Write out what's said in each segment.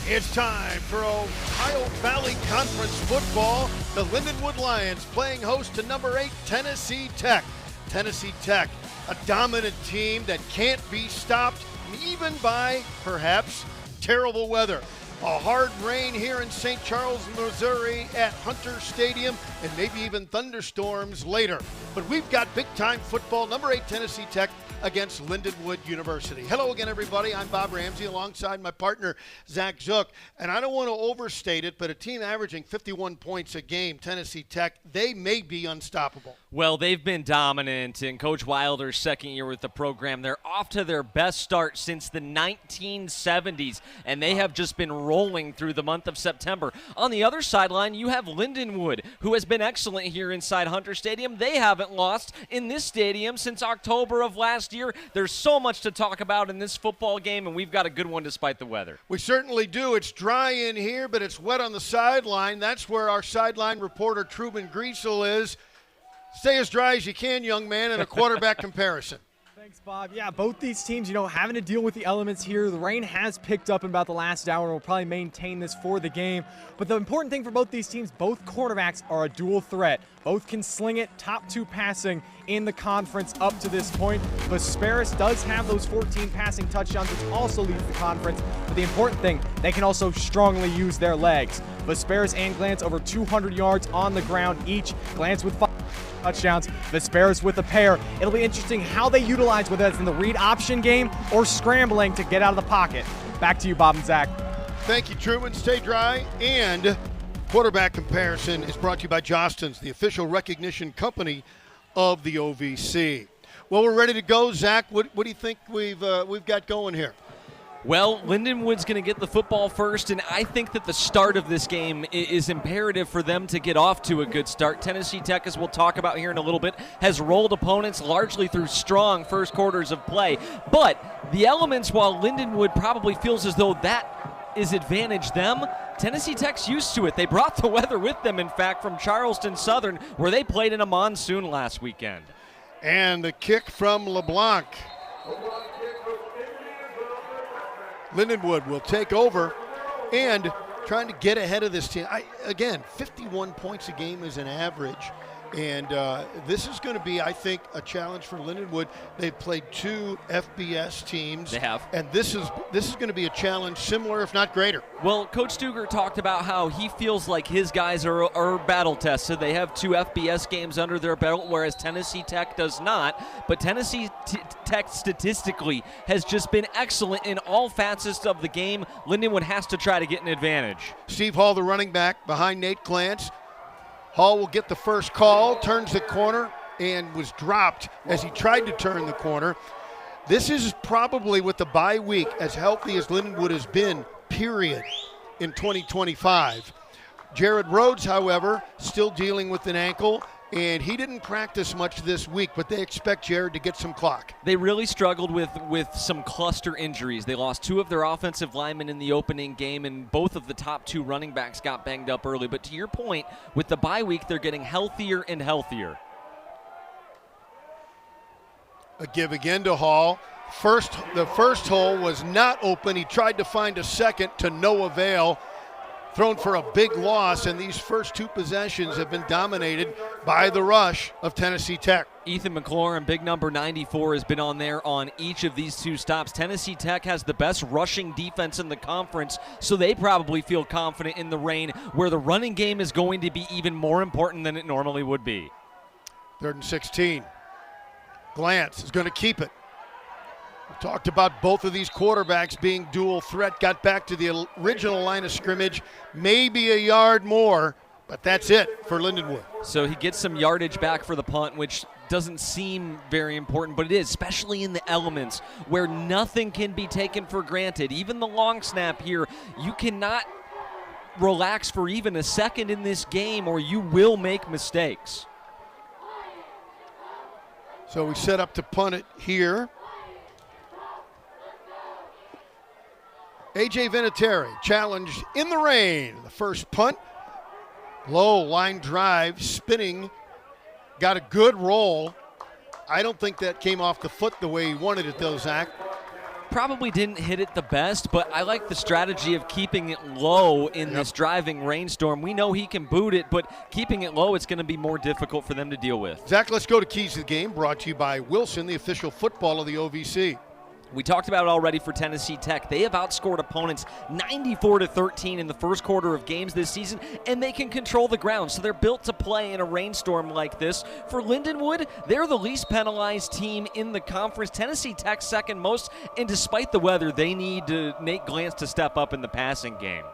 It's time for Ohio Valley Conference football. The Lindenwood Lions playing host to number 8 Tennessee Tech. Tennessee Tech, a dominant team that can't be stopped even by, perhaps, terrible weather. A hard rain here in St. Charles, Missouri at Hunter Stadium, and maybe even thunderstorms later. But we've got big-time football, number 8 Tennessee Tech against Lindenwood University. Hello again, everybody. I'm Bob Ramsey alongside my partner, Zach Zook. And I don't want to overstate it, but a team averaging 51 points a game, Tennessee Tech, they may be unstoppable. Well, they've been dominant in Coach Wilder's second year with the program. They're off to their best start since the 1970s, and they have just been rolling through the month of September. On the other sideline, you have Lindenwood, who has been excellent here inside Hunter Stadium. They haven't lost in this stadium since October of last year. There's so much to talk about in this football game, and we've got a good one despite the weather. We certainly do. It's dry in here, but it's wet on the sideline. That's where our sideline reporter, Truman Griesel, is. Stay as dry as you can, young man, in a quarterback comparison. Thanks, Bob. Yeah, both these teams, having to deal with the elements here. The rain has picked up in about the last hour and will probably maintain this for the game. But the important thing for both these teams, both quarterbacks are a dual threat. Both can sling it, top 2 passing in the conference up to this point. Vesperis does have those 14 passing touchdowns, which also leads the conference. But the important thing, they can also strongly use their legs. Vesperis and Glantz over 200 yards on the ground each. Glantz with 5 touchdowns, Vesperis with a pair. It'll be interesting how they utilize, whether that's in the read option game or scrambling to get out of the pocket. Back to you, Bob and Zach. Thank you, Truman. Stay dry. And quarterback comparison is brought to you by Jostens, the official recognition company of the OVC. Well, we're ready to go. Zach, what do you think we've got going here? Well, Lindenwood's going to get the football first, and I think that the start of this game is imperative for them to get off to a good start. Tennessee Tech, as we'll talk about here in a little bit, has rolled opponents largely through strong first quarters of play. But the elements, while Lindenwood probably feels as though that is advantage them, Tennessee Tech's used to it. They brought the weather with them, in fact, from Charleston Southern, where they played in a monsoon last weekend. And the kick from LeBlanc. Lindenwood will take over and trying to get ahead of this team. Again, 51 points a game is an average. And this is going to be, I think, a challenge for Lindenwood. They've played 2 FBS teams. They have. And this is going to be a challenge similar, if not greater. Well, Coach Stuger talked about how he feels like his guys are battle tested. They have 2 FBS games under their belt, whereas Tennessee Tech does not. But Tennessee Tech statistically has just been excellent in all facets of the game. Lindenwood has to try to get an advantage. Steve Hall, the running back, behind Nate Glantz. Hall will get the first call, turns the corner, and was dropped as he tried to turn the corner. This is probably, with the bye week, as healthy as Lindenwood has been, period, in 2025. Jared Rhodes, however, still dealing with an ankle, and he didn't practice much this week, but they expect Jared to get some clock. They really struggled with some cluster injuries. They lost 2 of their offensive linemen in the opening game, and both of the top 2 running backs got banged up early. But to your point, with the bye week, they're getting healthier and healthier. A give again to Hall. The first hole was not open. He tried to find a second to no avail. Thrown for a big loss, and these first 2 possessions have been dominated by the rush of Tennessee Tech. Ethan McLaurin, big number 94, has been on there on each of these 2 stops. Tennessee Tech has the best rushing defense in the conference, so they probably feel confident in the rain, where the running game is going to be even more important than it normally would be. 3rd and 16. Glantz is going to keep it. We talked about both of these quarterbacks being dual threat, got back to the original line of scrimmage, maybe a yard more, but that's it for Lindenwood. So he gets some yardage back for the punt, which doesn't seem very important, but it is, especially in the elements where nothing can be taken for granted. Even the long snap here, you cannot relax for even a second in this game or you will make mistakes. So we set up to punt it here. A.J. Vinatieri challenged in the rain. The first punt, low line drive, spinning, got a good roll. I don't think that came off the foot the way he wanted it though, Zach. probably didn't hit it the best, but I like the strategy of keeping it low in this driving rainstorm. We know he can boot it, but keeping it low, it's going to be more difficult for them to deal with. Zach, let's go to Keys to the Game, brought to you by Wilson, the official football of the OVC. We talked about it already for Tennessee Tech. They have outscored opponents 94-13 in the first quarter of games this season, and they can control the ground. So they're built to play in a rainstorm like this. For Lindenwood, they're the least penalized team in the conference. Tennessee Tech second most, and despite the weather, they need Nate Glantz to step up in the passing game.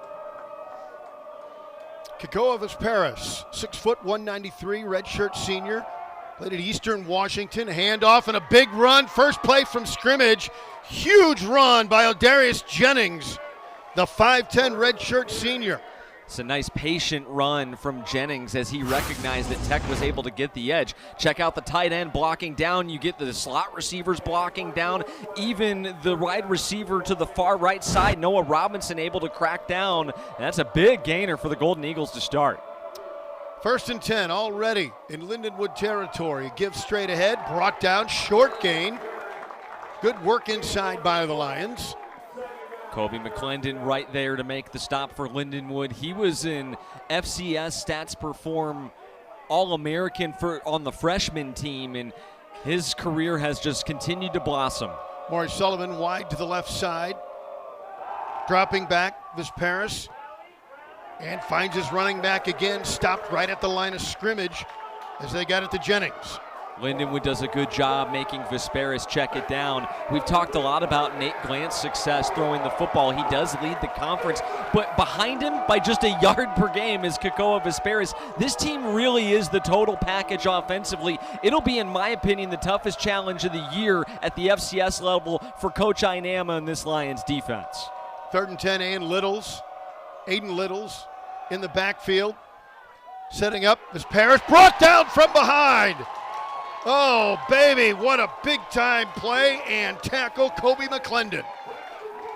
Kekoa Vesperis, 6 foot 193, redshirt senior. Played at Eastern Washington, handoff and a big run. First play from scrimmage. Huge run by Odarius Jennings, the 5'10 redshirt senior. It's a nice patient run from Jennings as he recognized that Tech was able to get the edge. Check out the tight end blocking down. You get the slot receivers blocking down. Even the wide receiver to the far right side, Noah Robinson, able to crack down. And that's a big gainer for the Golden Eagles to start. 1st and 10 already in Lindenwood territory. Give straight ahead, brought down, short gain. Good work inside by the Lions. Kobe McClendon right there to make the stop for Lindenwood. He was in FCS Stats Perform All-American on the freshman team, and his career has just continued to blossom. Maury Sullivan wide to the left side. Dropping back, Vesperis. And finds his running back again, stopped right at the line of scrimmage as they got it to Jennings. Lindenwood does a good job making Vesperis check it down. We've talked a lot about Nate Glantz's success throwing the football. He does lead the conference, but behind him by just a yard per game is Kekoa Vesperis. This team really is the total package offensively. It'll be, in my opinion, the toughest challenge of the year at the FCS level for Coach Inama and this Lions defense. 3rd and 10, Aiden Littles in the backfield. Setting up Vesperis, brought down from behind. Oh, baby, what a big-time play and tackle, Kobe McClendon.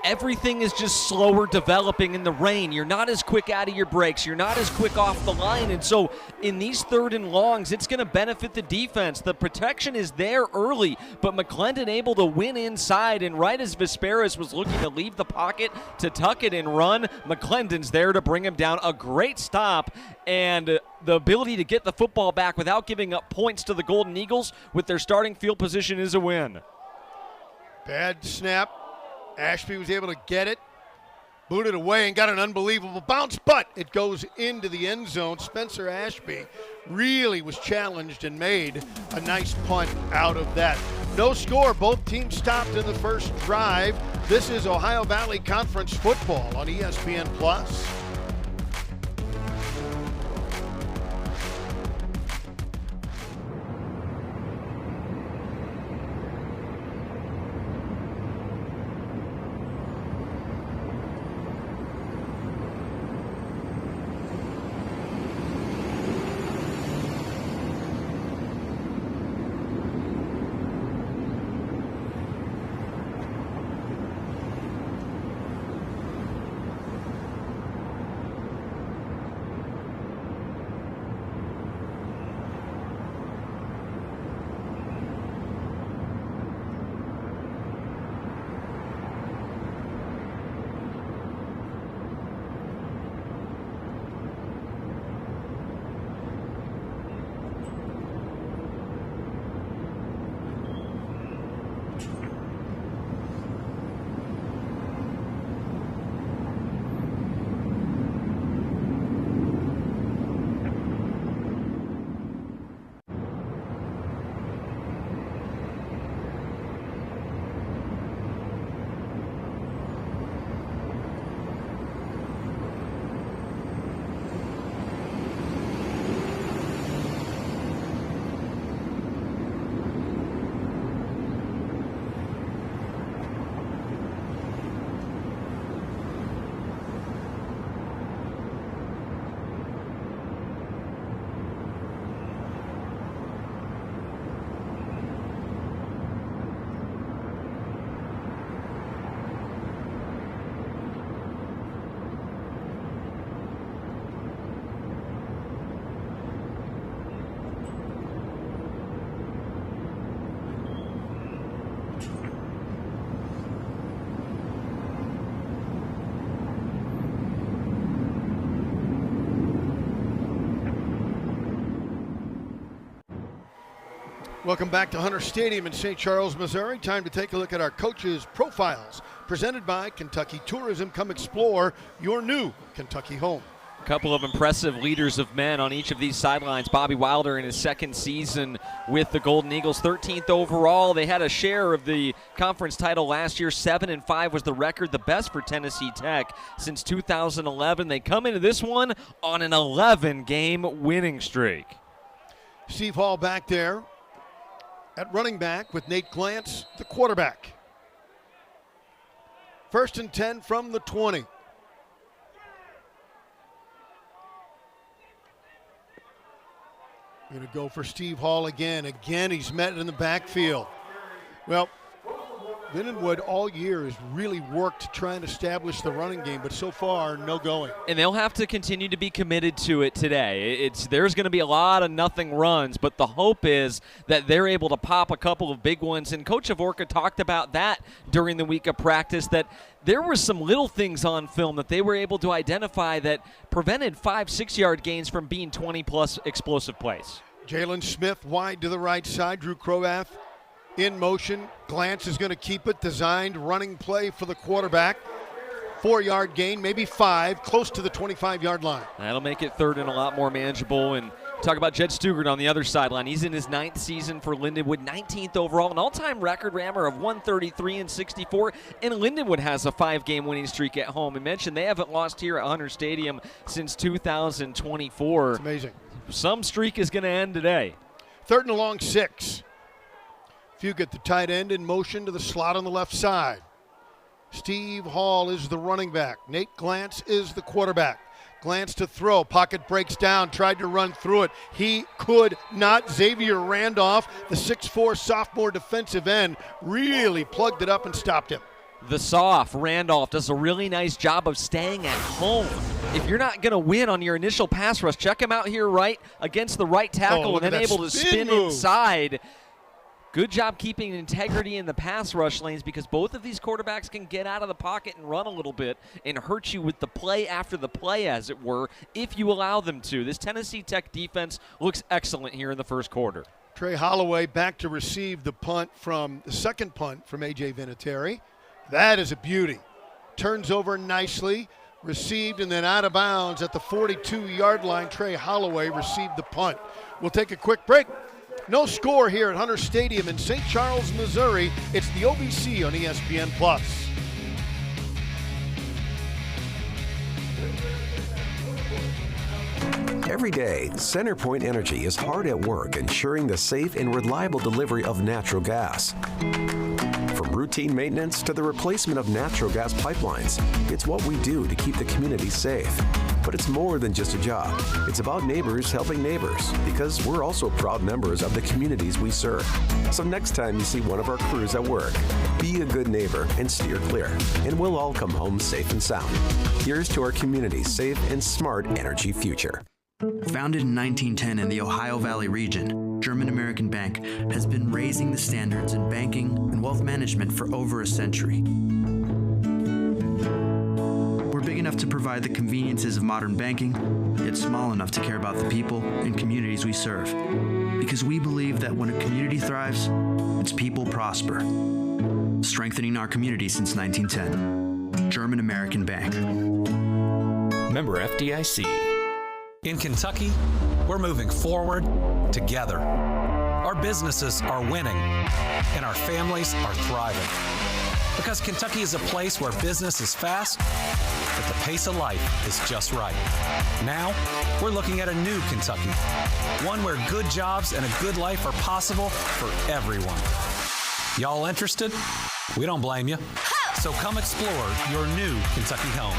Everything is just slower developing in the rain. You're not as quick out of your breaks. You're not as quick off the line. And so in these 3rd and longs, it's going to benefit the defense. The protection is there early, but McClendon able to win inside. And right as Vesperis was looking to leave the pocket to tuck it and run, McClendon's there to bring him down. A great stop and the ability to get the football back without giving up points to the Golden Eagles with their starting field position is a win. Bad snap. Ashby was able to get it, booted away, and got an unbelievable bounce, but it goes into the end zone. Spencer Ashby really was challenged and made a nice punt out of that. No score. Both teams stopped in the first drive. This is Ohio Valley Conference football on ESPN+. Welcome back to Hunter Stadium in St. Charles, Missouri. Time to take a look at our coaches' profiles. Presented by Kentucky Tourism. Come explore your new Kentucky home. A couple of impressive leaders of men on each of these sidelines. Bobby Wilder in his second season with the Golden Eagles, 13th overall. They had a share of the conference title last year. 7-5 was the record, the best for Tennessee Tech since 2011. They come into this one on an 11-game winning streak. Steve Hall back there at running back with Nate Glantz, the quarterback. 1st and 10 from the 20. Going to go for Steve Hall again. Again, he's met in the backfield. Well, Lindenwood all year has really worked to try and establish the running game, but so far, no going. And they'll have to continue to be committed to it today. There's going to be a lot of nothing runs, but the hope is that they're able to pop a couple of big ones. And Coach Avorka talked about that during the week of practice, that there were some little things on film that they were able to identify that prevented 5-6 yard gains from being 20-plus explosive plays. Jalen Smith wide to the right side. Drew Croath in motion. Glantz is going to keep it. Designed running play for the quarterback. 4-yard gain, maybe 5, close to the 25-yard line. That'll make it third and a lot more manageable. And talk about Jed Stugart on the other sideline. He's in his 9th season for Lindenwood, 19th overall, an all-time record rammer of 133-64. And Lindenwood has a 5-game winning streak at home. I mentioned they haven't lost here at Hunter Stadium since 2024. It's amazing. Some streak is going to end today. 3rd and a long 6. Fugate, the tight end, in motion to the slot on the left side. Steve Hall is the running back. Nate Glantz is the quarterback. Glantz to throw. Pocket breaks down. Tried to run through it. He could not. Xavier Randolph, the 6'4 sophomore defensive end, really plugged it up and stopped him. The soph, Randolph, does a really nice job of staying at home. If you're not going to win on your initial pass rush, check him out here right against the right tackle and then able to spin inside. Good job keeping integrity in the pass rush lanes, because both of these quarterbacks can get out of the pocket and run a little bit and hurt you with the play after the play, as it were, if you allow them to. This Tennessee Tech defense looks excellent here in the first quarter. Trey Holloway back to receive the second punt from A.J. Vinatieri. That is a beauty. Turns over nicely, received, and then out of bounds at the 42-yard line. Trey Holloway received the punt. We'll take a quick break. No score here at Hunter Stadium in St. Charles, Missouri. It's the OVC on ESPN+. Every day, CenterPoint Energy is hard at work ensuring the safe and reliable delivery of natural gas. From routine maintenance to the replacement of natural gas pipelines, it's what we do to keep the community safe. But it's more than just a job. It's about neighbors helping neighbors, because we're also proud members of the communities we serve. So next time you see one of our crews at work, be a good neighbor and steer clear, and we'll all come home safe and sound. Here's to our community's safe and smart energy future. Founded in 1910 in the Ohio Valley region, German American Bank has been raising the standards in banking and wealth management for over a century. We're big enough to provide the conveniences of modern banking, yet small enough to care about the people and communities we serve. Because we believe that when a community thrives, its people prosper. Strengthening our community since 1910. German American Bank. Member FDIC. In Kentucky, we're moving forward together. Our businesses are winning, and our families are thriving. Because Kentucky is a place where business is fast, but the pace of life is just right. Now, we're looking at a new Kentucky, one where good jobs and a good life are possible for everyone. Y'all interested? We don't blame you. So come explore your new Kentucky home.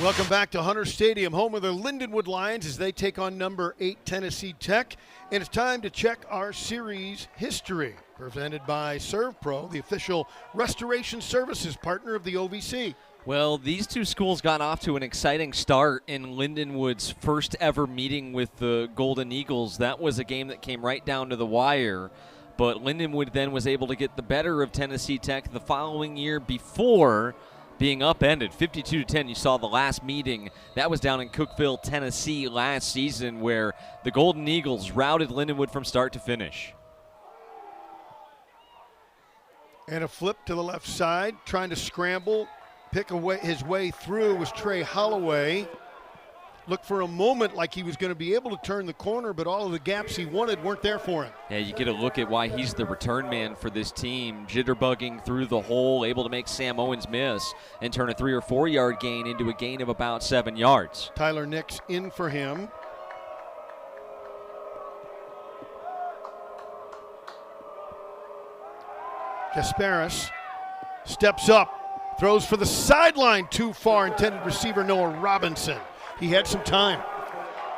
Welcome back to Hunter Stadium, home of the Lindenwood Lions as they take on number 8 Tennessee Tech. And it's time to check our series history, presented by ServPro, the official restoration services partner of the OVC. Well, these two schools got off to an exciting start in Lindenwood's first ever meeting with the Golden Eagles. That was a game that came right down to the wire. But Lindenwood then was able to get the better of Tennessee Tech the following year before being upended 52-10. You saw the last meeting. That was down in Cookeville, Tennessee last season, where the Golden Eagles routed Lindenwood from start to finish. And a flip to the left side, trying to scramble, pick his way through was Trey Holloway. Looked for a moment like he was going to be able to turn the corner, but all of the gaps he wanted weren't there for him. Yeah, you get a look at why he's the return man for this team. Jitterbugging through the hole, able to make Sam Owens miss and turn a 3 or 4 yard gain into a gain of about 7 yards. Tyler Nix in for him. Kasparis steps up, throws for the sideline too far, intended receiver Noah Robinson. He had some time.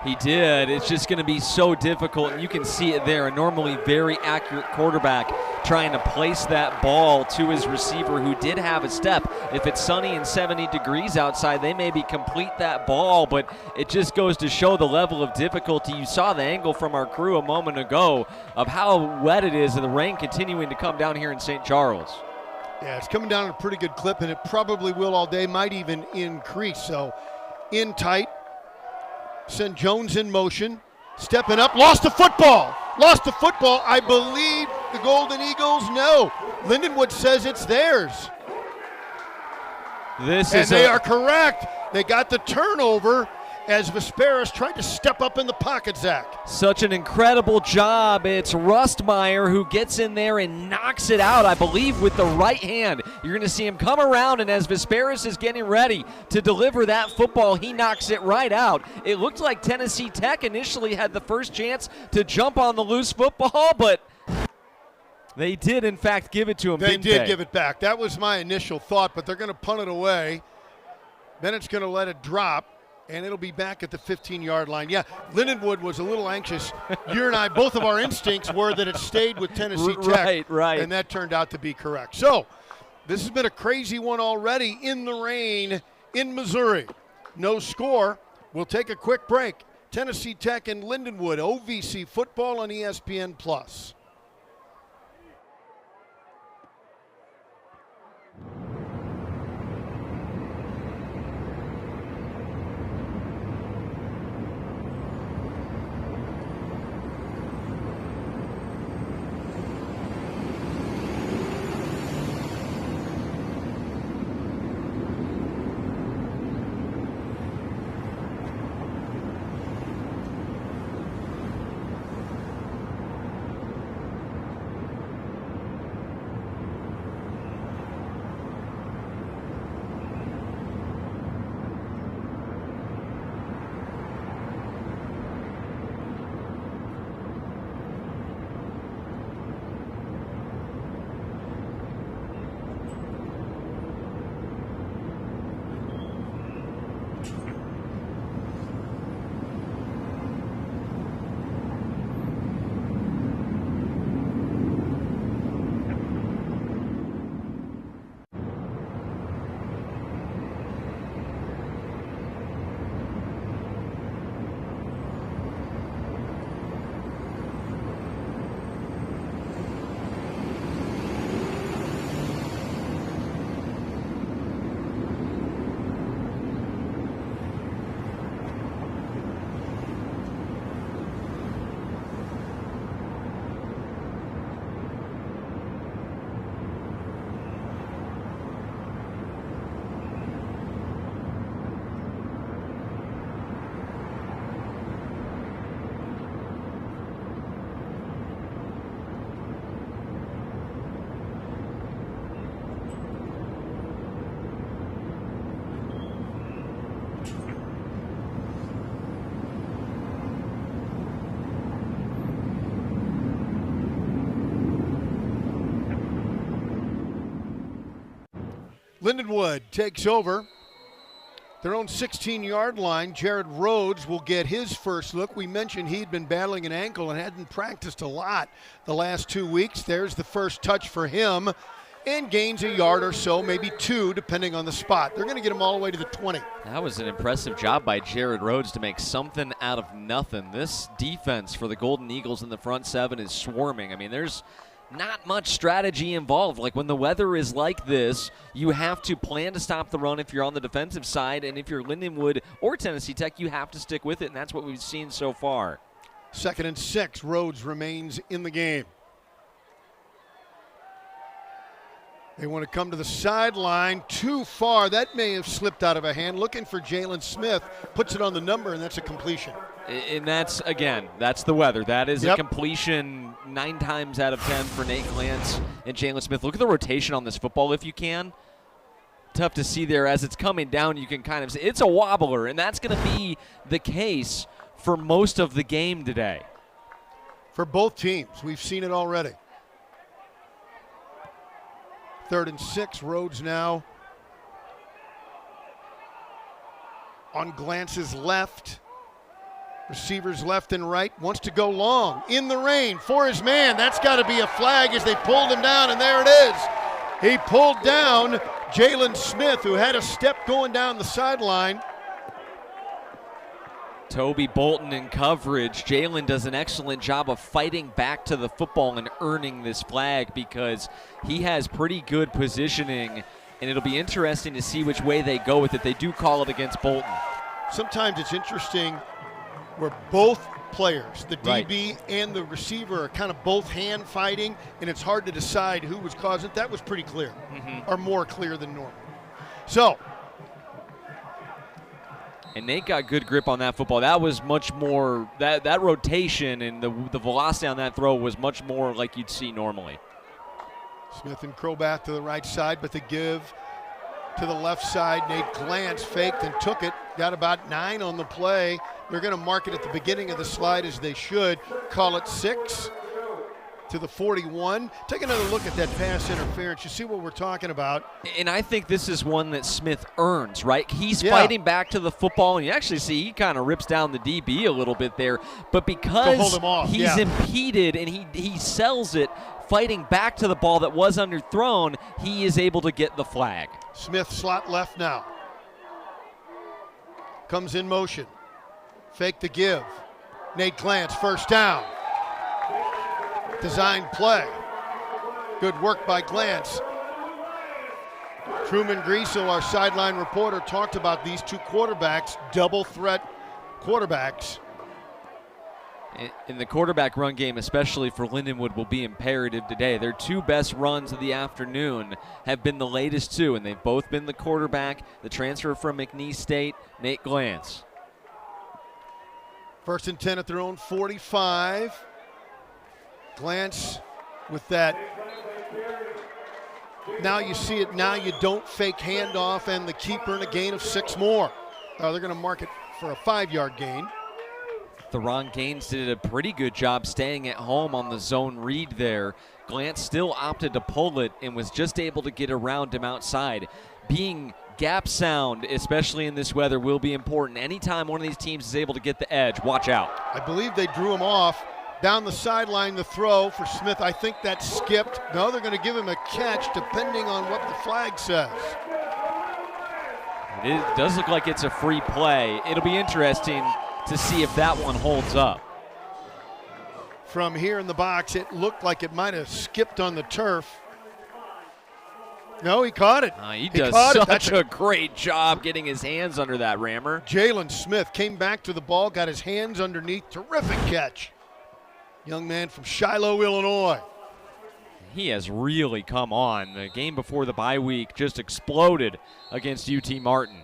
He did. It's just going to be so difficult, and you can see it there. A normally very accurate quarterback trying to place that ball to his receiver who did have a step. If it's sunny and 70 degrees outside, they maybe complete that ball, but it just goes to show the level of difficulty. You saw the angle from our crew a moment ago of how wet it is and the rain continuing to come down here in St. Charles. Yeah, it's coming down at a pretty good clip, and it probably will all day, might even increase. So in tight, send Jones in motion, stepping up, lost the football. I believe the Golden Eagles, no. Lindenwood says it's theirs. They are correct. They got the turnover as Vesperis tried to step up in the pocket, Zach. Such an incredible job. It's Rustmeyer who gets in there and knocks it out, I believe, with the right hand. You're going to see him come around, and as Vesperis is getting ready to deliver that football, he knocks it right out. It looked like Tennessee Tech initially had the first chance to jump on the loose football, but they did, in fact, give it to him. They did give it back. That was my initial thought, but they're going to punt it away. Bennett's going to let it drop, and it'll be back at the 15-yard line. Yeah, Lindenwood was a little anxious. You and I, both of our instincts were that it stayed with Tennessee Tech. Right. And that turned out to be correct. So this has been a crazy one already in the rain in Missouri. No score. We'll take a quick break. Tennessee Tech and Lindenwood, OVC football on ESPN+. Lindenwood takes over. Their own 16-yard line, Jared Rhodes will get his first look. We mentioned he'd been battling an ankle and hadn't practiced a lot the last 2 weeks. There's the first touch for him, and gains a yard or so, maybe 2, depending on the spot. They're going to get him all the way to the 20. That was an impressive job by Jared Rhodes to make something out of nothing. This defense for the Golden Eagles in the front 7 is swarming. I mean, there's not much strategy involved. Like, when the weather is like this, you have to plan to stop the run if you're on the defensive side, and if you're Lindenwood or Tennessee Tech, you have to stick with it, and that's what we've seen so far. 2nd and 6, Rhodes remains in the game. They want to come to the sideline, too far. That may have slipped out of a hand. Looking for Jalen Smith, puts it on the number, and that's a completion. And that's, again, that's the weather. That is a completion 9 times out of 10 for Nate Glantz and Jalen Smith. Look at the rotation on this football if you can. Tough to see there. As it's coming down, you can kind of see it's a wobbler, and that's going to be the case for most of the game today. For both teams, we've seen it already. 3rd and 6, Rhodes now on Glantz's left. Receivers left and right, wants to go long, in the rain, for his man. That's got to be a flag as they pulled him down, and there it is. He pulled down Jalen Smith, who had a step going down the sideline. Toby Bolton in coverage. Jalen does an excellent job of fighting back to the football and earning this flag because he has pretty good positioning, and it'll be interesting to see which way they go with it. They do call it against Bolton. Sometimes it's interesting where both players, the DB and the receiver, are kind of both hand fighting, and it's hard to decide who was causing it. That was pretty clear, or more clear than normal. So, and Nate got good grip on that football. That was much more, that rotation and the velocity on that throw was much more like you'd see normally. Smith and Crobath to the right side, but the give to the left side. Nate Glantz faked and took it. Got about 9 on the play. They're going to mark it at the beginning of the slide, as they should. Call it 6 to the 41. Take another look at that pass interference. You see what we're talking about. And I think this is one that Smith earns, right? He's fighting back to the football, and you actually see he kind of rips down the DB a little bit there. But because hold him off. He's impeded and he sells it, fighting back to the ball that was underthrown, he is able to get the flag. Smith slot left now. Comes in motion. Fake the give. Nate Glantz, first down. Designed play. Good work by Glantz. Truman Griesel, our sideline reporter, talked about these two quarterbacks, double threat quarterbacks. In the quarterback run game, especially for Lindenwood, will be imperative today. Their 2 best runs of the afternoon have been the latest 2, and they've both been the quarterback, the transfer from McNeese State, Nate Glantz. 1st and 10 at their own 45. Glantz with that. Now you see it. Now you don't fake handoff, and the keeper in a gain of 6 more. They're going to mark it for a 5-yard gain. Theron Gaines did a pretty good job staying at home on the zone read there. Glantz still opted to pull it and was just able to get around him outside. Being gap sound, especially in this weather, will be important. Anytime one of these teams is able to get the edge, watch out. I believe they drew him off. Down the sideline, the throw for Smith. I think that skipped. No, they're going to give him a catch depending on what the flag says. It does look like it's a free play. It'll be interesting to see if that one holds up. From here in the box, it looked like it might have skipped on the turf. No, he caught it. He does such a great job getting his hands under that rammer. Jalen Smith came back to the ball, got his hands underneath. Terrific catch. Young man from Shiloh, Illinois. He has really come on. The game before the bye week just exploded against UT Martin.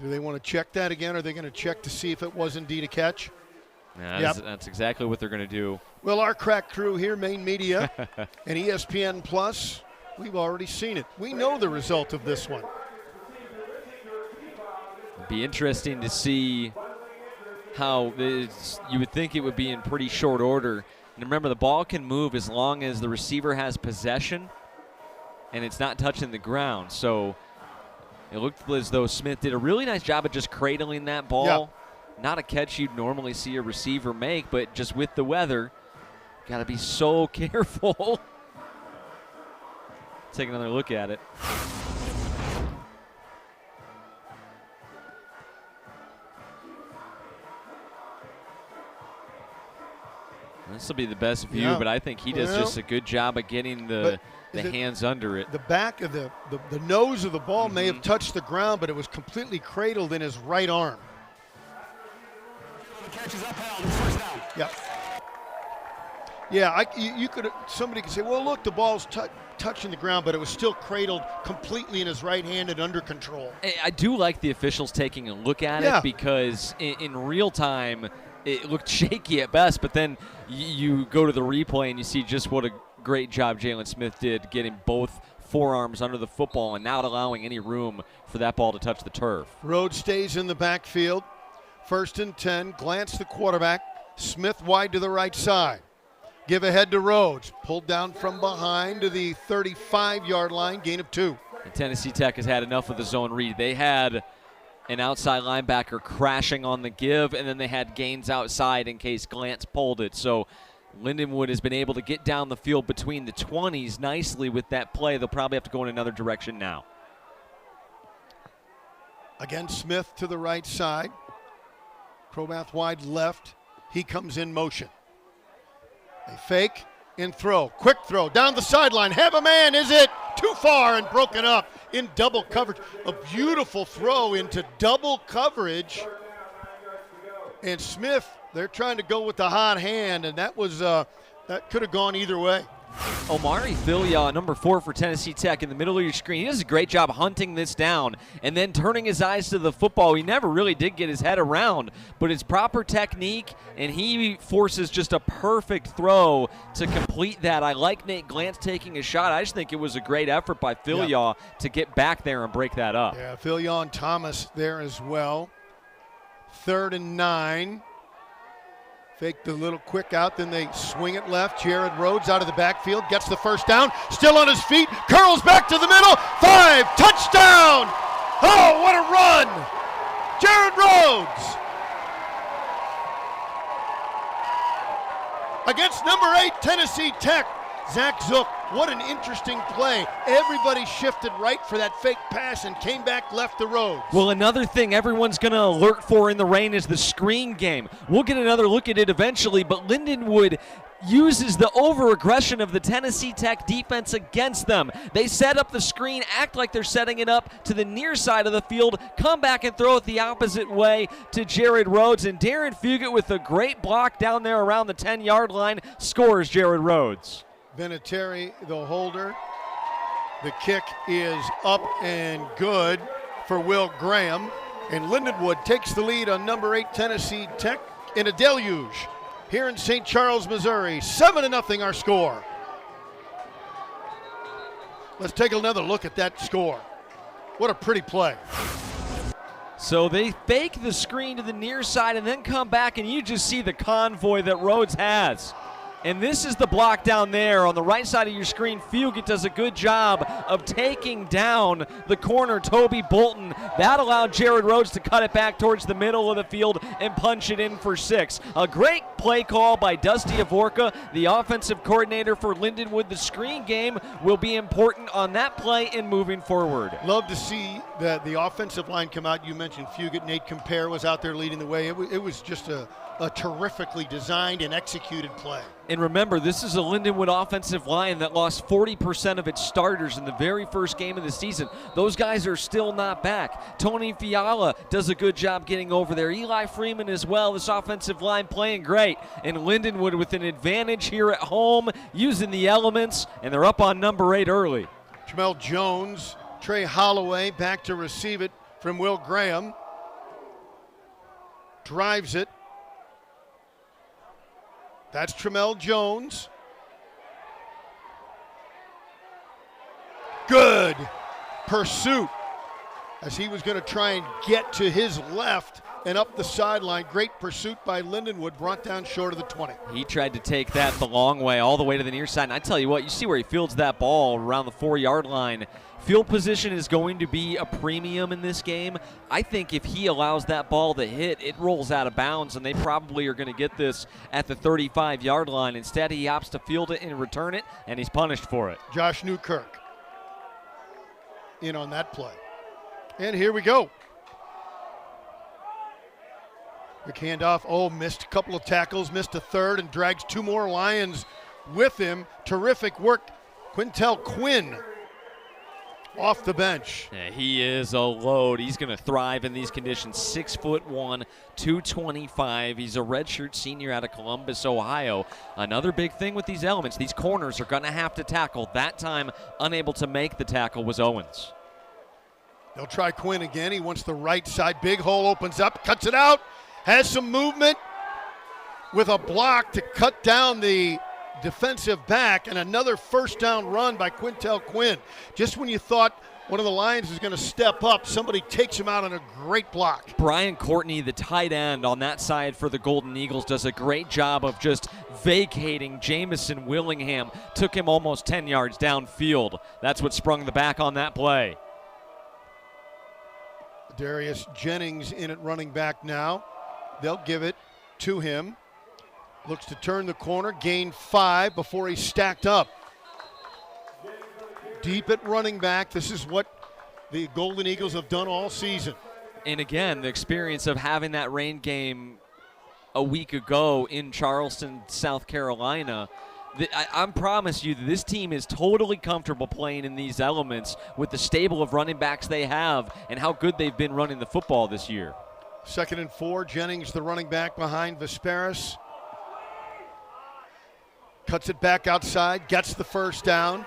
Do they want to check that again? Or are they going to check to see if it was indeed a catch? That's exactly what they're going to do. Well, our crack crew here, Main Media and ESPN Plus, we've already seen it. We know the result of this one. It'd be interesting to see how you would think it would be in pretty short order. And remember, the ball can move as long as the receiver has possession and it's not touching the ground. So It looked as though Smith did a really nice job of just cradling that ball. Yeah. Not a catch you'd normally see a receiver make, but just with the weather, got to be so careful. Take another look at it. This will be the best view, but I think he does just a good job of getting the hands under it. The back of the nose of the ball may have touched the ground, but it was completely cradled in his right arm. The catch is upheld. It's first down. Yeah. Yeah, you could. Somebody could say, well, look, the ball's touching the ground, but it was still cradled completely in his right hand and under control. I do like the officials taking a look at it because in real time, it looked shaky at best, but then you go to the replay and you see just what a great job Jalen Smith did getting both forearms under the football and not allowing any room for that ball to touch the turf. Rhodes stays in the backfield. 1st and 10. Glance the quarterback. Smith wide to the right side. Give ahead to Rhodes. Pulled down from behind to the 35-yard line. Gain of 2. And Tennessee Tech has had enough of the zone read. They had an outside linebacker crashing on the give, and then they had gains outside in case Glance pulled it. So Lindenwood has been able to get down the field between the 20s nicely with that play. They'll probably have to go in another direction now. Again, Smith to the right side. Crobath wide left. He comes in motion. They fake and throw. Quick throw down the sideline. Have a man. Is it too far and broken up in double coverage? A beautiful throw into double coverage. And Smith, they're trying to go with the hot hand, and that was that could have gone either way. Omari Filia, number 4 for Tennessee Tech, in the middle of your screen. He does a great job hunting this down and then turning his eyes to the football. He never really did get his head around, but it's proper technique, and he forces just a perfect throw to complete that. I like Nate Glance taking a shot. I just think it was a great effort by Filia to get back there and break that up. Yeah, Filia and Thomas there as well. 3rd and 9. Fake the little quick out, then they swing it left. Jared Rhodes out of the backfield, gets the first down, still on his feet, curls back to the middle, 5, touchdown! Oh, what a run! Jared Rhodes! Against number 8, Tennessee Tech, Zach Zook. What an interesting play. Everybody shifted right for that fake pass and came back left to Rhodes. Well, another thing everyone's going to alert for in the rain is the screen game. We'll get another look at it eventually, but Lindenwood uses the over-aggression of the Tennessee Tech defense against them. They set up the screen, act like they're setting it up to the near side of the field, come back and throw it the opposite way to Jared Rhodes, and Darren Fugit with a great block down there around the 10-yard line scores Jared Rhodes. Vinatieri, the holder. The kick is up and good for Will Graham. And Lindenwood takes the lead on number 8 Tennessee Tech in a deluge here in St. Charles, Missouri. 7-0 our score. Let's take another look at that score. What a pretty play. So they fake the screen to the near side and then come back, and you just see the convoy that Rhodes has. And this is the block down there on the right side of your screen. Fugit does a good job of taking down the corner, Toby Bolton. That allowed Jared Rhodes to cut it back towards the middle of the field and punch it in for 6. A great play call by Dusty Avorka, the offensive coordinator for Lindenwood. The screen game will be important on that play and moving forward. Love to see the offensive line come out. You mentioned Fugit. Nate Compare was out there leading the way. It was just a terrifically designed and executed play. And remember, this is a Lindenwood offensive line that lost 40% of its starters in the very first game of the season. Those guys are still not back. Tony Fiala does a good job getting over there. Eli Freeman as well. This offensive line playing great. And Lindenwood with an advantage here at home, using the elements, and they're up on number 8 early. Jamel Jones, Trey Holloway back to receive it from Will Graham. Drives it. That's Tramel Jones. Good pursuit as he was going to try and get to his left and up the sideline. Great pursuit by Lindenwood, brought down short of the 20. He tried to take that the long way, all the way to the near side. And I tell you what, you see where he fields that ball around the 4-yard line. Field position is going to be a premium in this game. I think if he allows that ball to hit, it rolls out of bounds, and they probably are going to get this at the 35-yard line. Instead, he opts to field it and return it, and he's punished for it. Josh Newkirk in on that play. And here we go. Quick handoff. Oh, missed a couple of tackles, missed a third, and drags 2 more Lions with him. Terrific work. Quintel Quinn off the bench. Yeah, he is a load. He's going to thrive in these conditions. 6'1", 225. He's a redshirt senior out of Columbus, Ohio. Another big thing with these elements, these corners are going to have to tackle. That time, unable to make the tackle was Owens. They'll try Quinn again. He wants the right side. Big hole opens up, cuts it out, has some movement with a block to cut down the defensive back, and another first down run by Quintel Quinn. Just when you thought one of the Lions was going to step up, somebody takes him out on a great block. Brian Courtney, the tight end on that side for the Golden Eagles, does a great job of just vacating Jamison Willingham. Took him almost 10 yards downfield. That's what sprung the back on that play. Darius Jennings in at running back now. They'll give it to him. Looks to turn the corner, gain 5 before he's stacked up. Deep at running back. This is what the Golden Eagles have done all season. And again, the experience of having that rain game a week ago in Charleston, South Carolina. I promise you that this team is totally comfortable playing in these elements with the stable of running backs they have and how good they've been running the football this year. 2nd and 4. Jennings, the running back behind Vesperis. Cuts it back outside, gets the first down.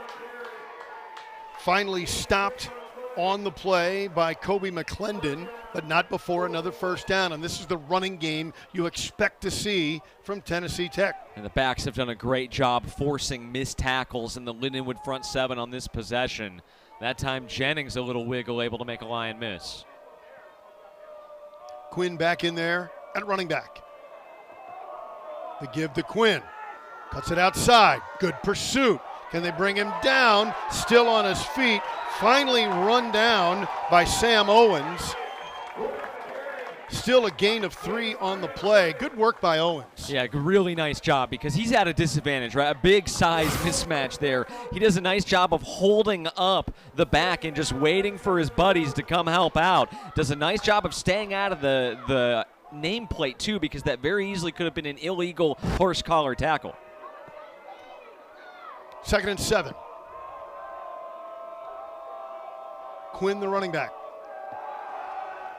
Finally stopped on the play by Kobe McClendon, but not before another first down. And this is the running game you expect to see from Tennessee Tech. And the backs have done a great job forcing missed tackles in the Lindenwood front 7 on this possession. That time Jennings, a little wiggle, able to make a Lion miss. Quinn back in there at running back. The give to Quinn. Cuts it outside. Good pursuit. Can they bring him down? Still on his feet. Finally run down by Sam Owens. Still a gain of 3 on the play. Good work by Owens. Yeah, really nice job because he's at a disadvantage, right? A big size mismatch there. He does a nice job of holding up the back and just waiting for his buddies to come help out. Does a nice job of staying out of the nameplate, too, because that very easily could have been an illegal horse collar tackle. 2nd and 7. Quinn, the running back.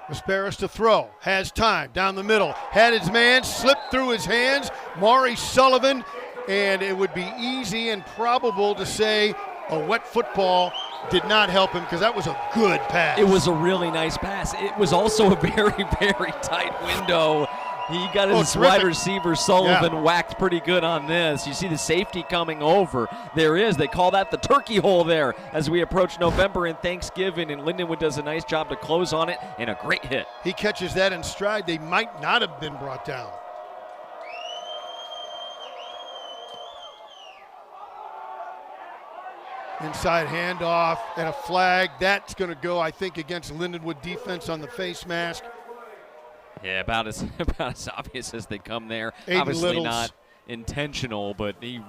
Vesperis to throw. Has time. Down the middle. Had his man. Slipped through his hands. Maury Sullivan. And it would be easy and probable to say a wet football did not help him because that was a good pass. It was a really nice pass. It was also a very, very tight window. He got his wide receiver, Sullivan, whacked pretty good on this. You see the safety coming over. There is. They call that the turkey hole there as we approach November and Thanksgiving, and Lindenwood does a nice job to close on it, and a great hit. He catches that in stride. They might not have been brought down. Inside handoff and a flag. That's going to go, I think, against Lindenwood defense on the face mask. Yeah, about as obvious as they come there. Aiden Obviously Littles. not intentional, but he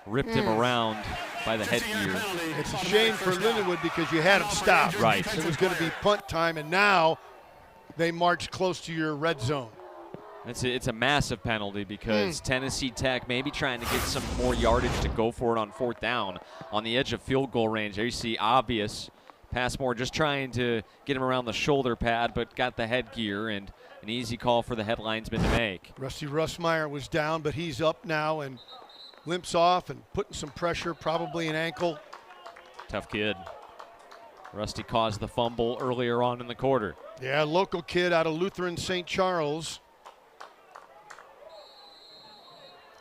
ripped him around by the headgear. It's a shame for Lindenwood because you had him stopped. Right. It was going to be punt time, and now they march close to your red zone. It's a massive penalty because Tennessee Tech may be trying to get some more yardage to go for it on 4th down on the edge of field goal range. There you see obvious. Passmore just trying to get him around the shoulder pad, but got the headgear, and an easy call for the headlinesman to make. Rusty Russmeyer was down, but he's up now and limps off and putting some pressure, probably an ankle. Tough kid. Rusty caused the fumble earlier on in the quarter. Yeah, local kid out of Lutheran St. Charles.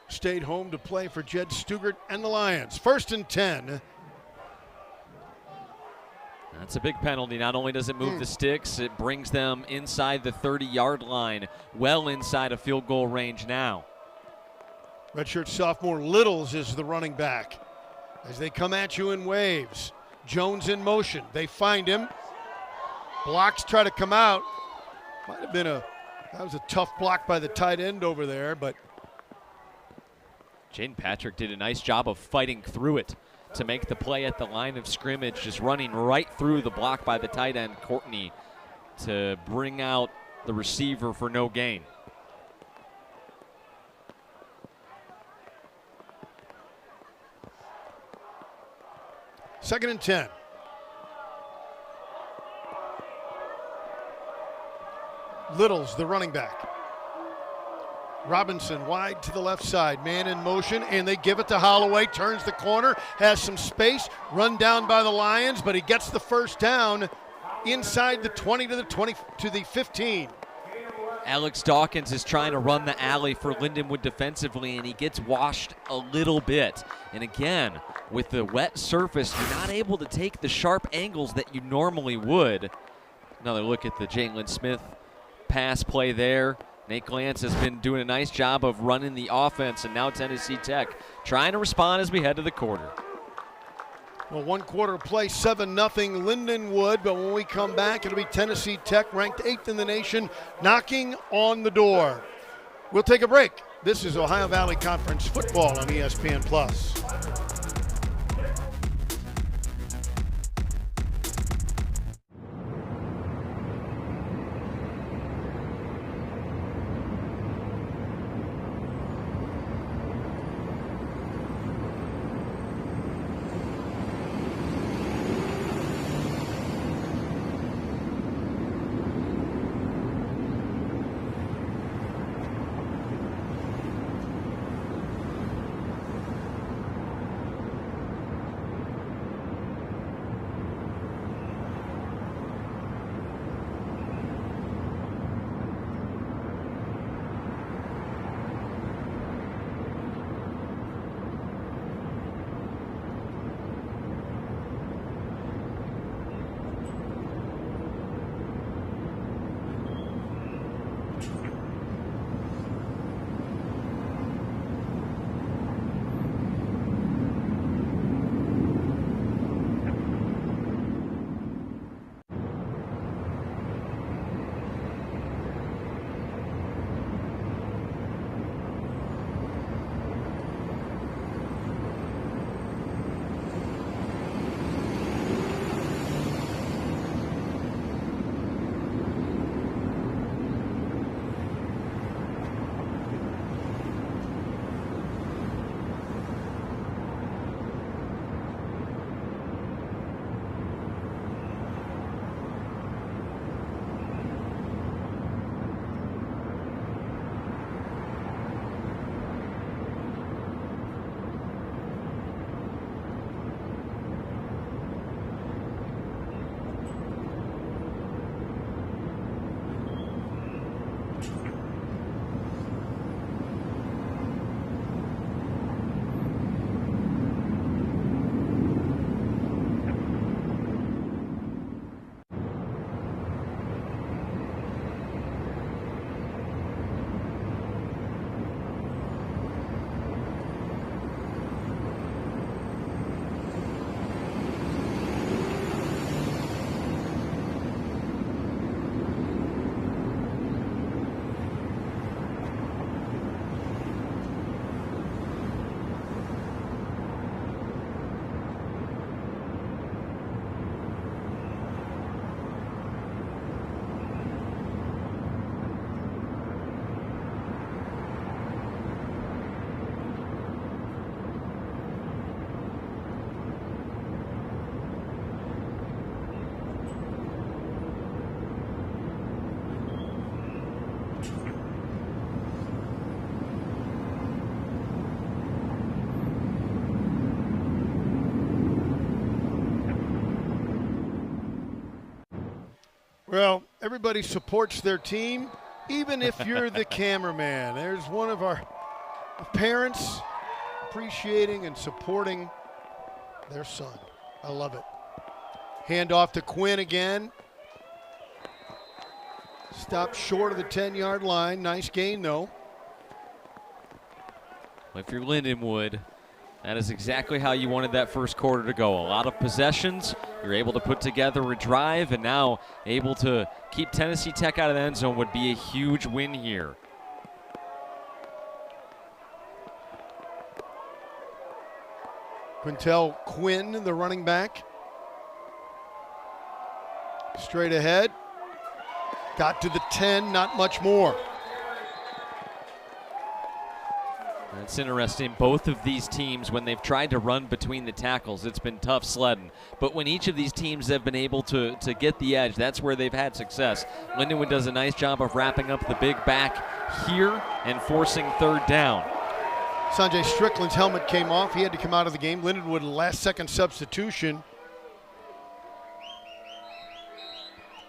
Stayed home to play for Jed Stugart and the Lions. 1st and 10. That's a big penalty. Not only does it move the sticks, it brings them inside the 30-yard line, well inside of field goal range now. Redshirt sophomore Littles is the running back. As they come at you in waves, Jones in motion. They find him. Blocks try to come out. Might have been that was a tough block by the tight end over there, but Jaden Patrick did a nice job of fighting through it to make the play at the line of scrimmage, just running right through the block by the tight end, Courtney, to bring out the receiver for no gain. Second and 10. Littles, the running back. Robinson wide to the left side, man in motion, and they give it to Holloway, turns the corner, has some space, run down by the Lions, but he gets the first down inside the 20 to the 15. Alex Dawkins is trying to run the alley for Lindenwood defensively, and he gets washed a little bit. And again, with the wet surface, you're not able to take the sharp angles that you normally would. Another look at the Jalen Smith pass play there. Nate Glantz has been doing a nice job of running the offense, and now Tennessee Tech trying to respond as we head to the quarter. Well, 1 quarter play, 7-0 Lindenwood, but when we come back, it'll be Tennessee Tech, ranked 8th in the nation, knocking on the door. We'll take a break. This is Ohio Valley Conference football on ESPN+. Well, everybody supports their team, even if you're the cameraman. There's one of our parents appreciating and supporting their son. I love it. Hand off to Quinn again. Stopped short of the 10-yard line. Nice gain, though. If you're Lindenwood, that is exactly how you wanted that first quarter to go. A lot of possessions. You're able to put together a drive, and now able to keep Tennessee Tech out of the end zone would be a huge win here. Quintel Quinn, the running back. Straight ahead. Got to the 10, not much more. That's interesting. Both of these teams, when they've tried to run between the tackles, it's been tough sledding. But when each of these teams have been able to get the edge, that's where they've had success. Lindenwood does a nice job of wrapping up the big back here and forcing third down. Sanjay Strickland's helmet came off. He had to come out of the game. Lindenwood, last-second substitution.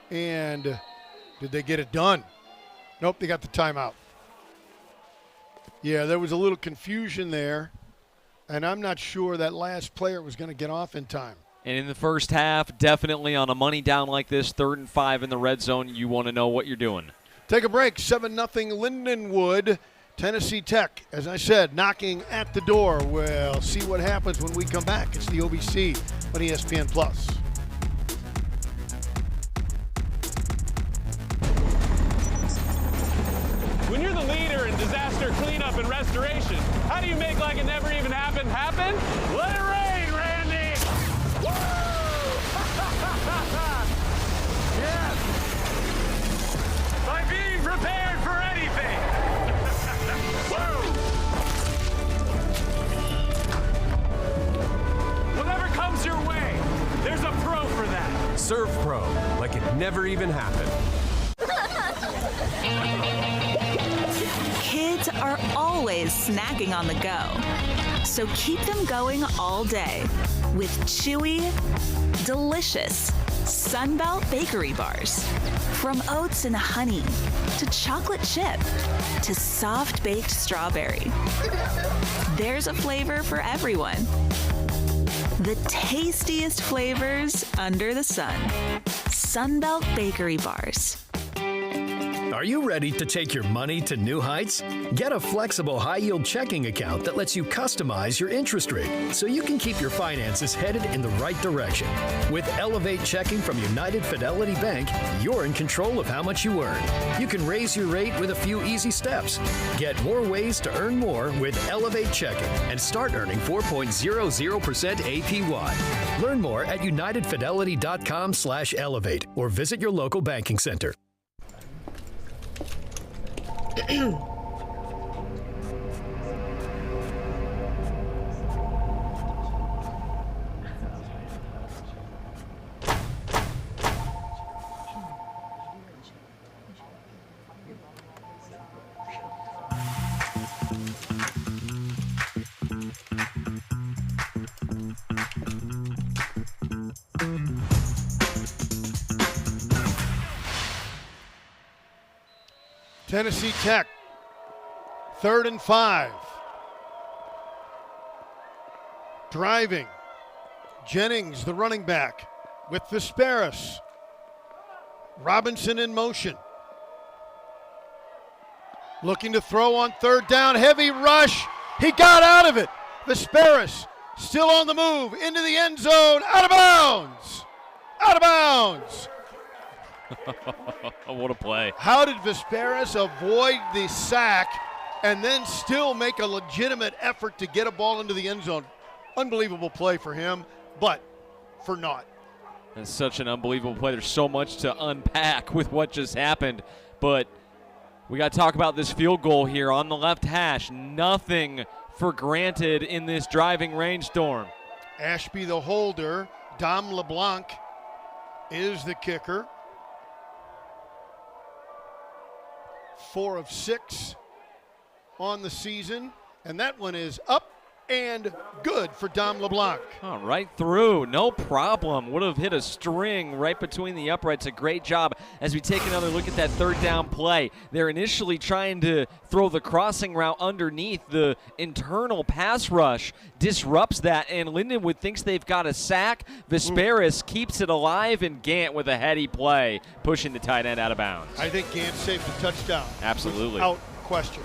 And did they get it done? Nope, they got the timeout. Yeah, there was a little confusion there, and I'm not sure that last player was going to get off in time. And in the first half, definitely on a money down like this, 3rd and 5 in the red zone, you want to know what you're doing. Take a break. 7-0 Lindenwood. Tennessee Tech, as I said, knocking at the door. We'll see what happens when we come back. It's the OBC on ESPN+. When you're the leader in disaster cleanup and restoration, how do you make like it never even happened happen? Let it rain, Randy! Woo! Yes! By being prepared for anything! Woo! Whatever comes your way, there's a pro for that. Serve Pro, like it never even happened. Kids are always snacking on the go, so keep them going all day with chewy, delicious Sunbelt bakery bars. From oats and honey to chocolate chip to soft baked strawberry, there's a flavor for everyone. The tastiest flavors under the sun. Sunbelt bakery bars. Are you ready to take your money to new heights? Get a flexible high-yield checking account that lets you customize your interest rate so you can keep your finances headed in the right direction. With Elevate Checking from United Fidelity Bank, you're in control of how much you earn. You can raise your rate with a few easy steps. Get more ways to earn more with Elevate Checking and start earning 4.00% APY. Learn more at unitedfidelity.com/elevate or visit your local banking center. Tennessee Tech, 3rd and 5. Driving. Jennings, the running back, with Vesperis. Robinson in motion. Looking to throw on 3rd down. Heavy rush. He got out of it. Vesperis still on the move. Into the end zone. Out of bounds. Out of bounds. What a play. How did Vesperis avoid the sack and then still make a legitimate effort to get a ball into the end zone? Unbelievable play for him, but for naught. It's such an unbelievable play. There's so much to unpack with what just happened, but we got to talk about this field goal here on the left hash. Nothing for granted in this driving rainstorm. Ashby the holder. Dom LeBlanc is the kicker. 4 of 6 on the season, and that one is up and good for Dom LeBlanc. Oh, right through, no problem. Would have hit a string right between the uprights. A great job as we take another look at that third down play. They're initially trying to throw the crossing route underneath. The internal pass rush disrupts that, and Lindenwood thinks they've got a sack. Vesperis keeps it alive, and Gant with a heady play, pushing the tight end out of bounds. I think Gant saved the touchdown. Absolutely. Without question.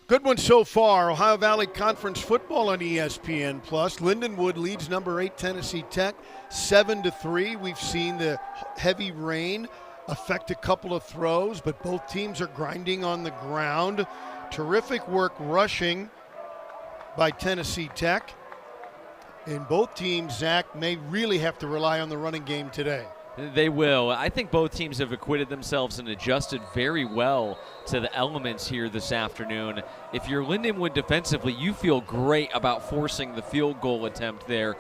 Good one so far. Ohio Valley Conference football on ESPN+. Lindenwood leads number 8 Tennessee Tech 7-3. We've seen the heavy rain affect a couple of throws, but both teams are grinding on the ground. Terrific work rushing by Tennessee Tech. And both teams, Zach, may really have to rely on the running game today. They will. I think both teams have acquitted themselves and adjusted very well to the elements here this afternoon. If you're Lindenwood defensively, you feel great about forcing the field goal attempt there,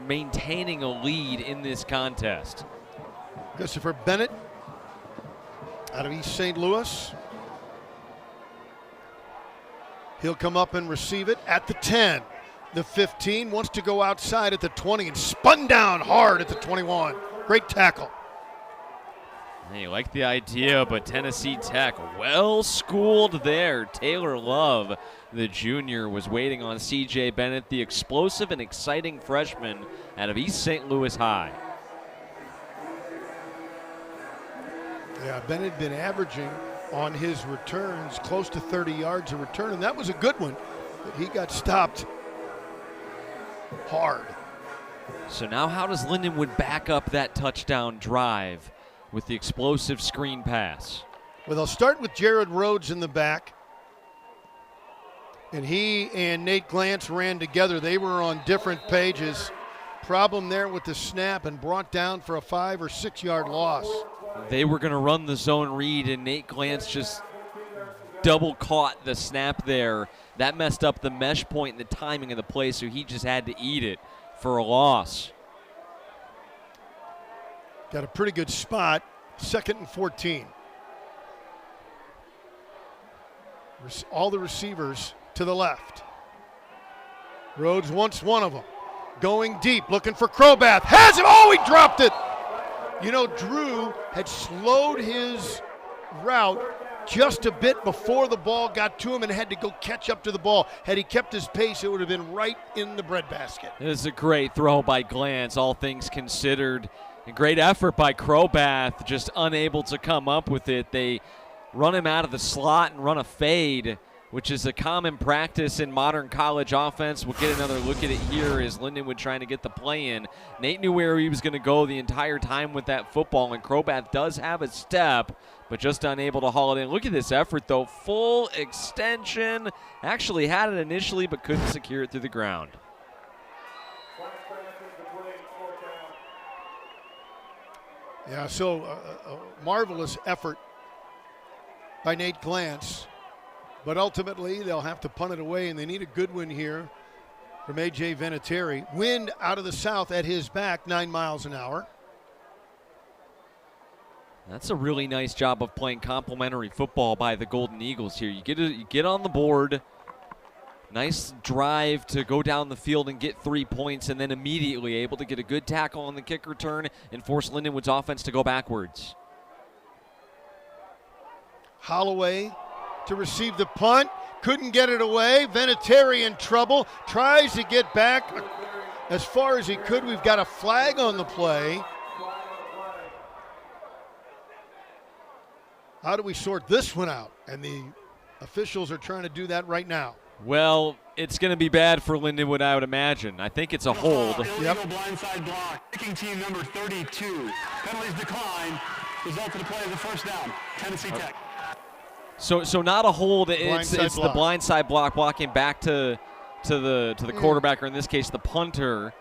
maintaining a lead in this contest. Christopher Bennett out of East St. Louis. He'll come up and receive it at the 10. The 15 wants to go outside at the 20 and spun down hard at the 21. Great tackle. You like the idea, but Tennessee Tech well schooled there. Taylor Love, the junior, was waiting on C.J. Bennett, the explosive and exciting freshman out of East St. Louis High. Yeah, Bennett had been averaging on his returns close to 30 yards a return, and that was a good one. But he got stopped hard. So now how does Lindenwood back up that touchdown drive with the explosive screen pass? Well, they'll start with Jared Rhodes in the back. And he and Nate Glantz ran together. They were on different pages. Problem there with the snap and brought down for a 5 or 6 yard loss. They were going to run the zone read, and Nate Glantz just double caught the snap there. That messed up the mesh point and the timing of the play, so he just had to eat it for a loss. Got a pretty good spot. 2nd and 14. All the receivers to the left. Rhodes wants one of them. Going deep, looking for Crobath. Has it. Oh, he dropped it. You know, Drew had slowed his route just a bit before the ball got to him and had to go catch up to the ball. Had he kept his pace, it would have been right in the breadbasket. It was a great throw by Glantz, all things considered. A great effort by Crobath, just unable to come up with it. They run him out of the slot and run a fade, which is a common practice in modern college offense. We'll get another look at it here as Lindenwood trying to get the play in. Nate knew where he was going to go the entire time with that football, and Crobath does have a step, but just unable to haul it in. Look at this effort, though. Full extension. Actually had it initially, but couldn't secure it through the ground. Yeah, so a marvelous effort by Nate Glantz. But ultimately, they'll have to punt it away, and they need a good one here from A.J. Vinatieri. Wind out of the south at his back, 9 miles an hour. That's a really nice job of playing complementary football by the Golden Eagles here. You get on the board, nice drive to go down the field and get 3 points, and then immediately able to get a good tackle on the kick return and force Lindenwood's offense to go backwards. Holloway to receive the punt, couldn't get it away. Vinatieri in trouble, tries to get back as far as he could. We've got a flag on the play. How do we sort this one out? And the officials are trying to do that right now. Well, it's going to be bad for Lindenwood, I would imagine. I think it's a hold. Illegal blindside block. Kicking team number 32. Penalties decline. Result of the play is a first down. Tennessee Tech. So not a hold. It's the blindside block blocking back to the quarterback, or in this case the punter.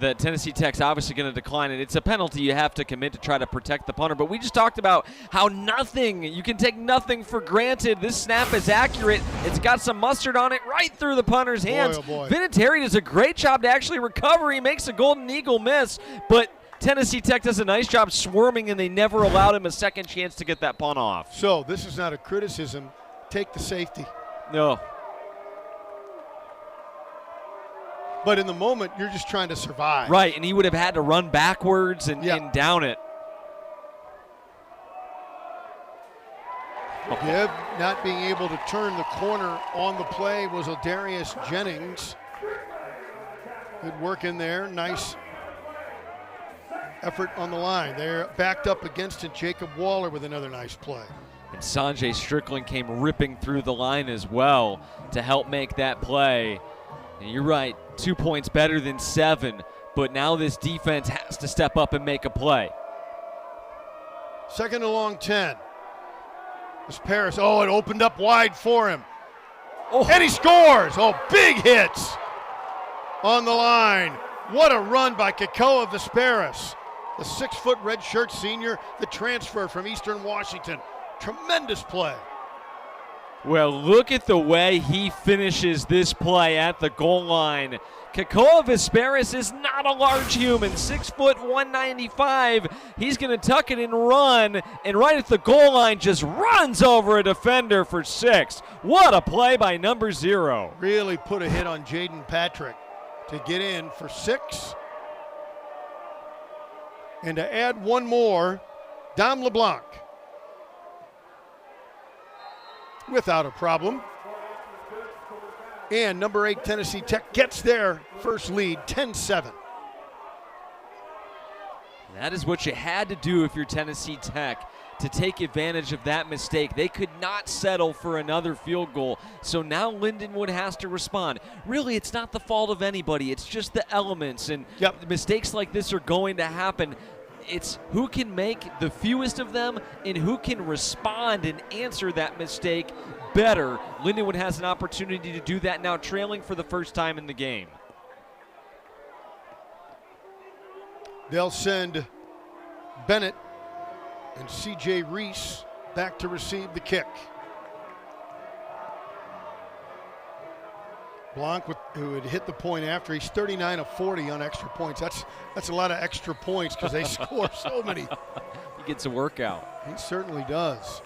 That Tennessee Tech's obviously going to decline it. It's a penalty you have to commit to try to protect the punter. But we just talked about how you can take nothing for granted. This snap is accurate. It's got some mustard on it right through the punter's hands. Boy, oh boy. Vinatieri does a great job to actually recover. He makes a Golden Eagle miss, but Tennessee Tech does a nice job swarming, and they never allowed him a second chance to get that punt off. So this is not a criticism. Take the safety. No. But in the moment, you're just trying to survive. Right, and he would have had to run backwards and down it. Gibb not being able to turn the corner on the play was Adarius Jennings. Good work in there. Nice effort on the line. They're backed up against it. Jacob Waller with another nice play. And Sanjay Strickland came ripping through the line as well to help make that play. And you're right, 2 points better than 7, but now this defense has to step up and make a play. Second and long 10. It's Paris. Oh, it opened up wide for him. Oh. And he scores. Oh, big hits on the line. What a run by Kekoa Vesperis, the 6-foot redshirt senior, the transfer from Eastern Washington. Tremendous play. Well, look at the way he finishes this play at the goal line. Kekoa Vesperis is not a large human, 6 foot 195. He's going to tuck it and run, and right at the goal line just runs over a defender for 6. What a play by number 0. Really put a hit on Jaden Patrick to get in for 6. And to add one more, Dom LeBlanc. Without a problem. And number 8, Tennessee Tech gets their first lead, 10-7. That is what you had to do if you're Tennessee Tech, to take advantage of that mistake. They could not settle for another field goal, so now Lindenwood has to respond. Really, it's not the fault of anybody. It's just the elements, and mistakes like this are going to happen. It's who can make the fewest of them and who can respond and answer that mistake better. Lindenwood has an opportunity to do that now, trailing for the first time in the game. They'll send Bennett and C.J. Reese back to receive the kick. Blanc, who had hit the point after, he's 39 of 40 on extra points. That's a lot of extra points because they score so many. He gets a workout. He certainly does.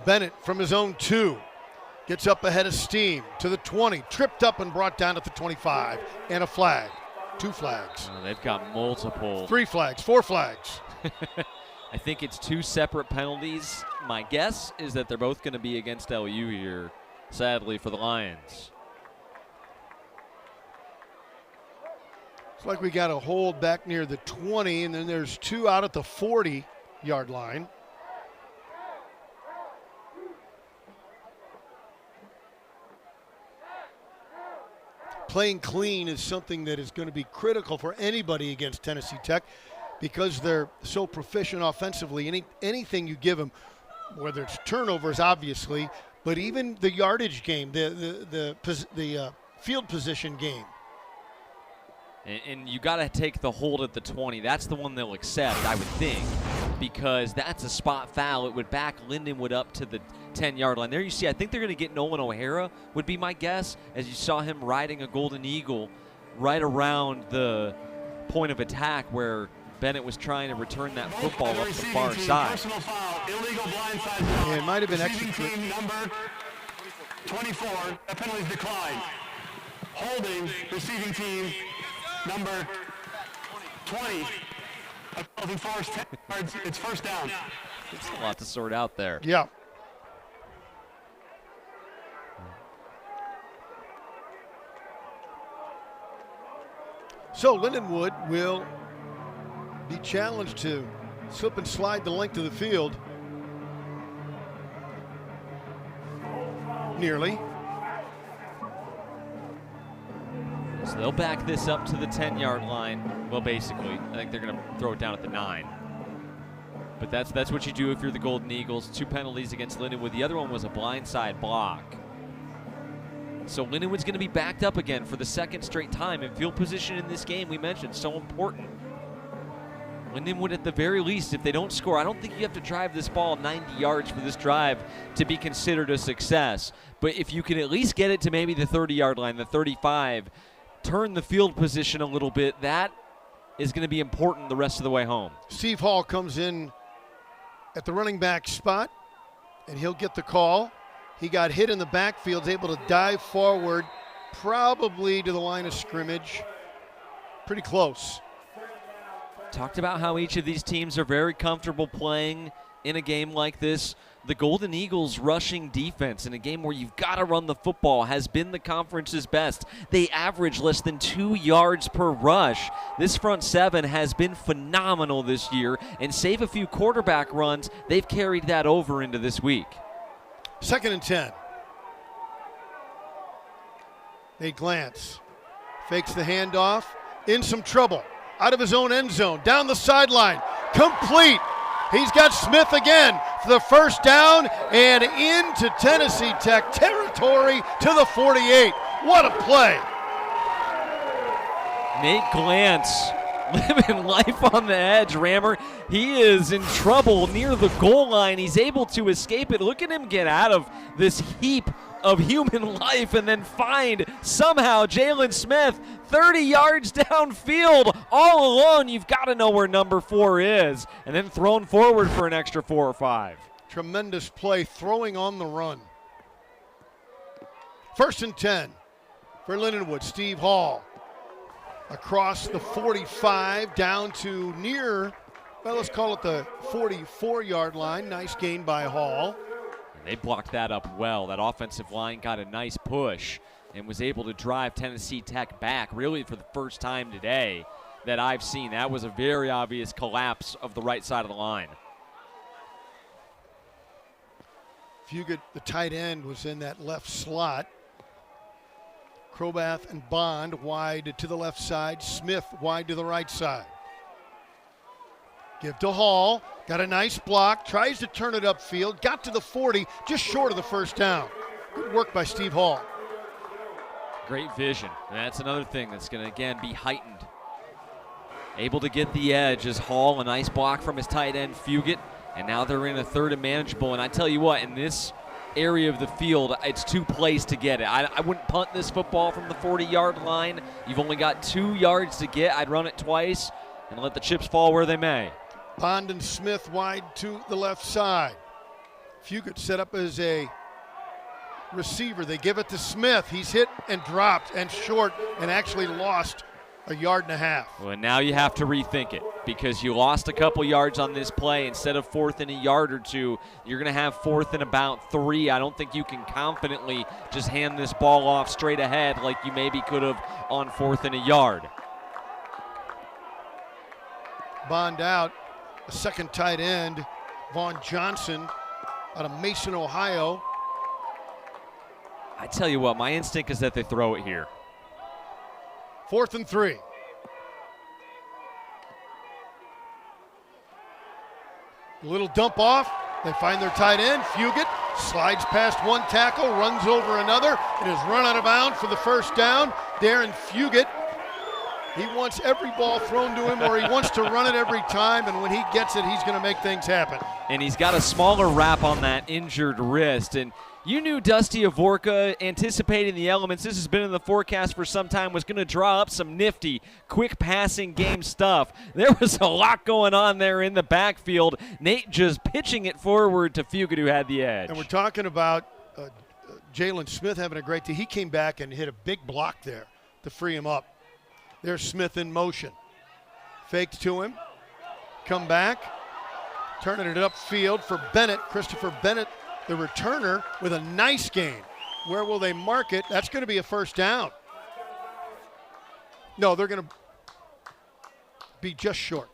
Bennett from his own 2. Gets up ahead of steam to the 20. Tripped up and brought down at the 25. And a flag. 2 flags. Oh, they've got multiple. 3 flags. 4 flags. I think it's 2 separate penalties. My guess is that they're both going to be against LU here, sadly, for the Lions. It's like we got a hold back near the 20, and then there's 2 out at the 40-yard line. Playing clean is something that is going to be critical for anybody against Tennessee Tech because they're so proficient offensively. Anything you give them, whether it's turnovers, obviously, but even the yardage game, the field position game. And you got to take the hold at the 20. That's the one they'll accept, I would think, because that's a spot foul. It would back Lindenwood up to the 10-yard line. There you see, I think they're going to get Nolan O'Hara, would be my guess, as you saw him riding a Golden Eagle right around the point of attack where Bennett was trying to return that football up the far side. Yeah, it might have been extra. Number 24, that penalty is declined. Holding receiving team number 20. A penalty force 10 yards. It's first down. There's a lot to sort out there. Yeah. So Lindenwood will be challenged to slip and slide the length of the field. Nearly. So they'll back this up to the 10-yard line. Well, basically, I think they're going to throw it down at the 9. But that's what you do if you're the Golden Eagles. 2 penalties against Lindenwood. The other one was a blindside block. So Lindenwood's going to be backed up again for the 2nd straight time. And field position in this game, we mentioned, so important. Lindenwood, at the very least, if they don't score, I don't think you have to drive this ball 90 yards for this drive to be considered a success. But if you can at least get it to maybe the 30-yard line, the 35, turn the field position a little bit, that is going to be important the rest of the way home. Steve Hall comes in at the running back spot, and he'll get the call. He got hit in the backfield, is able to dive forward, probably to the line of scrimmage. Pretty close. Talked about how each of these teams are very comfortable playing in a game like this. The Golden Eagles' rushing defense in a game where you've got to run the football has been the conference's best. They average less than 2 yards per rush. This front 7 has been phenomenal this year, and save a few quarterback runs, they've carried that over into this week. 2nd and 10. They glance. Fakes the handoff. In some trouble. Out of his own end zone. Down the sideline. Complete. He's got Smith again for the first down and into Tennessee Tech territory to the 48. What a play. Nate Glantz living life on the edge, Rammer. He is in trouble near the goal line. He's able to escape it. Look at him get out of this heap of human life and then find somehow Jalen Smith 30 yards downfield all alone. You've got to know where number 4 is, and then thrown forward for an extra 4 or 5. Tremendous play, throwing on the run. 1st and 10 for Lindenwood. Steve Hall across the 45 down to near, well, let's call it the 44-yard line. Nice gain by Hall. They blocked that up well. That offensive line got a nice push and was able to drive Tennessee Tech back really for the first time today that I've seen. That was a very obvious collapse of the right side of the line. Fugit, the tight end, was in that left slot. Crobath and Bond wide to the left side. Smith wide to the right side. Give to Hall. Got a nice block. Tries to turn it upfield. Got to the 40, just short of the first down. Good work by Steve Hall. Great vision. And that's another thing that's going to, again, be heightened. Able to get the edge as Hall, a nice block from his tight end, Fugit. And now they're in a 3rd and manageable. And I tell you what, in this area of the field, it's 2 plays to get it. I wouldn't punt this football from the 40-yard line. You've only got 2 yards to get. I'd run it twice and let the chips fall where they may. Bond and Smith wide to the left side. Fugit set up as a receiver. They give it to Smith. He's hit and dropped and short and actually lost a yard and a half. Well, now you have to rethink it because you lost a couple yards on this play. Instead of 4th and a yard or 2, you're going to have 4th and about 3. I don't think you can confidently just hand this ball off straight ahead like you maybe could have on 4th and a yard. Bond out, a second tight end, Vaughn Johnson out of Mason, Ohio. I tell you what, my instinct is that they throw it here. 4th and 3. A little dump off. They find their tight end. Fugit slides past one tackle, runs over another. It is run out of bounds for the first down. Darren Fugit, he wants every ball thrown to him, or he wants to run it every time, and when he gets it, he's going to make things happen. And he's got a smaller wrap on that injured wrist. And you knew Dusty Avorka, anticipating the elements, this has been in the forecast for some time, was going to draw up some nifty, quick passing game stuff. There was a lot going on there in the backfield. Nate just pitching it forward to Fugit, who had the edge. And we're talking about Jalen Smith having a great day. He came back and hit a big block there to free him up. There's Smith in motion. Faked to him. Come back. Turning it upfield for Bennett. Christopher Bennett, the returner, with a nice gain. Where will they mark it? That's going to be a first down. No, they're going to be just short.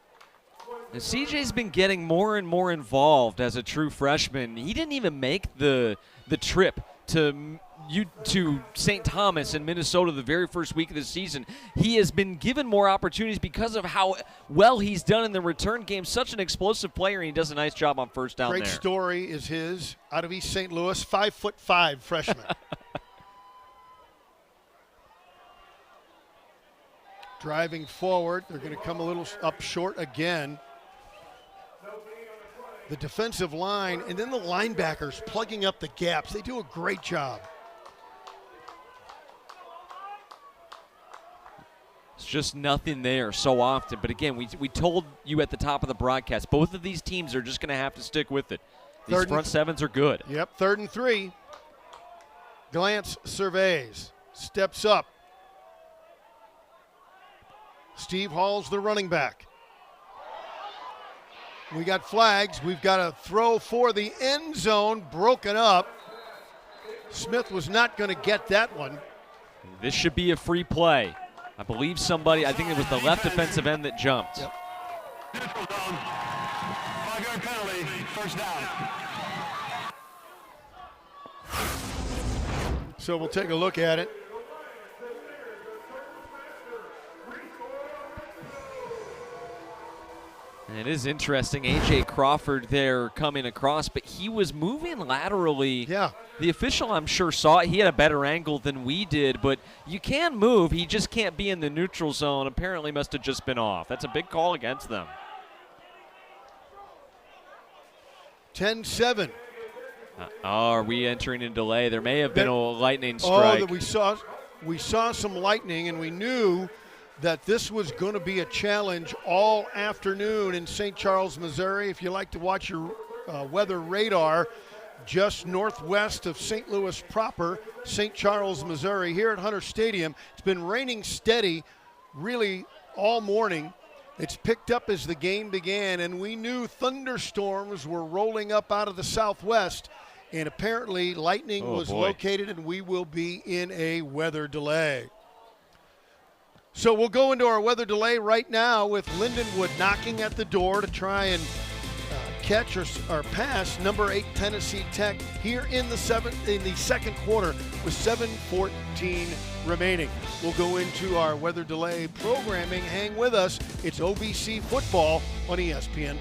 And CJ's been getting more and more involved as a true freshman. He didn't even make the trip to St. Thomas in Minnesota the very first week of the season. He has been given more opportunities because of how well he's done in the return game. Such an explosive player, and he does a nice job on first down there. Great story is his out of East St. Louis, 5'5" freshman. Driving forward, they're going to come a little up short again. The defensive line and then the linebackers plugging up the gaps. They do a great job. It's just nothing there so often. But again, we told you at the top of the broadcast, both of these teams are just going to have to stick with it. These front sevens are good. Yep, 3rd and 3. Glance surveys, steps up. Steve Hall's the running back. We got flags. We've got a throw for the end zone, broken up. Smith was not going to get that one. This should be a free play. I believe somebody, I think it was the left defensive end that jumped. Yep. 5-yard penalty, first down. So we'll take a look at it. And it is interesting, A.J. Crawford there coming across, but he was moving laterally. Yeah. The official, I'm sure, saw it. He had a better angle than we did, but you can move. He just can't be in the neutral zone. Apparently must have just been off. That's a big call against them. 10-7. Are we entering in delay? There may have been a lightning strike. Oh, we saw some lightning, and we knew that this was going to be a challenge all afternoon in St. Charles, Missouri. If you like to watch your weather radar, just northwest of St. Louis proper, St. Charles, Missouri, here at Hunter Stadium. It's been raining steady really all morning. It's picked up as the game began, and we knew thunderstorms were rolling up out of the southwest, and apparently lightning was located, and we will be in a weather delay. So we'll go into our weather delay right now with Lindenwood knocking at the door to try and catch or pass number 8 Tennessee Tech here in the second quarter with 7:14 remaining. We'll go into our weather delay programming. Hang with us. It's OVC football on ESPN+.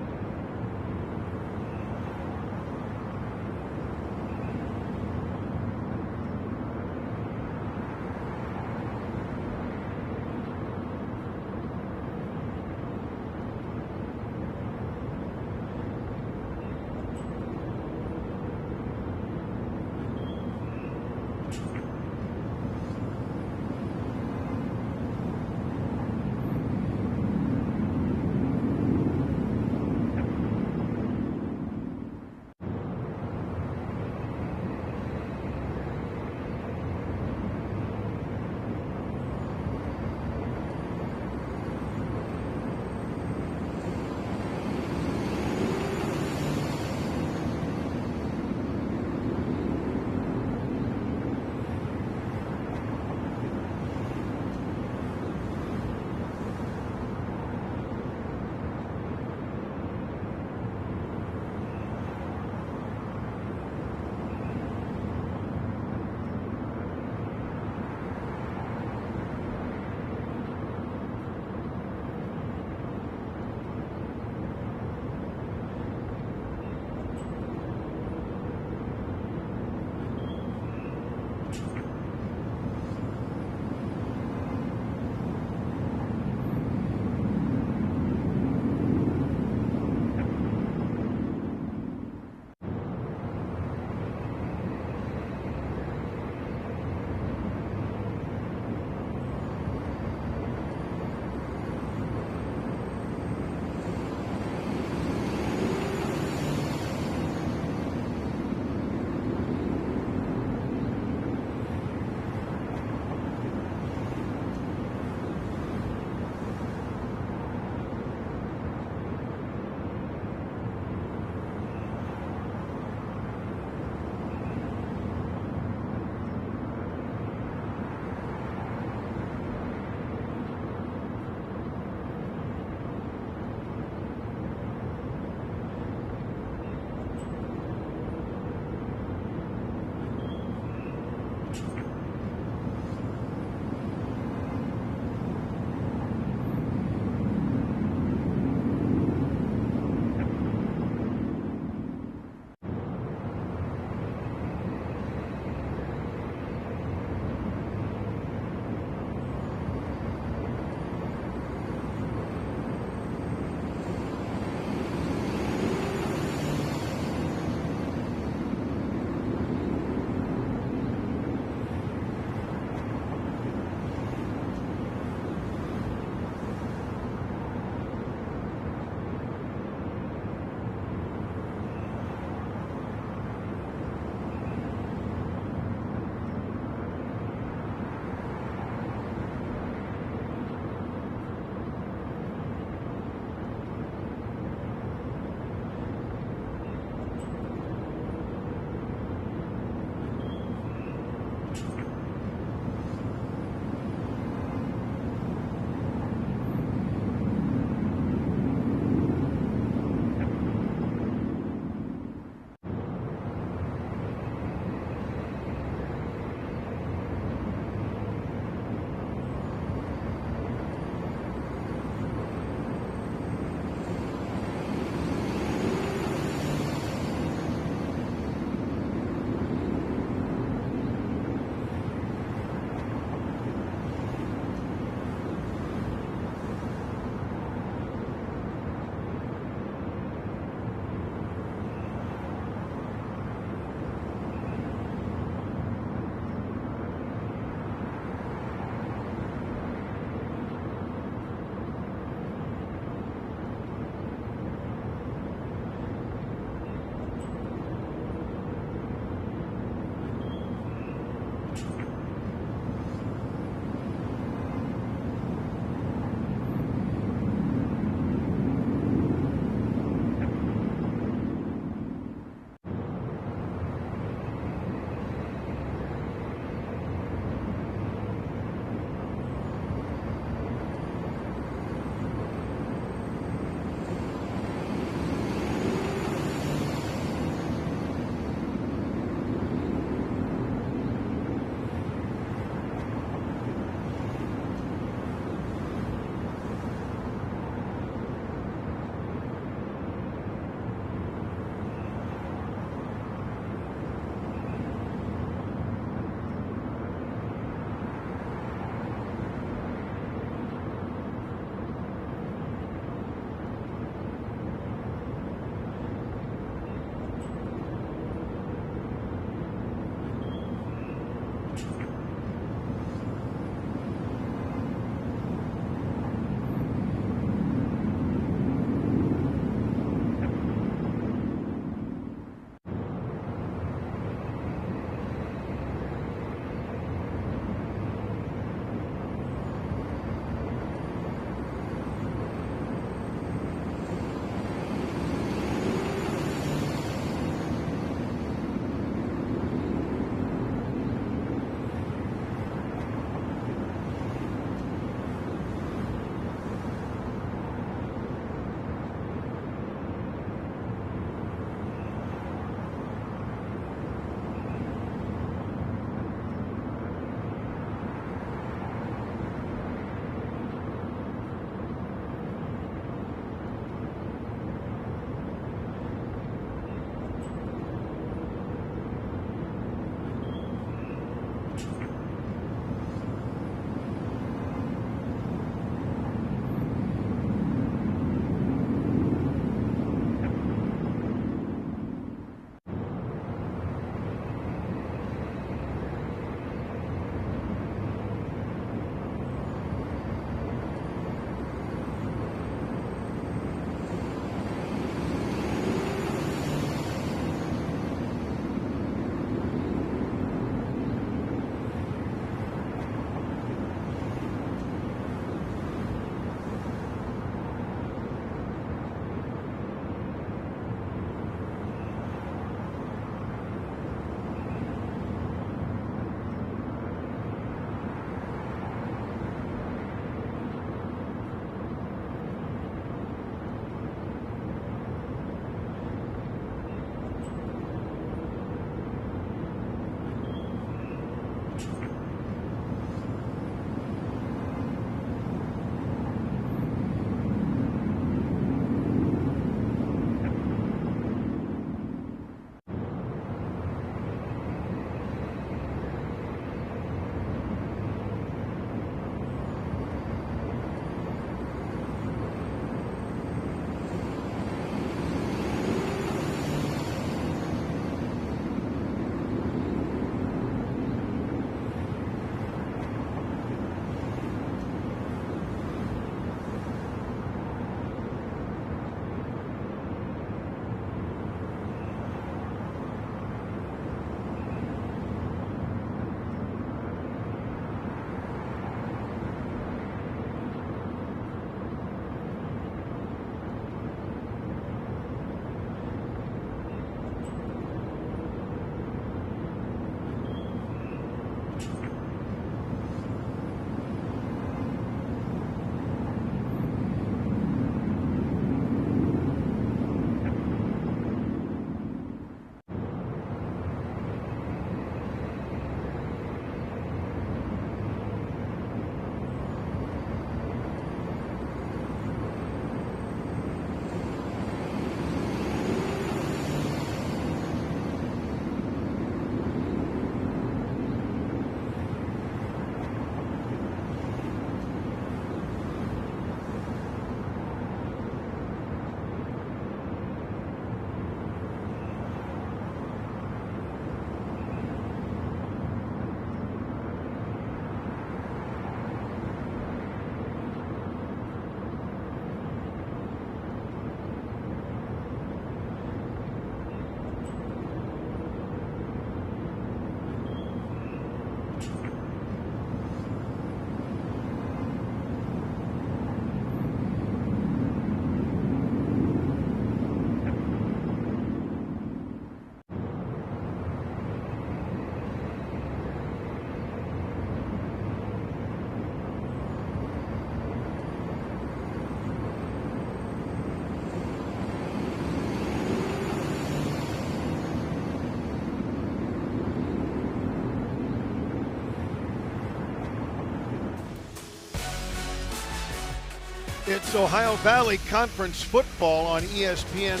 It's Ohio Valley Conference football on ESPN+.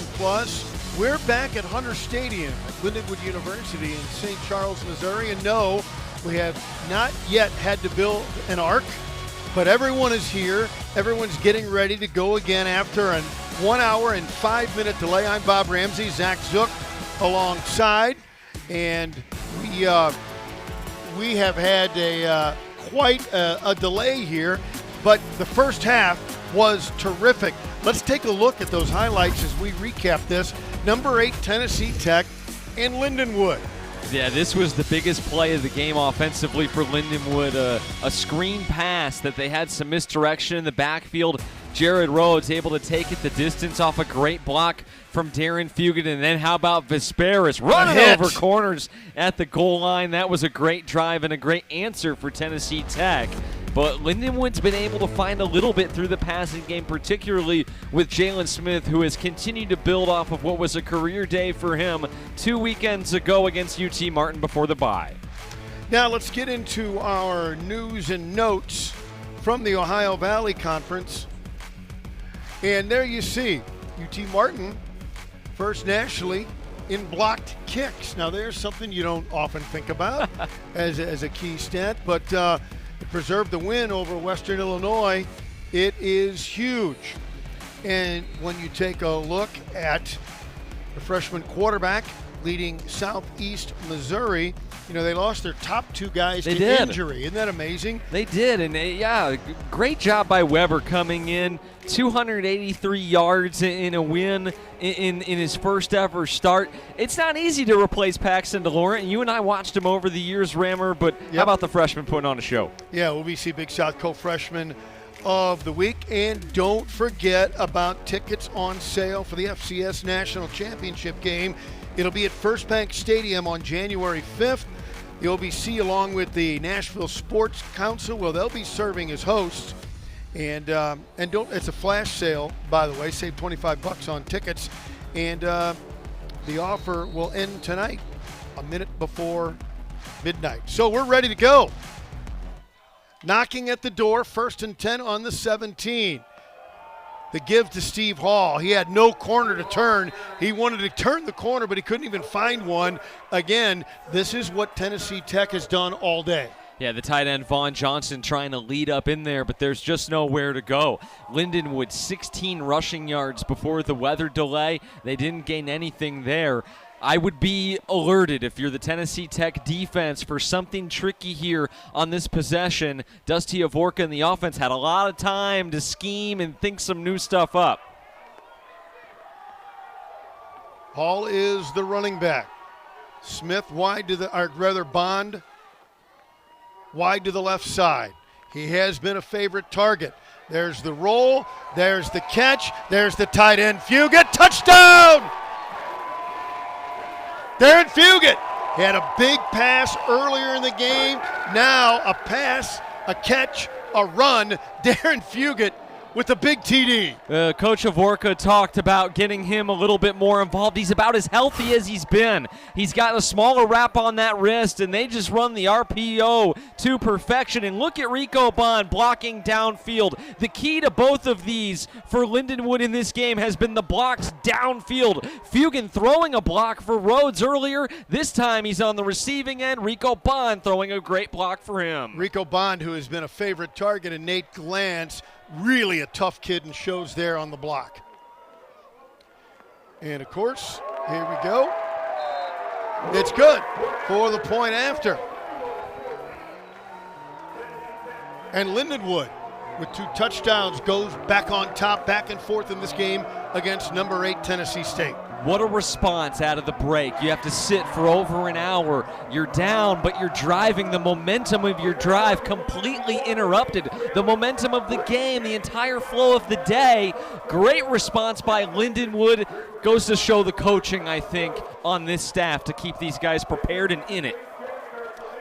We're back at Hunter Stadium at Lindenwood University in St. Charles, Missouri. And no, we have not yet had to build an ark, but everyone is here. Everyone's getting ready to go again after a 1 hour and 5 minute delay. I'm Bob Ramsey, Zach Zook alongside, and we have had quite a delay here, but the first half was terrific. Let's take a look at those highlights as we recap this. Number 8, Tennessee Tech and Lindenwood. Yeah, this was the biggest play of the game offensively for Lindenwood. A screen pass that they had some misdirection in the backfield. Jared Rhodes able to take it the distance off a great block from Darren Fugit. And then how about Vesperis running over corners at the goal line? That was a great drive and a great answer for Tennessee Tech. But Lindenwood's been able to find a little bit through the passing game, particularly with Jalen Smith, who has continued to build off of what was a career day for him 2 weekends ago against UT Martin before the bye. Now let's get into our news and notes from the Ohio Valley Conference. And there you see UT Martin first nationally in blocked kicks. Now there's something you don't often think about as a key stat, but it preserved the win over Western Illinois. It is huge. And when you take a look at the freshman quarterback leading Southeast Missouri, you know, they lost their top 2 guys to injury. Isn't that amazing? They did, and great job by Weber coming in. 283 yards in a win in his first ever start. It's not easy to replace Paxton DeLaurent. You and I watched him over the years, Rammer, but how about the freshman putting on a show? Yeah, OVC Big South co-freshman of the week. And don't forget about tickets on sale for the FCS National Championship game. It'll be at First Bank Stadium on January 5th. The OVC, along with the Nashville Sports Council, well, they'll be serving as hosts. And it's a flash sale, by the way. Save $25 on tickets. And the offer will end tonight, a minute before midnight. So we're ready to go. Knocking at the door, 1st and 10 on the 17. The give to Steve Hall. He had no corner to turn. He wanted to turn the corner, but he couldn't even find one. Again, this is what Tennessee Tech has done all day. Yeah, the tight end Vaughn Johnson trying to lead up in there, but there's just nowhere to go. Lindenwood, 16 rushing yards before the weather delay. They didn't gain anything there. I would be alerted if you're the Tennessee Tech defense for something tricky here on this possession. Dusty Avorka and the offense had a lot of time to scheme and think some new stuff up. Hall is the running back. Smith wide to Bond wide to the left side. He has been a favorite target. There's the roll. There's the catch. There's the tight end. Fugit, touchdown! Darren Fugit had a big pass earlier in the game. Now a pass, a catch, a run. Darren Fugit with a big TD. Coach Avorka talked about getting him a little bit more involved. He's about as healthy as he's been. He's got a smaller wrap on that wrist, and they just run the RPO to perfection. And look at Rico Bond blocking downfield. The key to both of these for Lindenwood in this game has been the blocks downfield. Fugin throwing a block for Rhodes earlier. This time he's on the receiving end. Rico Bond throwing a great block for him. Rico Bond, who has been a favorite target, and Nate Glantz, really a tough kid, and shows there on the block. And of course, here we go. It's good for the point after. And Lindenwood, with 2 touchdowns, goes back on top, back and forth in this game against number 8 Tennessee State. What a response out of the break. You have to sit for over an hour. You're down, but you're driving. The momentum of your drive completely interrupted. The momentum of the game, the entire flow of the day. Great response by Lindenwood. Goes to show the coaching, I think, on this staff to keep these guys prepared and in it.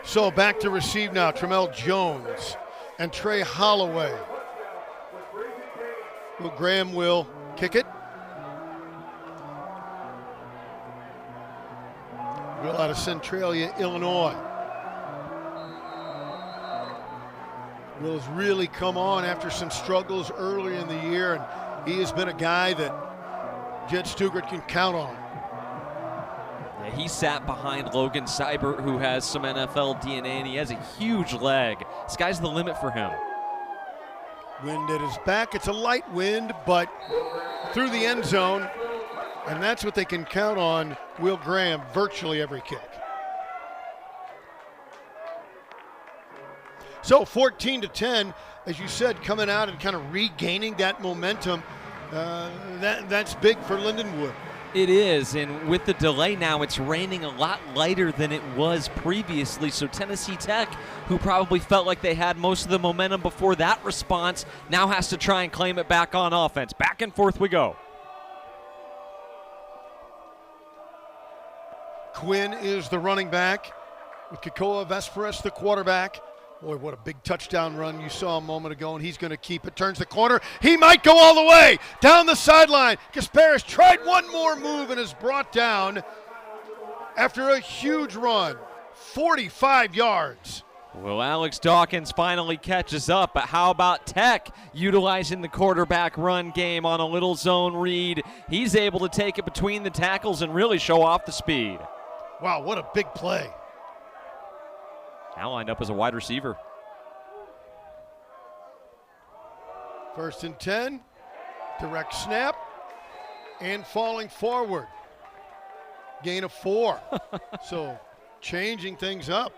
So back to receive now, Tramel Jones and Trey Holloway. Will Graham will kick it. Will out of Centralia, Illinois. Will's really come on after some struggles early in the year, and he has been a guy that Jed Stugart can count on. Yeah, he sat behind Logan Seibert, who has some NFL DNA, and he has a huge leg. Sky's the limit for him. Wind at his back. It's a light wind, but through the end zone, and that's what they can count on Will Graham virtually every kick. So 14-10, as you said, coming out and kind of regaining that momentum. That's big for Lindenwood. It is, and with the delay now, it's raining a lot lighter than it was previously. So Tennessee Tech, who probably felt like they had most of the momentum before that response, now has to try and claim it back on offense. Back and forth we go. Quinn is the running back, with Kekoa Vesperis the quarterback. Boy, what a big touchdown run you saw a moment ago, and he's going to keep it. Turns the corner. He might go all the way down the sideline. Gasparis tried one more move and is brought down after a huge run, 45 yards. Well, Alex Dawkins finally catches up, but how about Tech utilizing the quarterback run game on a little zone read? He's able to take it between the tackles and really show off the speed. Wow, what a big play. Now lined up as a wide receiver. 1st and 10, direct snap, and falling forward. Gain of 4. So changing things up.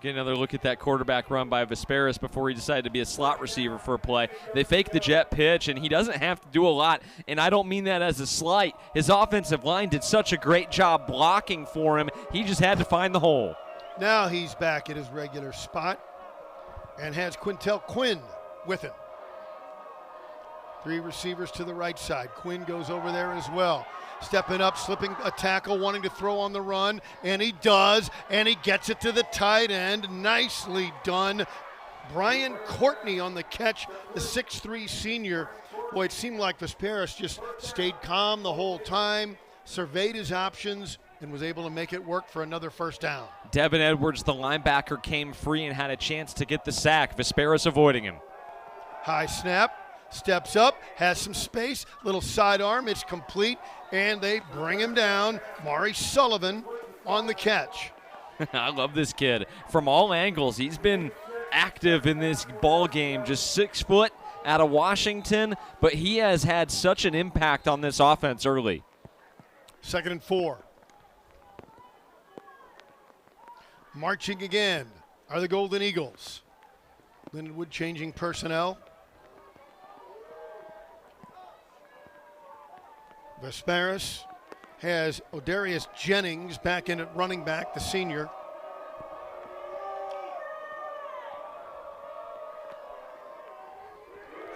Get another look at that quarterback run by Vesperis before he decided to be a slot receiver for a play. They fake the jet pitch, and he doesn't have to do a lot, and I don't mean that as a slight. His offensive line did such a great job blocking for him. He just had to find the hole. Now he's back at his regular spot and has Quintel Quinn with him. 3 receivers to the right side. Quinn goes over there as well. Stepping up, slipping a tackle, wanting to throw on the run, and he does, and he gets it to the tight end. Nicely done. Brian Courtney on the catch, the 6'3 senior. Boy, it seemed like Vesperis just stayed calm the whole time, surveyed his options, and was able to make it work for another first down. Devin Edwards, the linebacker, came free and had a chance to get the sack. Vesperis avoiding him. High snap, steps up, has some space, little sidearm, it's complete, and they bring him down. Mari Sullivan on the catch. I love this kid. From all angles, he's been active in this ball game, just 6 foot out of Washington, but he has had such an impact on this offense early. 2nd and 4. Marching again are the Golden Eagles. Lindenwood changing personnel. Vesperis has Odarius Jennings back in at running back, the senior.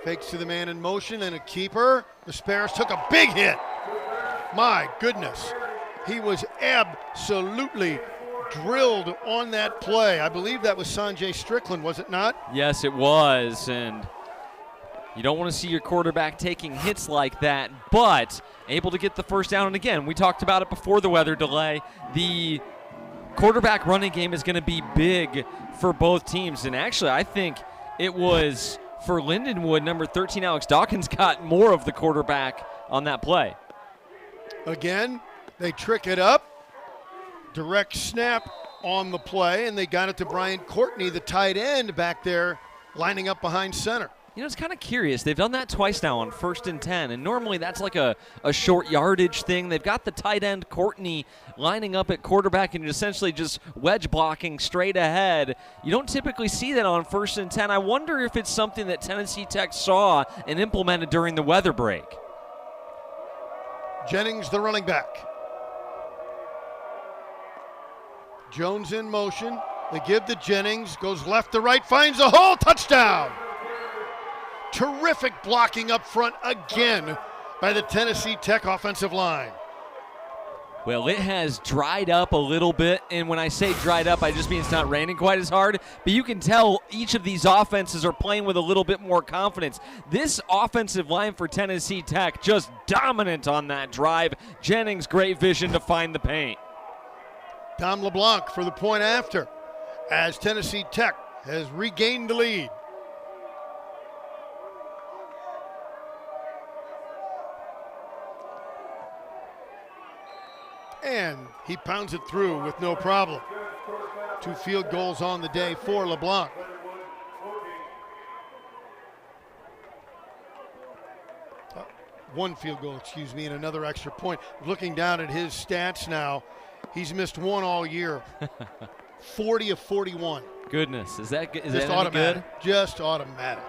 Fakes to the man in motion and a keeper. Vesperis took a big hit. My goodness. He was absolutely drilled on that play. I believe that was Sanjay Strickland, was it not? Yes, it was, and you don't want to see your quarterback taking hits like that, but able to get the first down. And again, we talked about it before the weather delay. The quarterback running game is going to be big for both teams, and actually I think it was for Lindenwood, number 13, Alex Dawkins, got more of the quarterback on that play. Again, they trick it up. Direct snap on the play, and they got it to Brian Courtney, the tight end back there, lining up behind center. You know, it's kind of curious. They've done that twice now on 1st and 10, and normally that's like a short yardage thing. They've got the tight end, Courtney, lining up at quarterback and essentially just wedge blocking straight ahead. You don't typically see that on 1st and 10. I wonder if it's something that Tennessee Tech saw and implemented during the weather break. Jennings, the running back. Jones in motion. They give to Jennings, goes left to right, finds a hole, touchdown. Terrific blocking up front again by the Tennessee Tech offensive line. Well, it has dried up a little bit, and when I say dried up, I just mean it's not raining quite as hard, but you can tell each of these offenses are playing with a little bit more confidence. This offensive line for Tennessee Tech just dominant on that drive. Jennings, great vision to find the paint. Dom LeBlanc for the point after, as Tennessee Tech has regained the lead. And he pounds it through with no problem. 2 field goals on the day for LeBlanc. One field goal, excuse me, and another extra point. Looking down at his stats now, he's missed one all year. 40 of 41. Goodness, is that Just that automatic. Good? Just automatic.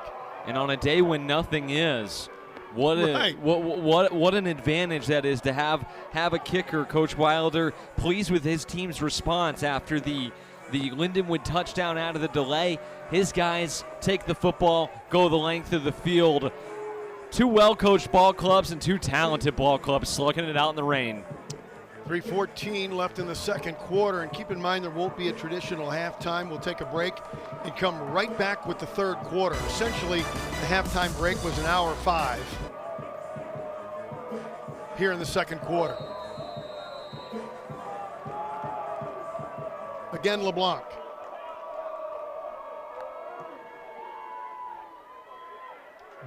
And on a day when nothing is, what an advantage that is to have a kicker, Coach Wilder, pleased with his team's response after the Lindenwood touchdown out of the delay. His guys take the football, go the length of the field. 2 well-coached ball clubs and 2 talented ball clubs slugging it out in the rain. 3:14 left in the second quarter, and keep in mind there won't be a traditional halftime. We'll take a break and come right back with the third quarter. Essentially, the halftime break was an hour 5 here in the second quarter. Again, LeBlanc.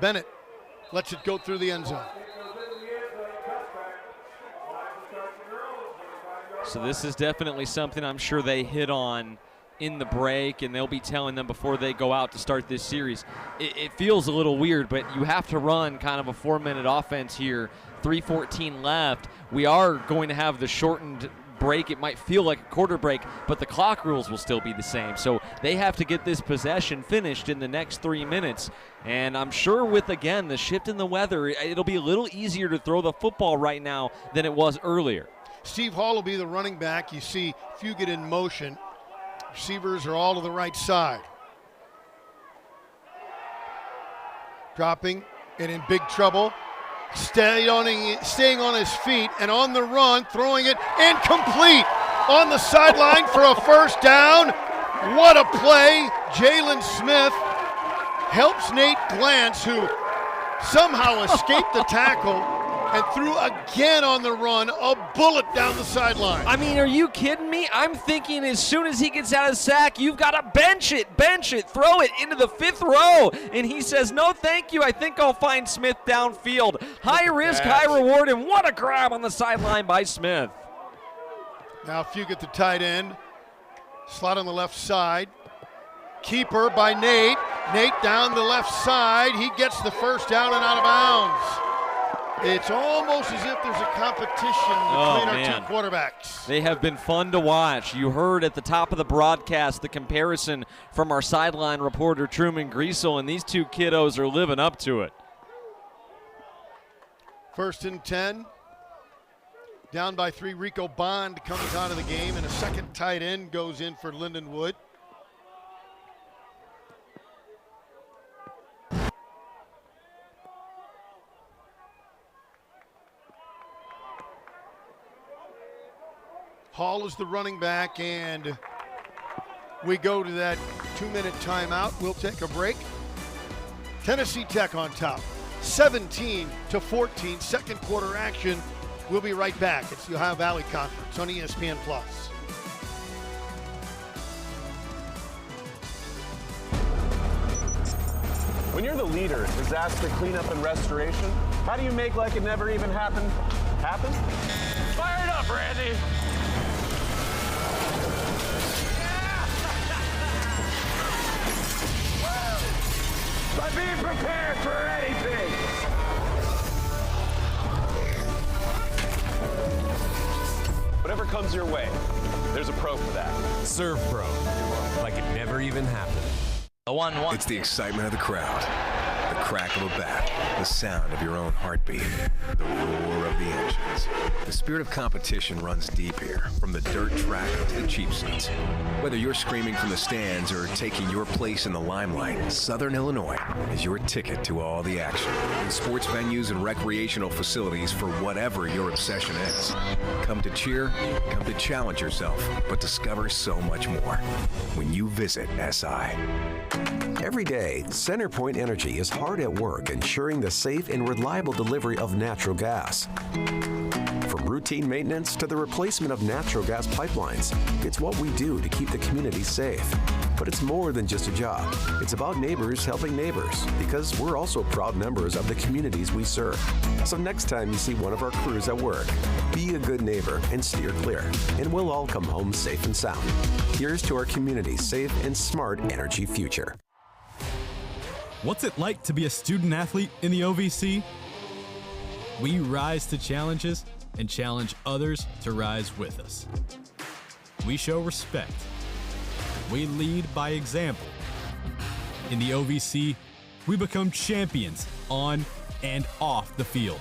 Bennett lets it go through the end zone. So this is definitely something I'm sure they hit on in the break, and they'll be telling them before they go out to start this series. It feels a little weird, but you have to run kind of a 4-minute offense here. 3:14 left. We are going to have the shortened break. It might feel like a quarter break, but the clock rules will still be the same. So they have to get this possession finished in the next 3 minutes. And I'm sure with, again, the shift in the weather, it'll be a little easier to throw the football right now than it was earlier. Steve Hall will be the running back. You see Fugit in motion. Receivers are all to the right side. Dropping and in big trouble. Staying on his feet and on the run, throwing it incomplete on the sideline for a first down. What a play. Jalen Smith helps Nate Glantz, who somehow escaped the tackle and threw again on the run, a bullet down the sideline. I mean, are you kidding me? I'm thinking as soon as he gets out of sack, you've got to bench it, throw it into the 5th row. And he says, no, thank you. I think I'll find Smith downfield. High risk, high reward, and what a grab on the sideline by Smith. Now Fugit, the tight end. Slot on the left side. Keeper by Nate. Nate down the left side. He gets the first down and out of bounds. It's almost as if there's a competition between our 2 quarterbacks. They have been fun to watch. You heard at the top of the broadcast the comparison from our sideline reporter Truman Griesel, and these 2 kiddos are living up to it. 1st and 10. Down by 3, Rico Bond comes out of the game, and a second tight end goes in for Lindenwood. Hall is the running back, and we go to that 2-minute timeout. We'll take a break. Tennessee Tech on top, 17-14, second quarter action. We'll be right back. It's the Ohio Valley Conference on ESPN+. When you're the leader in disaster cleanup and restoration, how do you make like it never even happened happen? Fire it up, Randy! By being prepared for anything. Whatever comes your way, there's a pro for that. Serve Pro, like it never even happened. The 1-1. It's the excitement of the crowd, the crack of a bat, the sound of your own heartbeat, the roar of the engines. The spirit of competition runs deep here, from the dirt track to the cheap seats. Whether you're screaming from the stands or taking your place in the limelight, Southern Illinois is your ticket to all the action. In sports venues and recreational facilities for whatever your obsession is. Come to cheer, come to challenge yourself, but discover so much more when you visit SI. Every day, CenterPoint Energy is hard at work ensuring the safe and reliable delivery of natural gas. From routine maintenance to the replacement of natural gas pipelines, it's what we do to keep the community safe. But it's more than just a job. It's about neighbors helping neighbors, because we're also proud members of the communities we serve. So next time you see one of our crews at work, be a good neighbor and steer clear, and we'll all come home safe and sound. Here's to our community's safe and smart energy future. What's it like to be a student athlete in the OVC? We rise to challenges and challenge others to rise with us. We show respect. We lead by example. In the OVC, we become champions on and off the field.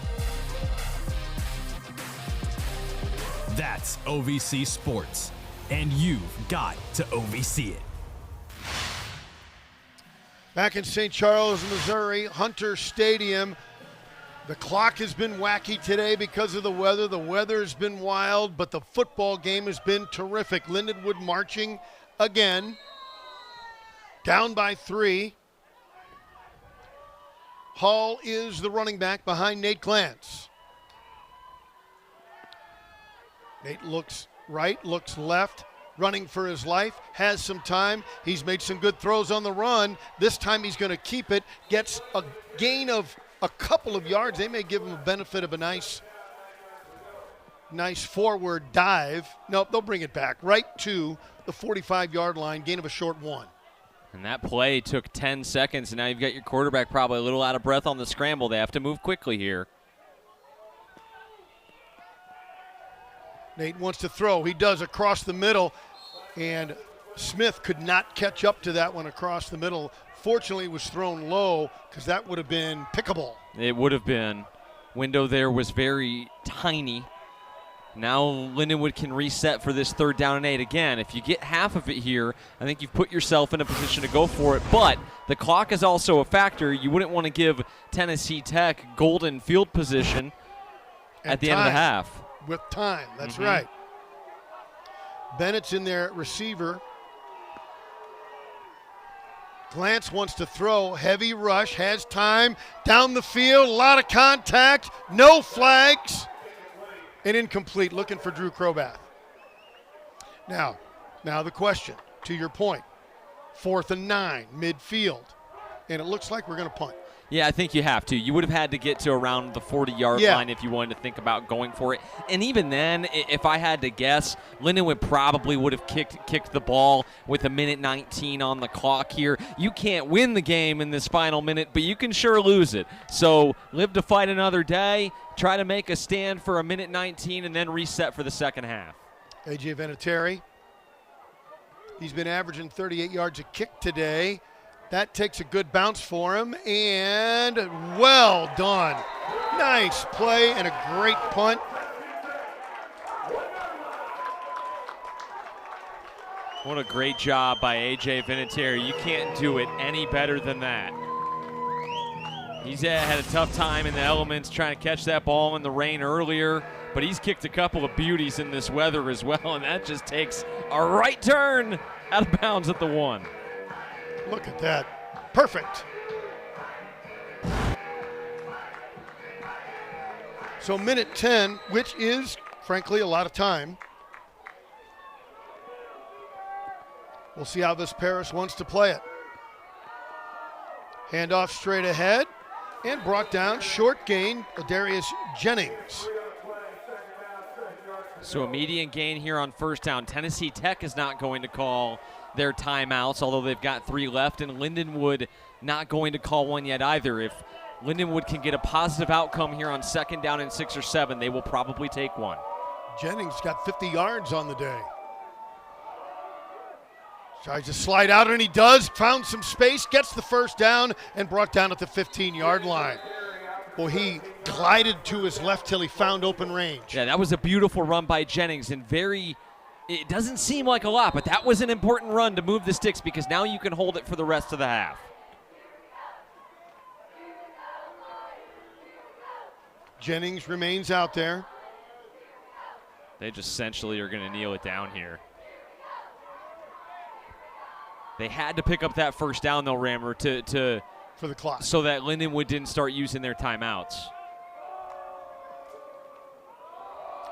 That's OVC Sports, and you've got to OVC it. Back in St. Charles, Missouri, Hunter Stadium. The clock has been wacky today because of the weather. The weather's been wild, but the football game has been terrific. Lindenwood marching again. Down by 3. Hall is the running back behind Nate Glantz. Nate looks right, looks left, running for his life, has some time. He's made some good throws on the run. This time he's going to keep it, gets a gain of a couple of yards. They may give him a benefit of a nice forward dive. Nope, they'll bring it back right to the 45-yard line, gain of a short 1. And that play took 10 seconds, and now you've got your quarterback probably a little out of breath on the scramble. They have to move quickly here. Nate wants to throw. He does across the middle, and Smith could not catch up to that one across the middle. Fortunately, it was thrown low because that would have been pickable. It would have been. Window there was very tiny. Now Lindenwood can reset for this 3rd down and 8. Again, if you get half of it here, I think you've put yourself in a position to go for it. But the clock is also a factor. You wouldn't want to give Tennessee Tech golden field position at the end of the half. With time, that's right. Bennett's in there at receiver. Glantz wants to throw, heavy rush, has time, down the field, a lot of contact, no flags, and incomplete, looking for Drew Crobath. Now the question, to your point, 4th and 9, midfield, and it looks like we're going to punt. Yeah, I think you have to. You would have had to get to around the 40-yard line if you wanted to think about going for it. And even then, if I had to guess, Lindenwood probably would have kicked the ball with 1:19 on the clock here. You can't win the game in this final minute, but you can sure lose it. So live to fight another day, try to make a stand for 1:19, and then reset for the second half. A.J. Vinatieri, he's been averaging 38 yards a kick today. That takes a good bounce for him, and well done. Nice play and a great punt. What a great job by A.J. Vinatieri. You can't do it any better than that. He's had a tough time in the elements trying to catch that ball in the rain earlier, but he's kicked a couple of beauties in this weather as well, and that just takes a right turn out of bounds at the 1. Look at that. Perfect. So minute 10, which is, frankly, a lot of time. We'll see how this Paris wants to play it. Handoff straight ahead and brought down. Short gain, Darius Jennings. So a median gain here on 1st down. Tennessee Tech is not going to call their timeouts, although they've got 3 left, and Lindenwood not going to call one yet either. If Lindenwood can get a positive outcome here on 2nd down and 6 or 7, they will probably take one. Jennings got 50 yards on the day. Tries to slide out, and he does. Found some space, gets the 1st down, and brought down at the 15-yard line. Well, he glided to his left till he found open range. Yeah, that was a beautiful run by Jennings, and it doesn't seem like a lot, but that was an important run to move the sticks because now you can hold it for the rest of the half. Jennings remains out there. They just essentially are going to kneel it down here. They had to pick up that 1st down, though, Rammer, for the clock, so that Lindenwood didn't start using their timeouts.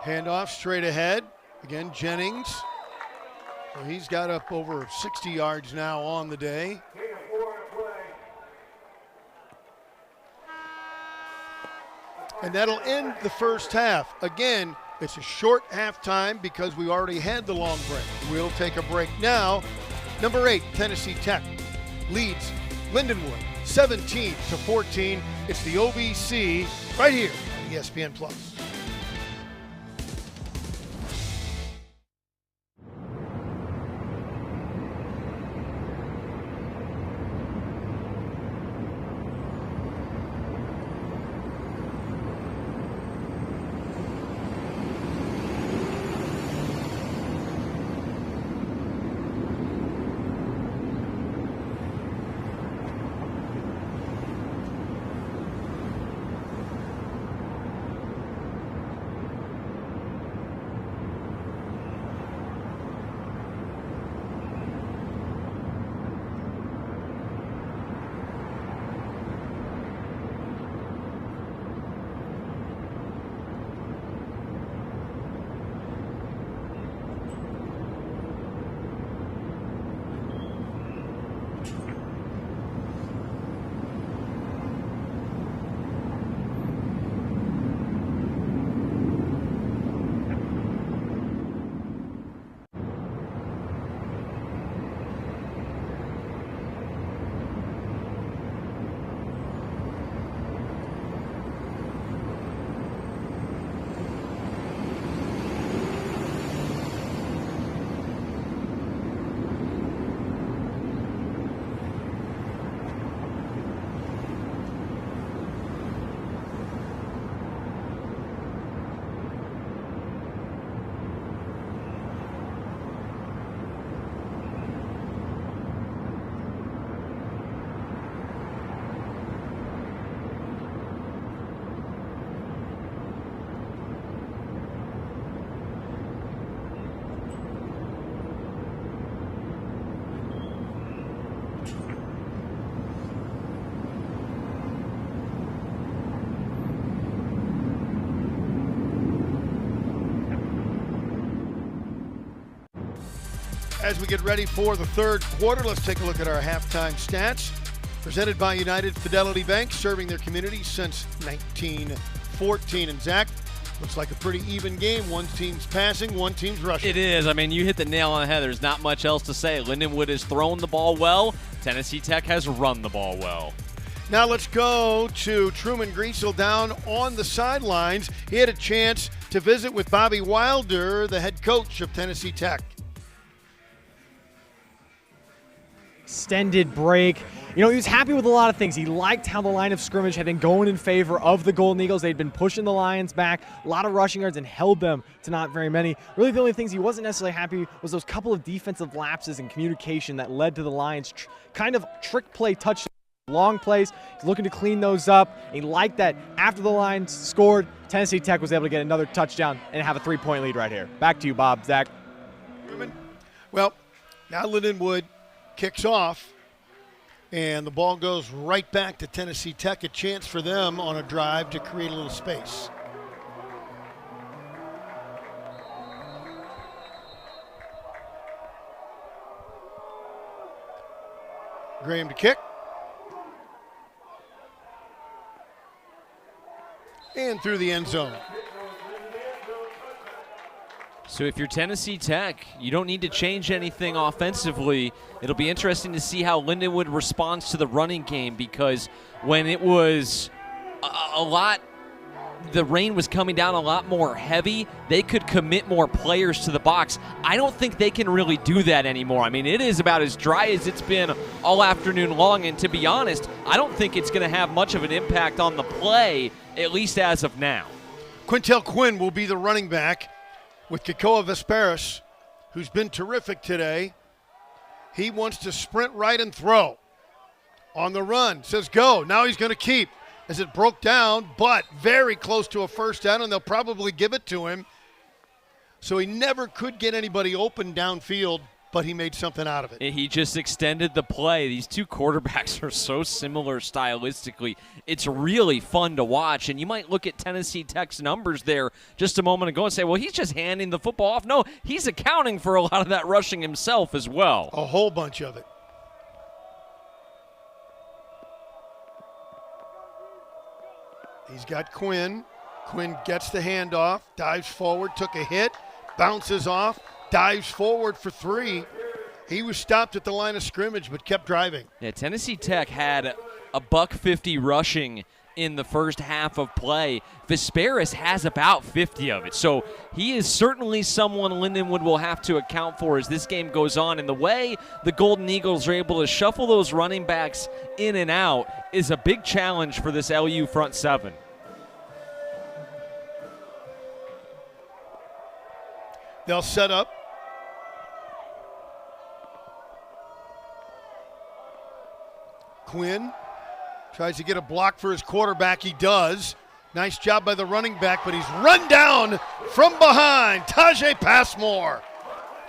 Handoff straight ahead. Again, Jennings. Well, he's got up over 60 yards now on the day. And that'll end the first half. Again, it's a short halftime because we already had the long break. We'll take a break now. Number 8, Tennessee Tech leads Lindenwood 17-14. It's the OVC right here on ESPN Plus. As we get ready for the third quarter, let's take a look at our halftime stats. Presented by United Fidelity Bank, serving their community since 1914. And Zach, looks like a pretty even game. One team's passing, one team's rushing. It is. I mean, you hit the nail on the head. There's not much else to say. Lindenwood has thrown the ball well. Tennessee Tech has run the ball well. Now let's go to Truman Griesel down on the sidelines. He had a chance to visit with Bobby Wilder, the head coach of Tennessee Tech. Extended break. You know, he was happy with a lot of things. He liked how the line of scrimmage had been going in favor of the Golden Eagles. They'd been pushing the Lions back, a lot of rushing yards, and held them to not very many. Really, the only things he wasn't necessarily happy was those couple of defensive lapses in communication that led to the Lions kind of trick play touchdowns. Long plays. He's looking to clean those up. He liked that after the Lions scored, Tennessee Tech was able to get another touchdown and have a 3-point lead right here. Back to you, Bob. Zach. Well, now Lindenwood kicks off, and the ball goes right back to Tennessee Tech. A chance for them on a drive to create a little space. Graham to kick. And through the end zone. So if you're Tennessee Tech, you don't need to change anything offensively. It'll be interesting to see how Lindenwood responds to the running game, because when it was the rain was coming down a lot more heavy, they could commit more players to the box. I don't think they can really do that anymore. I mean, it is about as dry as it's been all afternoon long, and to be honest, I don't think it's going to have much of an impact on the play, at least as of now. Quintel Quinn will be the running back, with Kekoa Vesperis, who's been terrific today. He wants to sprint right and throw. On the run, says go. Now he's going to keep as it broke down, but very close to a first down, and they'll probably give it to him. So he never could get anybody open downfield, but he made something out of it. He just extended the play. These two quarterbacks are so similar stylistically. It's really fun to watch, and you might look at Tennessee Tech's numbers there just a moment ago and say, well, he's just handing the football off. No, he's accounting for a lot of that rushing himself as well. A whole bunch of it. He's got Quinn. Quinn gets the handoff, dives forward, took a hit, bounces off, dives forward for 3. He was stopped at the line of scrimmage but kept driving. Yeah, Tennessee Tech had a $150 rushing in the first half of play. Vesperis has about 50 of it. So he is certainly someone Lindenwood will have to account for as this game goes on. And the way the Golden Eagles are able to shuffle those running backs in and out is a big challenge for this LU front seven. They'll set up. Quinn tries to get a block for his quarterback. He does. Nice job by the running back, but he's run down from behind. Tajay Passmore.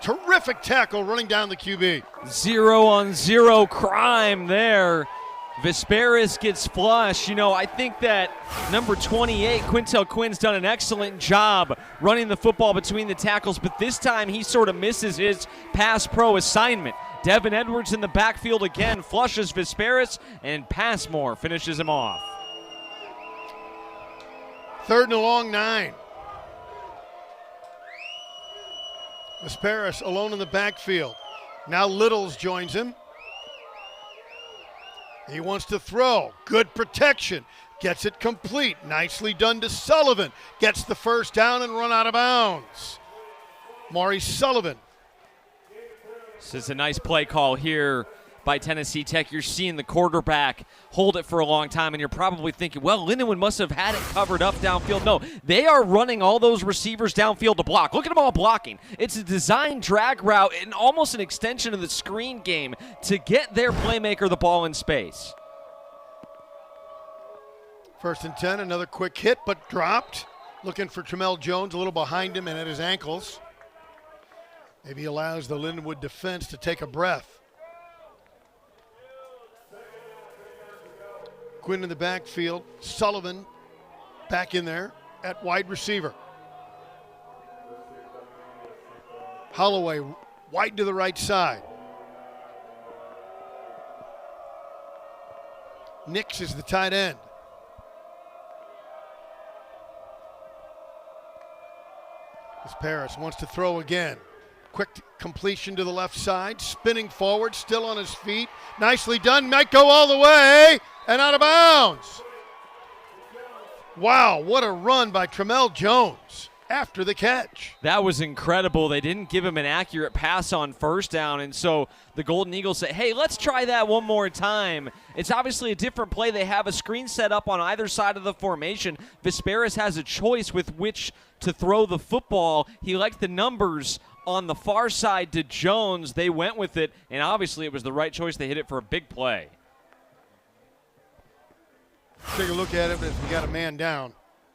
Terrific tackle running down the QB. 0-on-0 crime there. Vesperis gets flushed. You know, I think that number 28, Quintel Quinn's done an excellent job running the football between the tackles, but this time he sort of misses his pass pro assignment. Devin Edwards in the backfield again, flushes Vesperis, and Passmore finishes him off. 3rd and a long 9. Vesperis alone in the backfield. Now Littles joins him. He wants to throw. Good protection. Gets it complete. Nicely done to Sullivan. Gets the first down and run out of bounds. Maurice Sullivan. This is a nice play call here by Tennessee Tech. You're seeing the quarterback hold it for a long time, and you're probably thinking, well, Lindenwood must have had it covered up downfield. No, they are running all those receivers downfield to block. Look at them all blocking. It's a design drag route and almost an extension of the screen game to get their playmaker the ball in space. 1st and 10, another quick hit, but dropped. Looking for Tramel Jones a little behind him and at his ankles. Maybe allows the Lindenwood defense to take a breath. Quinn in the backfield. Sullivan back in there at wide receiver. Holloway wide to the right side. Nix is the tight end. Vesperis wants to throw again. Quick completion to the left side, spinning forward, still on his feet. Nicely done, might go all the way and out of bounds. Wow, what a run by Tramel Jones after the catch. That was incredible. They didn't give him an accurate pass on first down, and so the Golden Eagles say, hey, let's try that one more time. It's obviously a different play. They have a screen set up on either side of the formation. Vesperis has a choice with which to throw the football. He liked the numbers on the far side to Jones. They went with it, and obviously it was the right choice. They hit it for a big play. Take a look at it, but we got a man down.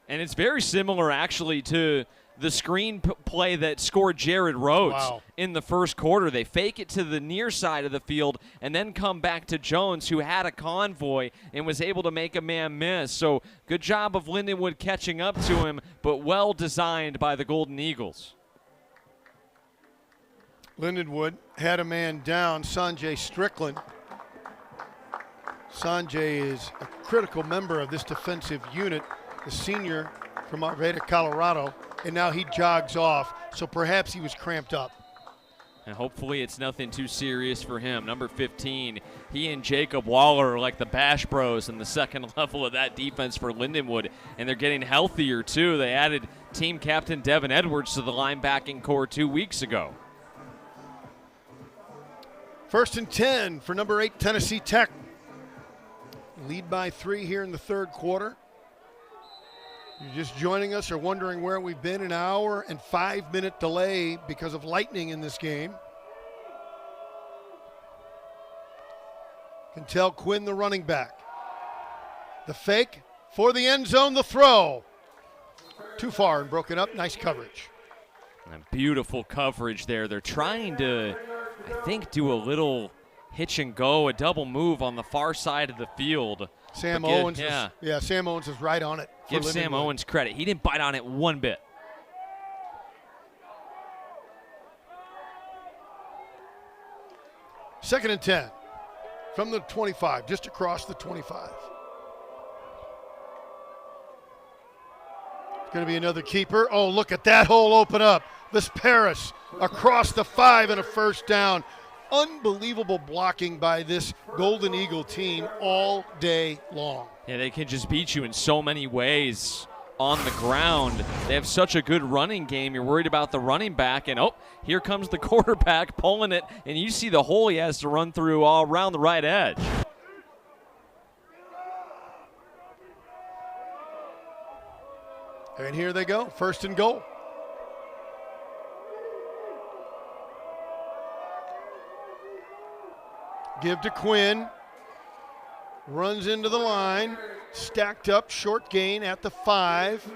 And it's very similar, actually, to the screen play that scored Jared Rhodes in the first quarter. They fake it to the near side of the field and then come back to Jones, who had a convoy and was able to make a man miss. So good job of Lindenwood catching up to him, but well designed by the Golden Eagles. Lindenwood had a man down, Sanjay Strickland. Sanjay is a critical member of this defensive unit, the senior from Arvada, Colorado, and now he jogs off, so perhaps he was cramped up. And hopefully it's nothing too serious for him. Number 15, he and Jacob Waller are like the Bash Bros in the second level of that defense for Lindenwood, and they're getting healthier too. They added team captain Devin Edwards to the linebacking core 2 weeks ago. 1st and 10 for number 8, Tennessee Tech. Lead by 3 here in the third quarter. You're just joining us or wondering where we've been, an hour and 5-minute delay because of lightning in this game. Quintel Quinn, the running back. The fake for the end zone, the throw. Too far and broken up, nice coverage. And beautiful coverage there. They're trying to I think, do a little hitch and go, a double move on the far side of the field. Sam Owens is right on it. Give Sam Owens credit. He didn't bite on it one bit. Second and 10 from the 25, just across the 25. It's going to be another keeper. Oh, look at that hole open up. This Paris across the 5 and a first down. Unbelievable blocking by this Golden Eagle team all day long. Yeah, they can just beat you in so many ways on the ground. They have such a good running game. You're worried about the running back, and here comes the quarterback pulling it, and you see the hole he has to run through all around the right edge. And here they go, first and goal. Give to Quinn. Runs into the line. Stacked up, short gain at the 5.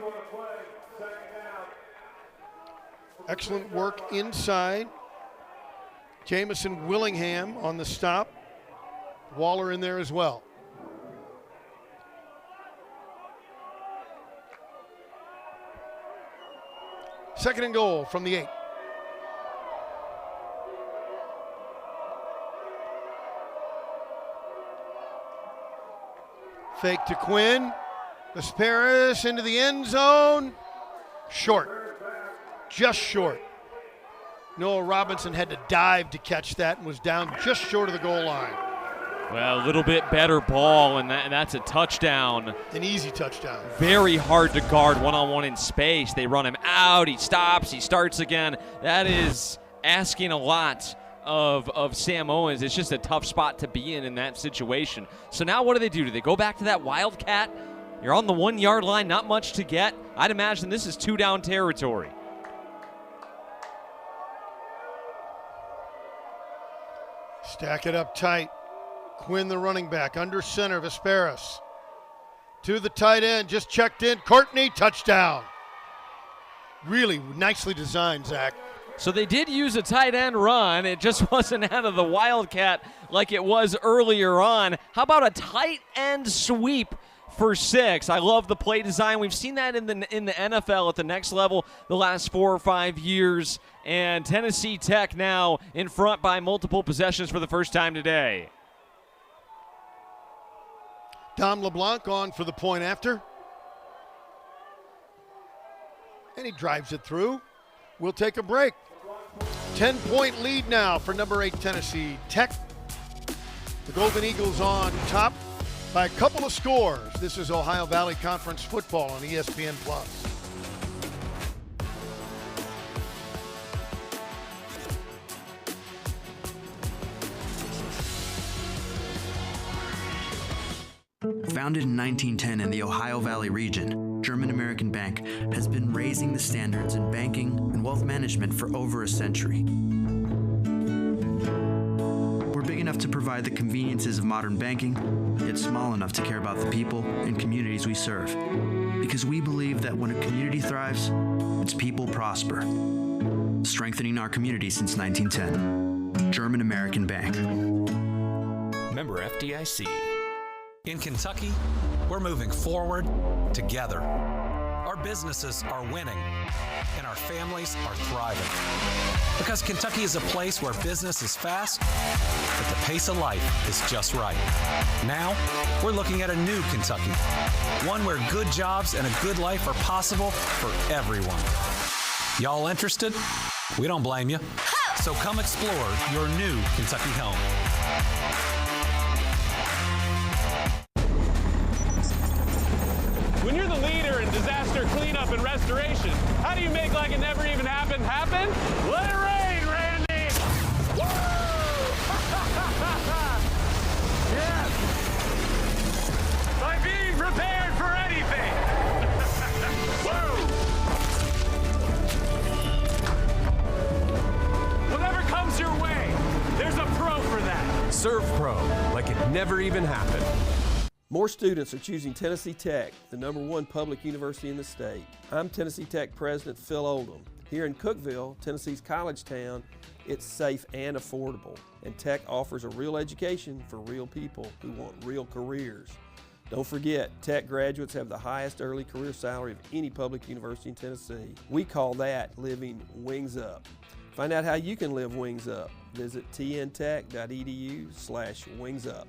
Excellent work inside. Jamison Willingham on the stop. Waller in there as well. Second and goal from the 8. Fake to Quinn. Asparis into the end zone. Short. Just short. Noah Robinson had to dive to catch that and was down just short of the goal line. Well, a little bit better ball, and that's a touchdown. An easy touchdown. Very hard to guard one-on-one in space. They run him out. He stops. He starts again. That is asking a lot of Sam Owens. It's just a tough spot to be in that situation. So now what do? Do they go back to that wildcat? You're on the 1 yard line, not much to get. I'd imagine this is 2 down territory. Stack it up tight. Quinn, the running back, under center, Vesperis. To the tight end, just checked in. Courtney, touchdown. Really nicely designed, Zach. So they did use a tight end run. It just wasn't out of the wildcat like it was earlier on. How about a tight end sweep for 6? I love the play design. We've seen that in the NFL at the next level the last 4 or 5 years. And Tennessee Tech now in front by multiple possessions for the first time today. Dom LeBlanc on for the point after. And he drives it through. We'll take a break. 10-point lead now for number 8 Tennessee Tech. The Golden Eagles on top by a couple of scores. This is Ohio Valley Conference football on ESPN+. Founded in 1910 in the Ohio Valley region, German American Bank has been raising the standards in banking and wealth management for over a century. We're big enough to provide the conveniences of modern banking, yet small enough to care about the people and communities we serve. Because we believe that when a community thrives, its people prosper. Strengthening our community since 1910. German American Bank. Member FDIC. In Kentucky, we're moving forward together. Our businesses are winning, and our families are thriving. Because Kentucky is a place where business is fast, but the pace of life is just right. Now, we're looking at a new Kentucky, one where good jobs and a good life are possible for everyone. Y'all interested? We don't blame you. So come explore your new Kentucky home. When you're the leader in disaster cleanup and restoration, how do you make like it never even happened happen? Let it rain, Randy! Woo! Yes! By being prepared for anything! Woo! Whatever comes your way, there's a pro for that. Serve Pro, like it never even happened. More students are choosing Tennessee Tech, the #1 public university in the state. I'm Tennessee Tech President Phil Oldham. Here in Cookeville, Tennessee's college town, It's safe and affordable, and Tech offers a real education for real people who want real careers. Don't forget, Tech graduates have the highest early career salary of any public university in Tennessee. We call that living wings up. Find out how you can live wings up. Visit tntech.edu/wingsup.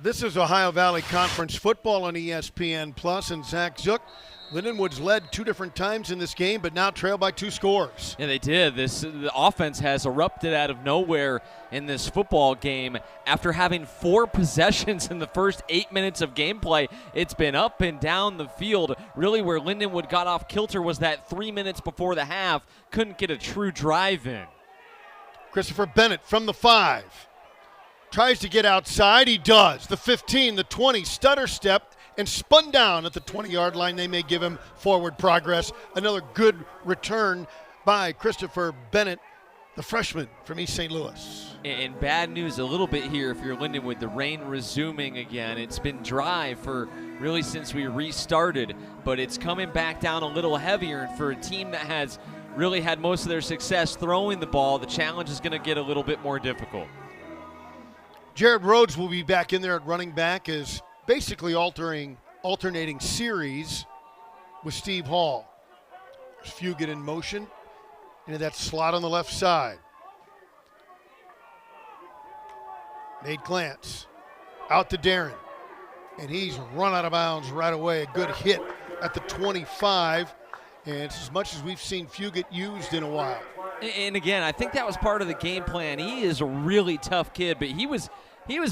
This is Ohio Valley Conference football on ESPN Plus, and Zach Zook. Lindenwood's led 2 different times in this game, but now trail by 2 scores. Yeah, they did. The offense has erupted out of nowhere in this football game. After having 4 possessions in the first 8 minutes of gameplay, it's been up and down the field. Really where Lindenwood got off kilter was that 3 minutes before the half. Couldn't get a true drive in. Christopher Bennett from the 5. Tries to get outside. He does. The 15, the 20, stutter step, and spun down at the 20-yard line. They may give him forward progress. Another good return by Christopher Bennett, the freshman from East St. Louis. And bad news a little bit here if you're Lindenwood, the rain resuming again. It's been dry for really since we restarted, but it's coming back down a little heavier. And for a team that has really had most of their success throwing the ball, the challenge is going to get a little bit more difficult. Jared Rhodes will be back in there at running back as basically alternating series with Steve Hall. There's Fugit in motion into that slot on the left side. Nate Glantz out to Darren, and he's run out of bounds right away. A good hit at the 25, and it's as much as we've seen Fugit used in a while. And again, I think that was part of the game plan. He is a really tough kid, but he was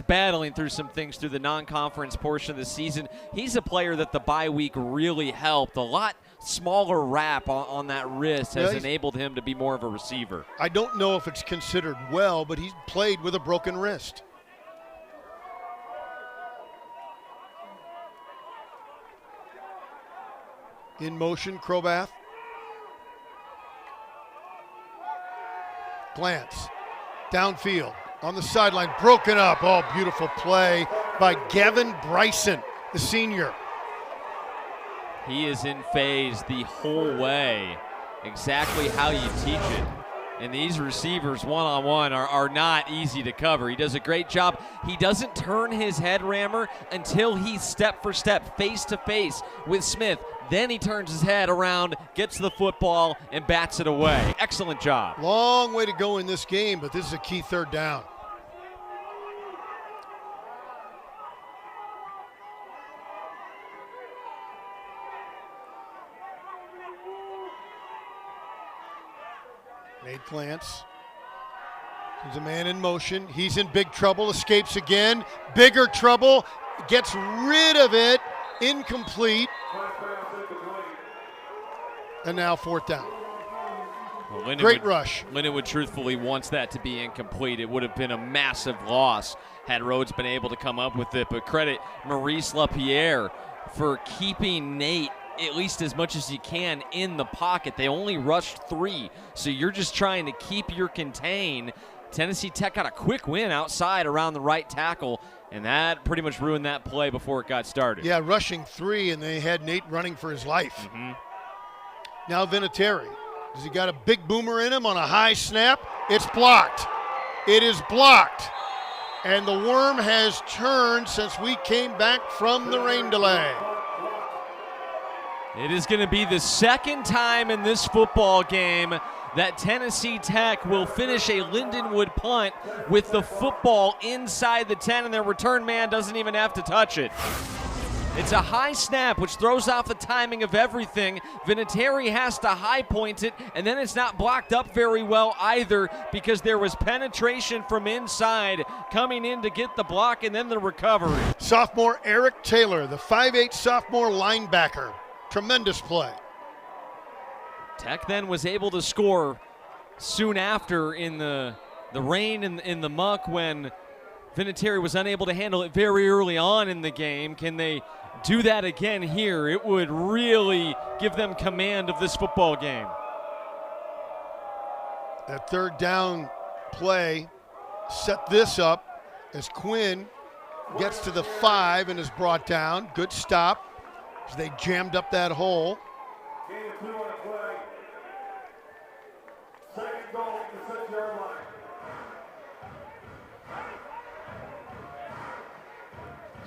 battling through some things through the non-conference portion of the season. He's a player that the bye week really helped. A lot smaller wrap on that wrist has enabled him to be more of a receiver. I don't know if it's considered well, but he's played with a broken wrist. In motion, Crobath. Glantz, downfield, on the sideline, broken up. Oh, beautiful play by Gavin Bryson, the senior. He is in phase the whole way, exactly how you teach it. And these receivers one-on-one are not easy to cover. He does a great job. He doesn't turn his head, Rammer, until he's step for step, face-to-face with Smith. Then he turns his head around, gets the football, and bats it away. Excellent job. Long way to go in this game, but this is a key 3rd down. Nate Glantz. There's a man in motion. He's in big trouble. Escapes again. Bigger trouble. Gets rid of it. Incomplete. And now 4th down. Well, Great rush. Lindenwood truthfully wants that to be incomplete. It would have been a massive loss had Rhodes been able to come up with it. But credit Maurice LaPierre for keeping Nate at least as much as you can in the pocket. They only rushed 3, so you're just trying to keep your contain. Tennessee Tech got a quick win outside around the right tackle, and that pretty much ruined that play before it got started. Yeah, rushing 3, and they had Nate running for his life. Mm-hmm. Now Vinatieri. Has he got a big boomer in him on a high snap? It's blocked. It is blocked. And the worm has turned since we came back from the rain delay. It is going to be the 2nd time in this football game that Tennessee Tech will finish a Lindenwood punt with the football inside the 10, and their return man doesn't even have to touch it. It's a high snap, which throws off the timing of everything. Vinatieri has to high point it, and then it's not blocked up very well either because there was penetration from inside coming in to get the block and then the recovery. Sophomore Eric Taylor, the 5'8" sophomore linebacker. Tremendous play. Tech then was able to score soon after in the rain and in the muck when Vinatieri was unable to handle it very early on in the game. Can they do that again here? It would really give them command of this football game. That 3rd down play set this up as Quinn gets to the 5 and is brought down. Good stop as they jammed up that hole.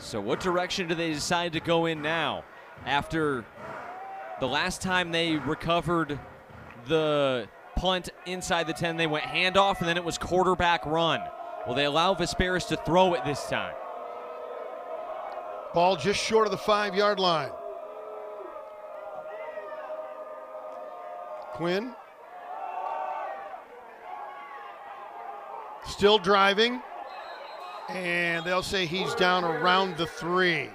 So what direction do they decide to go in now? After the last time they recovered the punt inside the 10, they went handoff, and then it was quarterback run. Will they allow Vesperis to throw it this time? Ball just short of the 5-yard line. Quinn still driving, and they'll say he's down around the 3.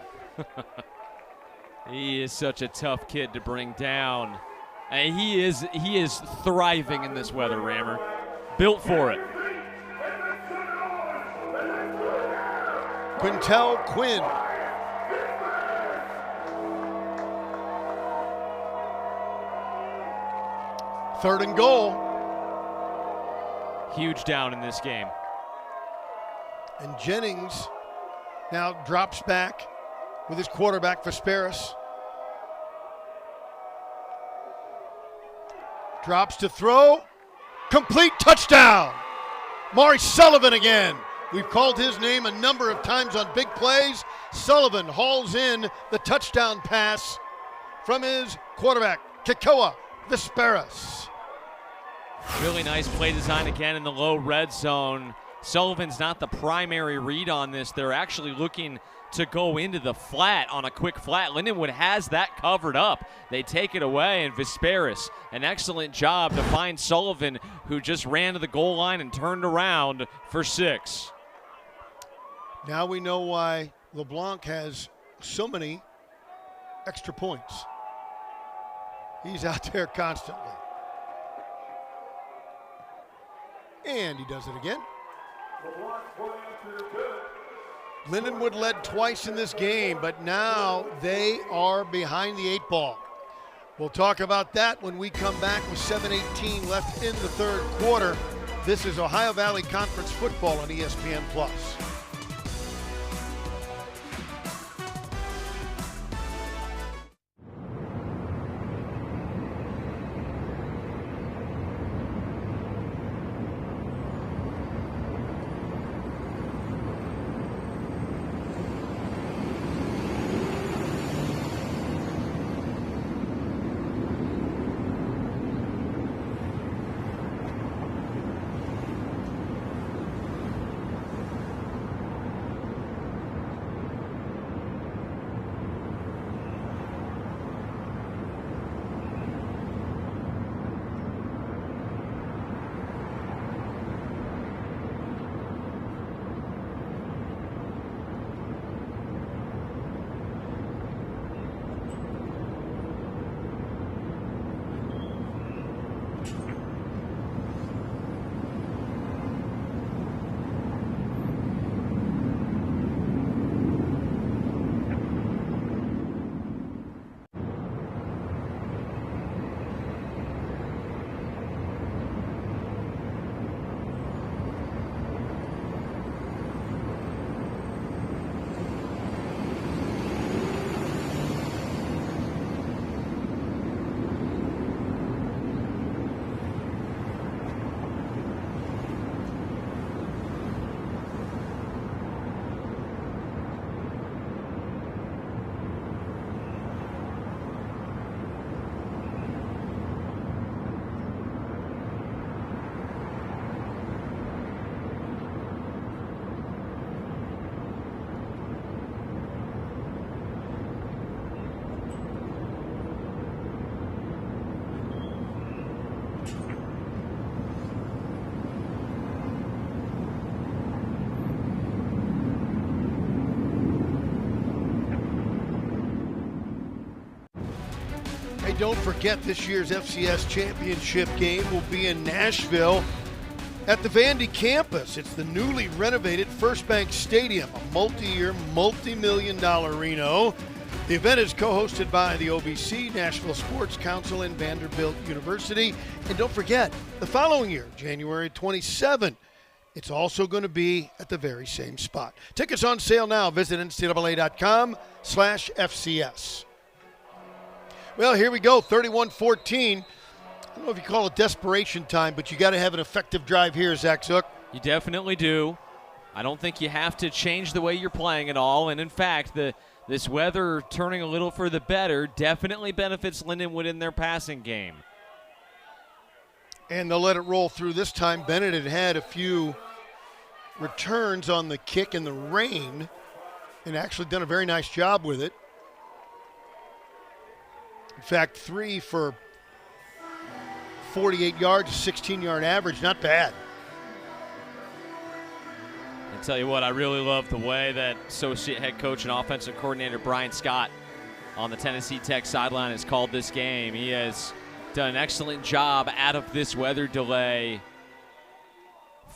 He is such a tough kid to bring down. He is thriving in this weather, Rammer. Built for it. Quintel Quinn. Third and goal. Huge down in this game. And Jennings now drops back with his quarterback, Vesperis. Drops to throw. Complete touchdown. Maury Sullivan again. We've called his name a number of times on big plays. Sullivan hauls in the touchdown pass from his quarterback, Kekoa Vesperis. Really nice play design again in the low red zone. Sullivan's not the primary read on this. They're actually looking to go into the flat on a quick flat. Lindenwood has that covered up. They take it away, and Vesperis, an excellent job to find Sullivan, who just ran to the goal line and turned around for 6. Now we know why LeBlanc has so many extra points. He's out there constantly. And he does it again. Lindenwood led twice in this game, but now they are behind the 8 ball. We'll talk about that when we come back with 7:18 left in the third quarter. This is Ohio Valley Conference football on ESPN+. Don't forget, this year's FCS championship game will be in Nashville at the Vandy campus. It's the newly renovated First Bank Stadium, a multi-year, multi-million-dollar Reno. The event is co-hosted by the OVC, Nashville Sports Council, and Vanderbilt University. And don't forget, the following year, January 27, it's also going to be at the very same spot. Tickets on sale now. Visit ncaa.com/FCS. Well, here we go, 31-14. I don't know if you call it desperation time, but you got to have an effective drive here, Zach Zook. You definitely do. I don't think you have to change the way you're playing at all. And in fact, this weather turning a little for the better definitely benefits Lindenwood in their passing game. And they'll let it roll through this time. Bennett had a few returns on the kick in the rain and actually done a very nice job with it. In fact, 3 for 48 yards, 16-yard average, not bad. I tell you what, I really love the way that associate head coach and offensive coordinator Brian Scott on the Tennessee Tech sideline has called this game. He has done an excellent job out of this weather delay,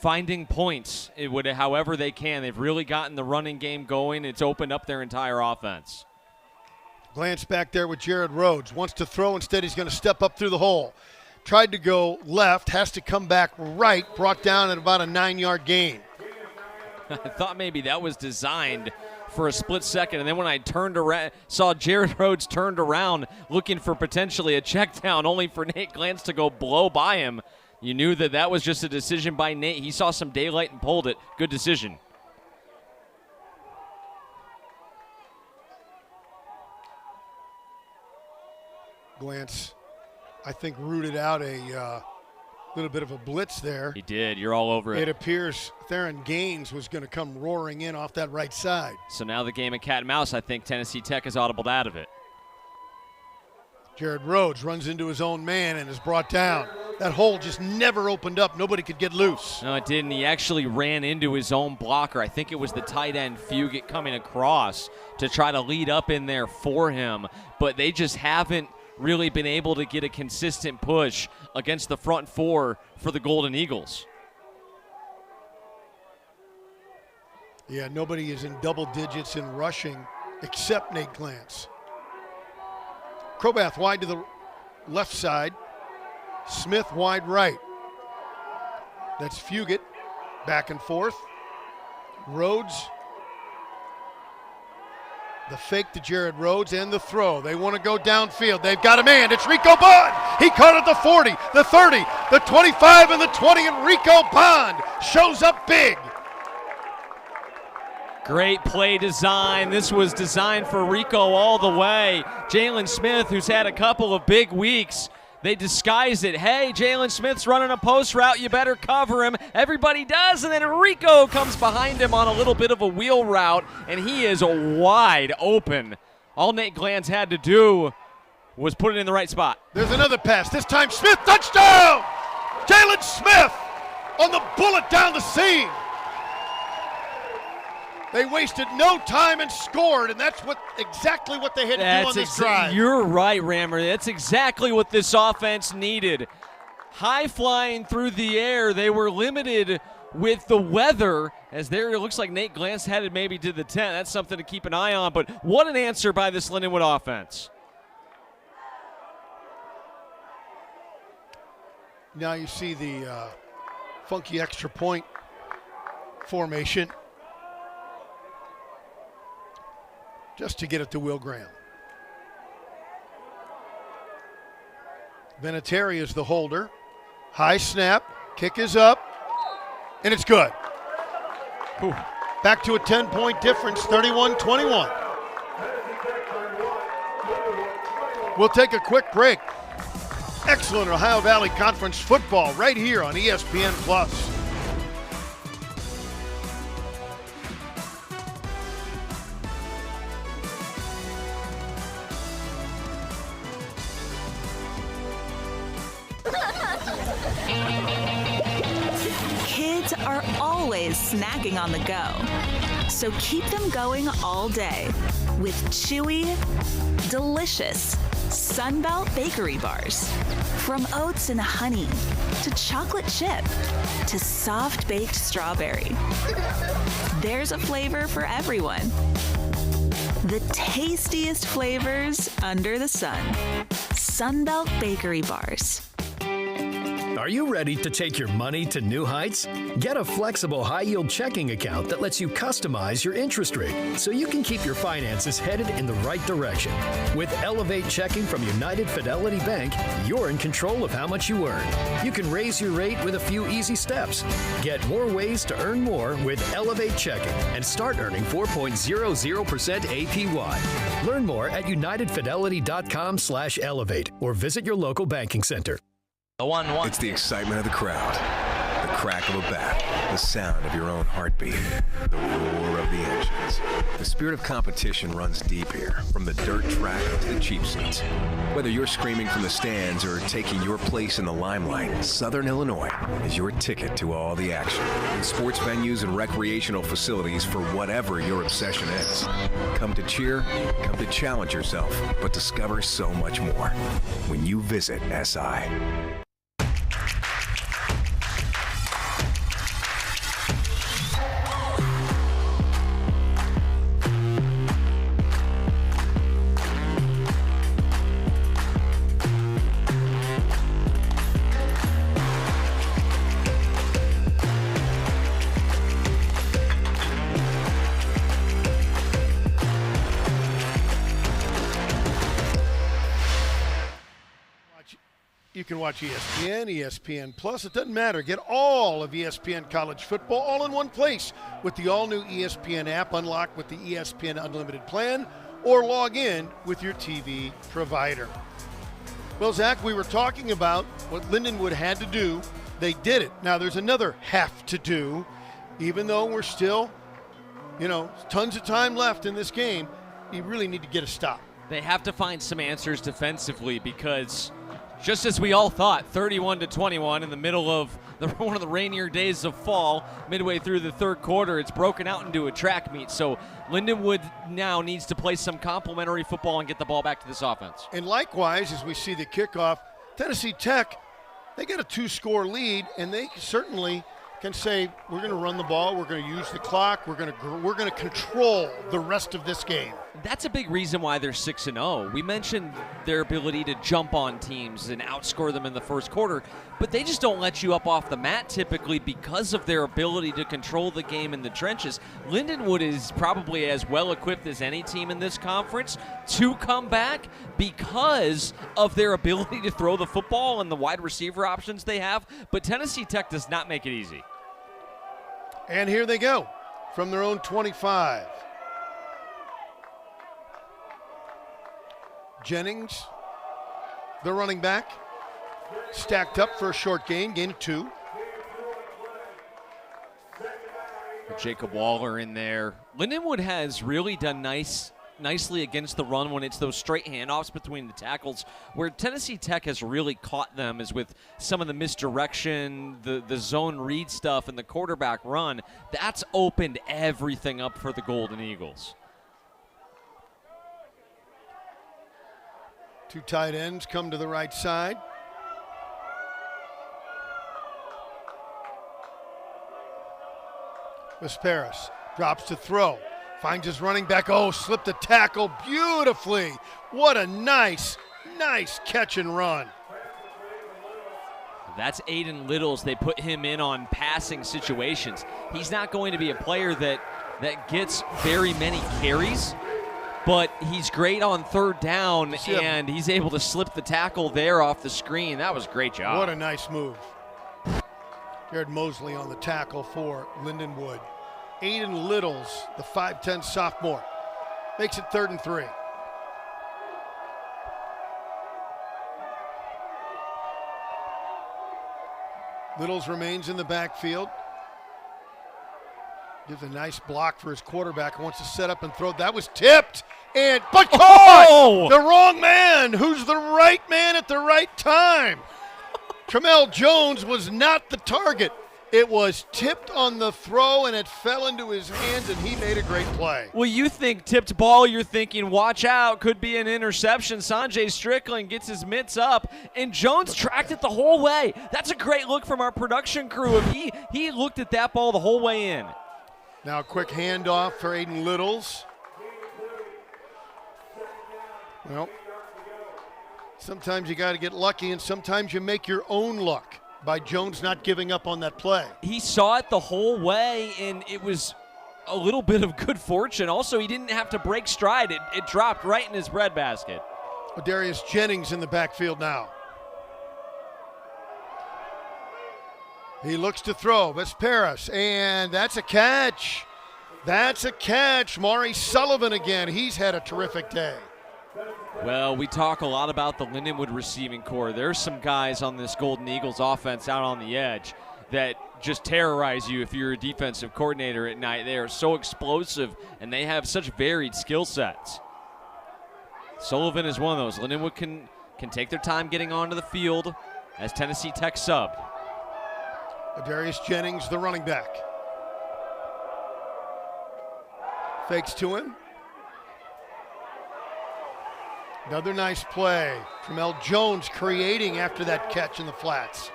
finding points however they can. They've really gotten the running game going. It's opened up their entire offense. Glance back there with Jared Rhodes. Wants to throw. Instead, he's going to step up through the hole. Tried to go left. Has to come back right. Brought down at about a 9-yard gain. I thought maybe that was designed for a split second. And then when I turned around, saw Jared Rhodes turned around looking for potentially a check down, only for Nate Glantz to go blow by him. You knew that was just a decision by Nate. He saw some daylight and pulled it. Good decision. Glantz, I think, rooted out a little bit of a blitz there. He did. You're all over it. It appears Theron Gaines was going to come roaring in off that right side. So now the game of cat and mouse, I think Tennessee Tech has audibled out of it. Jared Rhodes runs into his own man and is brought down. That hole just never opened up. Nobody could get loose. No, it didn't. He actually ran into his own blocker. I think it was the tight end Fugit coming across to try to lead up in there for him. But they just haven't really been able to get a consistent push against the front four for the Golden Eagles. Yeah, nobody is in double digits in rushing except Nate Glantz. Crobath wide to the left side. Smith wide right. That's Fugit back and forth. Rhodes. The fake to Jared Rhodes and the throw. They want to go downfield. They've got a man. It's Rico Bond. He caught at the 40, the 30, the 25, and the 20, and Rico Bond shows up big. Great play design. This was designed for Rico all the way. Jalen Smith, who's had a couple of big weeks, they disguise it. Hey, Jalen Smith's running a post route. You better cover him. Everybody does, and then Rico comes behind him on a little bit of a wheel route, and he is wide open. All Nate Glantz had to do was put it in the right spot. There's another pass. This time Smith, touchdown! Jalen Smith on the bullet down the seam. They wasted no time and scored, and that's exactly what they had to do on this drive. You're right, Rammer. That's exactly what this offense needed. High flying through the air. They were limited with the weather, as there it looks like Nate Glantz headed maybe to the 10. That's something to keep an eye on, but what an answer by this Lindenwood offense. Now you see the funky extra point formation. Just to get it to Will Graham. Vinatieri is the holder. High snap, kick is up, and it's good. Ooh. Back to a 10-point difference, 31-21. We'll take a quick break. Excellent Ohio Valley Conference football right here on ESPN+. Kids are always snacking on the go, so keep them going all day with chewy, delicious Sunbelt bakery bars. From oats and honey to chocolate chip to soft baked strawberry, there's a flavor for everyone. The tastiest flavors under the sun. Sunbelt bakery bars. Are you ready to take your money to new heights? Get a flexible high-yield checking account that lets you customize your interest rate so you can keep your finances headed in the right direction. With Elevate Checking from United Fidelity Bank, you're in control of how much you earn. You can raise your rate with a few easy steps. Get more ways to earn more with Elevate Checking and start earning 4.00% APY. Learn more at unitedfidelity.com/elevate or visit your local banking center. It's the excitement of the crowd, the crack of a bat, the sound of your own heartbeat, the roar of the engines. The spirit of competition runs deep here, from the dirt track to the cheap seats. Whether you're screaming from the stands or taking your place in the limelight, Southern Illinois is your ticket to all the action. In sports venues and recreational facilities for whatever your obsession is. Come to cheer, come to challenge yourself, but discover so much more when you visit SI. You can watch ESPN, ESPN Plus. It doesn't matter. Get all of ESPN college football all in one place with the all-new ESPN app. Unlock with the ESPN Unlimited plan or log in with your TV provider. Well, Zach, we were talking about what Lindenwood had to do. They did it. Now, there's another have to do. Even though we're still, tons of time left in this game, you really need to get a stop. They have to find some answers defensively because just as we all thought, 31-21 in the middle of one of the rainier days of fall, midway through the third quarter, it's broken out into a track meet. So Lindenwood now needs to play some complementary football and get the ball back to this offense. And likewise, as we see the kickoff, Tennessee Tech, they get a 2-score lead, and they certainly can say, we're going to run the ball, we're going to use the clock, we're going to control the rest of this game. That's a big reason why they're 6-0. We mentioned their ability to jump on teams and outscore them in the first quarter, but they just don't let you up off the mat typically because of their ability to control the game in the trenches. Lindenwood is probably as well equipped as any team in this conference to come back because of their ability to throw the football and the wide receiver options they have, but Tennessee Tech does not make it easy. And here they go from their own 25. Jennings, the running back, stacked up for a short gain of 2. Jacob Waller in there. Lindenwood has really done nicely against the run when it's those straight handoffs between the tackles. Where Tennessee Tech has really caught them is with some of the misdirection, the zone read stuff, and the quarterback run. That's opened everything up for the Golden Eagles. 2 tight ends come to the right side. Vesperis drops to throw. Finds his running back. Oh, slipped a tackle beautifully. What a nice catch and run. That's Aiden Littles. They put him in on passing situations. He's not going to be a player that gets very many carries, but he's great on third down, and he's able to slip the tackle there off the screen. That was a great job. What a nice move. Jared Mosley on the tackle for Lindenwood. Aiden Littles, the 5'10 sophomore, makes it 3rd and 3. Littles remains in the backfield. Gives a nice block for his quarterback. Wants to set up and throw. That was tipped, but caught! The wrong man. Who's the right man at the right time? Tramel Jones was not the target. It was tipped on the throw, and it fell into his hands, and he made a great play. Well, you think tipped ball, you're thinking, watch out, could be an interception. Sanjay Strickland gets his mitts up, and Jones tracked it the whole way. That's a great look from our production crew. He looked at that ball the whole way in. Now a quick handoff for Aiden Littles. Well, sometimes you got to get lucky, and sometimes you make your own luck. by Jones not giving up on that play. He saw it the whole way, and it was a little bit of good fortune. Also, he didn't have to break stride. It dropped right in his breadbasket. Darius Jennings in the backfield now. He looks to throw. Vesperas, and that's a catch. That's a catch. Maury Sullivan again. He's had a terrific day. Well, we talk a lot about the Lindenwood receiving core. There's some guys on this Golden Eagles offense out on the edge that just terrorize you if you're a defensive coordinator at night. They are so explosive, and they have such varied skill sets. Sullivan is one of those. Lindenwood can take their time getting onto the field as Tennessee Tech sub. Darius Jennings, the running back. Fakes to him. Another nice play. Tramel Jones creating after that catch in the flats.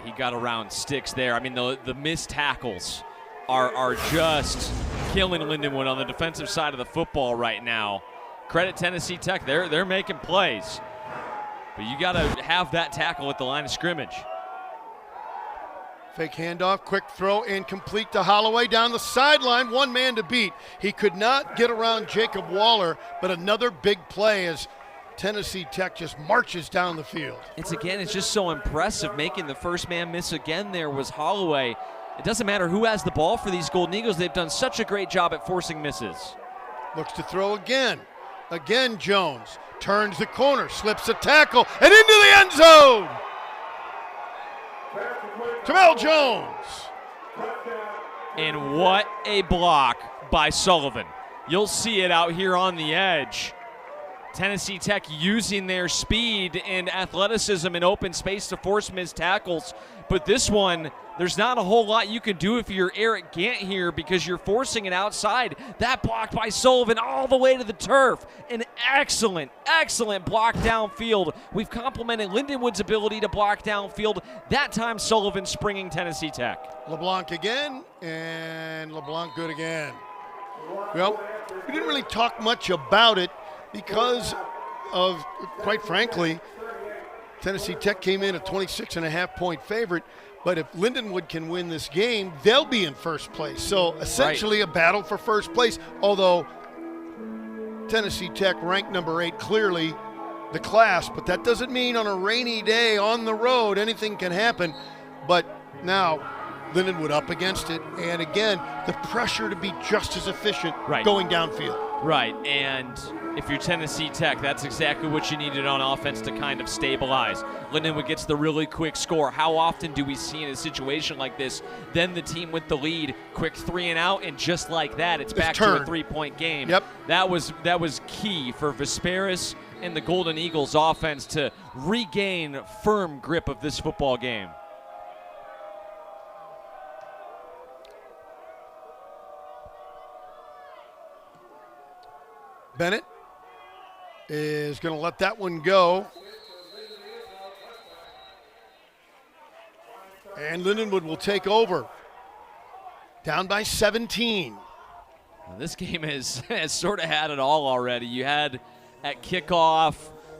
He got around sticks there. I mean, the missed tackles are just killing Lindenwood on the defensive side of the football right now. Credit Tennessee Tech. They're making plays. But you got to have that tackle at the line of scrimmage. Fake handoff, quick throw, incomplete to Holloway down the sideline. One man to beat. He could not get around Jacob Waller, but another big play as Tennessee Tech just marches down the field. It's just so impressive. Making the first man miss again there was Holloway. It doesn't matter who has the ball for these Golden Eagles. They've done such a great job at forcing misses. Looks to throw again. Again, Jones turns the corner, slips a tackle, and into the end zone. Tramel Jones. And what a block by Sullivan. You'll see it out here on the edge. Tennessee Tech using their speed and athleticism in open space to force missed tackles. But this one, there's not a whole lot you can do if you're Eric Gant here because you're forcing it outside. That block by Sullivan all the way to the turf. An excellent, excellent block downfield. We've complimented Lindenwood's ability to block downfield. That time Sullivan springing Tennessee Tech. LeBlanc again, and LeBlanc good again. Well, we didn't really talk much about it because of, quite frankly, Tennessee Tech came in a 26.5-point favorite, but if Lindenwood can win this game, they'll be in first place. So essentially a battle for first place, although Tennessee Tech ranked number 8, clearly the class, but that doesn't mean on a rainy day on the road anything can happen. But now Lindenwood up against it, and again, the pressure to be just as efficient going downfield. Right, and if you're Tennessee Tech, that's exactly what you needed on offense to kind of stabilize. Lindenwood gets the really quick score. How often do we see in a situation like this, then the team with the lead, quick 3 and out, and just like that, it's back to a 3-point game. Yep. That was key for Vesperas and the Golden Eagles offense to regain firm grip of this football game. Bennett is going to let that one go. And Lindenwood will take over. Down by 17. This game has sort of had it all already. You had at kickoff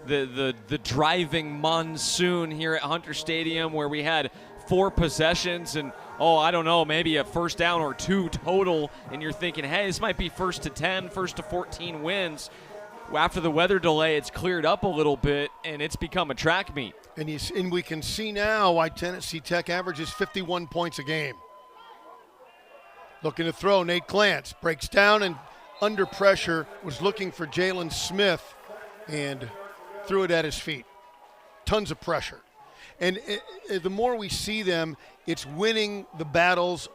the driving monsoon here at Hunter Stadium where we had 4 possessions and, I don't know, maybe a first down or 2 total, and you're thinking, hey, this might be 1st to 10, 1st to 14 wins. After the weather delay, it's cleared up a little bit, and it's become a track meet. And we can see now why Tennessee Tech averages 51 points a game. Looking to throw, Nate Glantz breaks down and under pressure, was looking for Jalen Smith and threw it at his feet. Tons of pressure. And the more we see them, it's winning the battles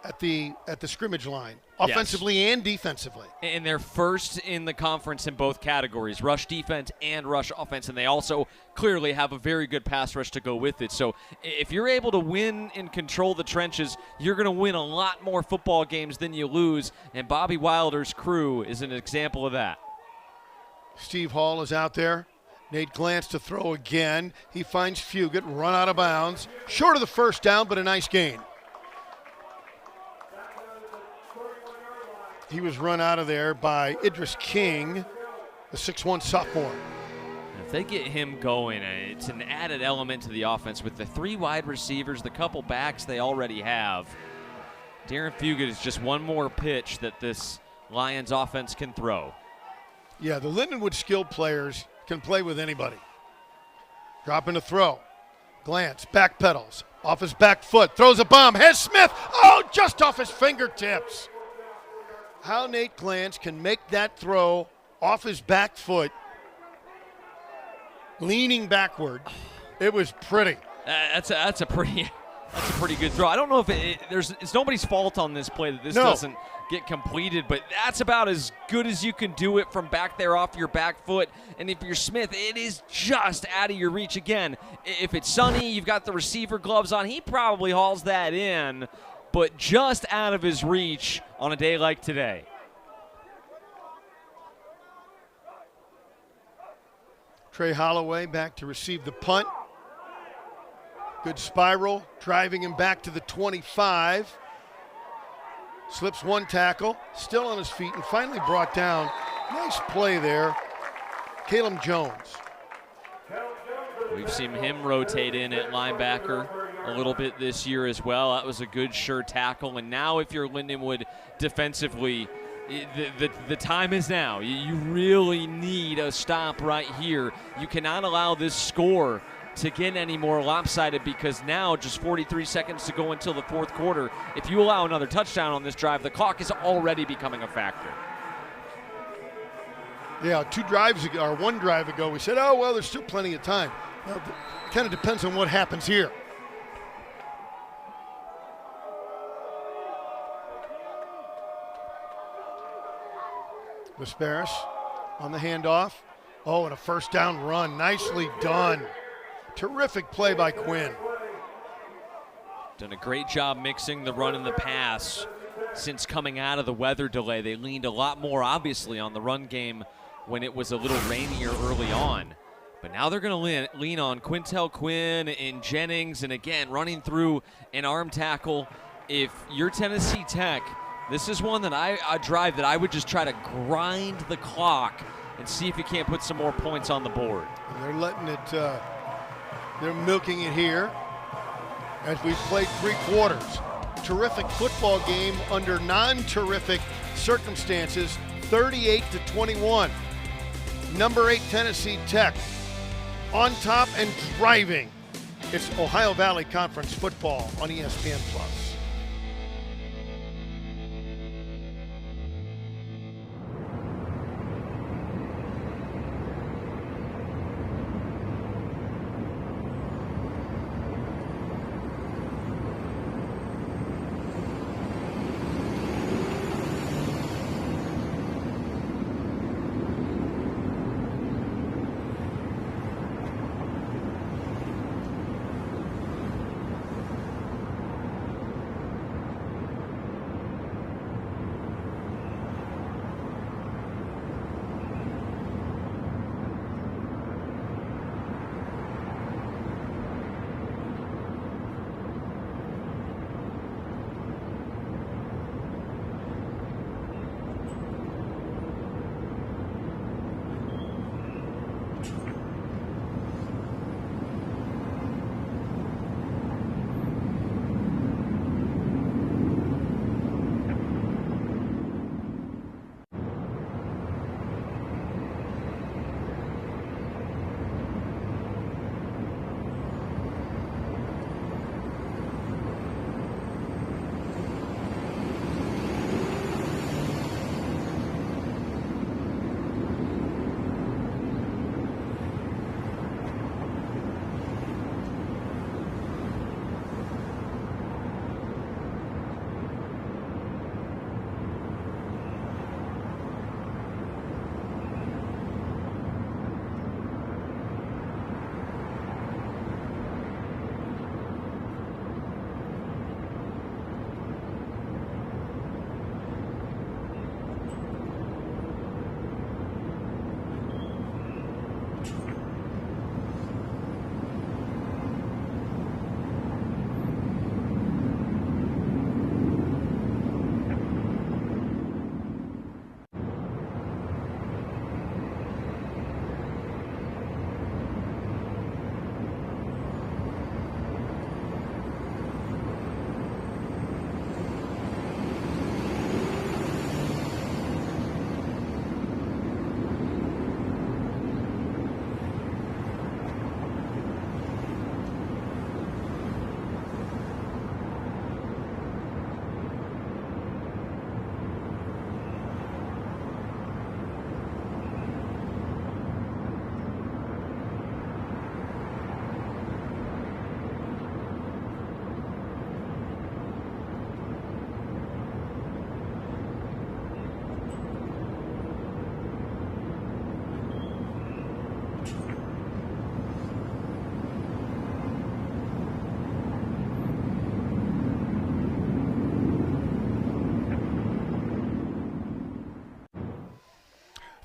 at the scrimmage line, offensively and defensively. And they're first in the conference in both categories, rush defense and rush offense, and they also clearly have a very good pass rush to go with it. So if you're able to win and control the trenches, you're going to win a lot more football games than you lose, and Bobby Wilder's crew is an example of that. Steve Hall is out there. Nate Glantz to throw again. He finds Fugit, run out of bounds. Short of the first down, but a nice gain. He was run out of there by Idris King, the 6'1 sophomore. If they get him going, it's an added element to the offense with the 3 wide receivers, the couple backs they already have. Darren Fugit is just one more pitch that this Lions offense can throw. Yeah, the Lindenwood skilled players can play with anybody. Dropping a throw. Glance, back pedals, off his back foot, throws a bomb, has Smith, just off his fingertips. How Nate Glance can make that throw off his back foot, leaning backward, it was pretty. That's a pretty good throw. I don't know if it's nobody's fault on this play that this doesn't get completed, but that's about as good as you can do it from back there off your back foot. And if you're Smith, it is just out of your reach again. If it's Sonny, you've got the receiver gloves on, he probably hauls that in, but just out of his reach on a day like today. Trey Holloway back to receive the punt. Good spiral, driving him back to the 25. Slips one tackle, still on his feet, and finally brought down. Nice play there. Caleb Jones. We've seen him rotate in at linebacker a little bit this year as well. That was a good, sure tackle. And now if you're Lindenwood defensively, the time is now. You really need a stop right here. You cannot allow this score to get any more lopsided, because now just 43 seconds to go until the fourth quarter. If you allow another touchdown on this drive, the clock is already becoming a factor. Yeah, one drive ago, we said, there's still plenty of time. Well, it kind of depends on what happens here. Vesperis on the handoff. And a first down run. Nicely done. Terrific play by Quinn. Done a great job mixing the run and the pass since coming out of the weather delay. They leaned a lot more, obviously, on the run game when it was a little rainier early on. But now they're going to lean on Quintel Quinn and Jennings, and again, running through an arm tackle. If you're Tennessee Tech, this is one that I drive that I would just try to grind the clock and see if you can't put some more points on the board. And they're letting it, they're milking it here as we've played 3 quarters. Terrific football game under non-terrific circumstances, 38-21. Number 8 Tennessee Tech on top and driving. It's Ohio Valley Conference football on ESPN+.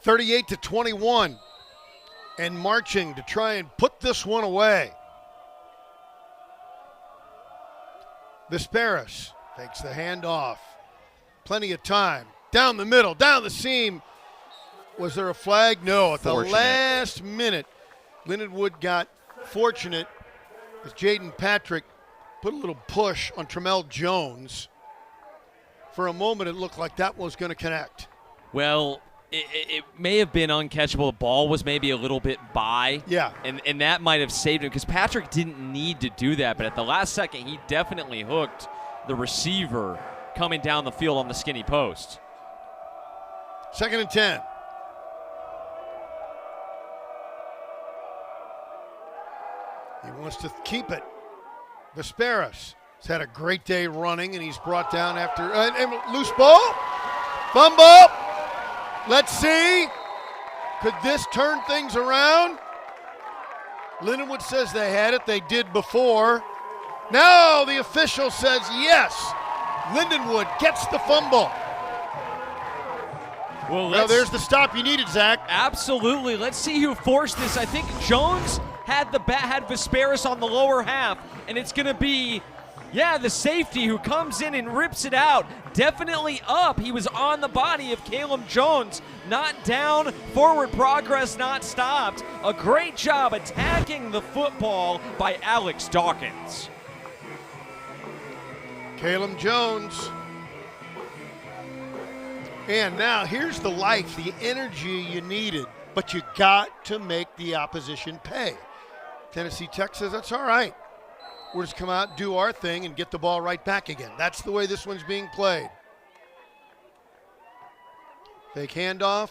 38-21, and marching to try and put this one away. Vesperis takes the handoff. Plenty of time. Down the middle, down the seam. Was there a flag? No. At the last minute, Lindenwood got fortunate as Jaden Patrick put a little push on Tramel Jones. For a moment, it looked like that was going to connect. Well, it may have been uncatchable. The ball was maybe a little bit by. Yeah. And that might have saved him because Patrick didn't need to do that. But at the last second, he definitely hooked the receiver coming down the field on the skinny post. 2nd and 10. He wants to keep it. Vesperis has had a great day running, and he's brought down after and loose ball. Fumble. Let's see. Could this turn things around? Lindenwood says they had it. They did before. Now the official says yes. Lindenwood gets the fumble. Well, now there's the stop you needed, Zach. Absolutely. Let's see who forced this. I think Jones had Vesperis on the lower half, and it's going to be, the safety who comes in and rips it out. Definitely up. He was on the body of Caleb Jones. Not down. Forward progress not stopped. A great job attacking the football by Alex Dawkins. Caleb Jones. And now here's the life, the energy you needed, but you got to make the opposition pay. Tennessee Tech says, that's all right. We'll just come out, do our thing, and get the ball right back again. That's the way this one's being played. Fake handoff,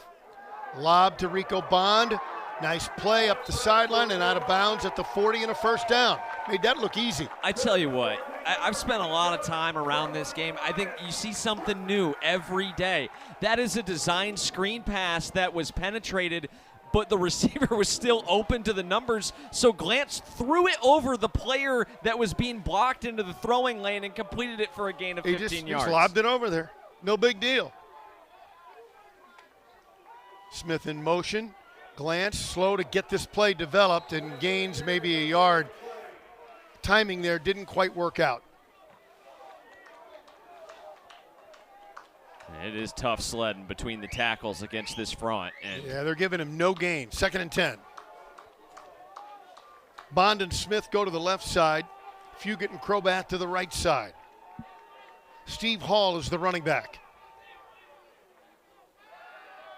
lob to Rico Bond. Nice play up the sideline and out of bounds at the 40 and a first down. Made that look easy. I tell you what, I've spent a lot of time around this game. I think you see something new every day. That is a design screen pass that was penetrated, but the receiver was still open to the numbers, so Glantz threw it over the player that was being blocked into the throwing lane and completed it for a gain of 15 yards. He just lobbed it over there. No big deal. Smith in motion. Glantz slow to get this play developed and gains maybe a yard. Timing there didn't quite work out. It is tough sledding between the tackles against this front. Yeah, they're giving him no gain. 2nd and 10. Bond and Smith go to the left side. Fugit and Crobath to the right side. Steve Hall is the running back.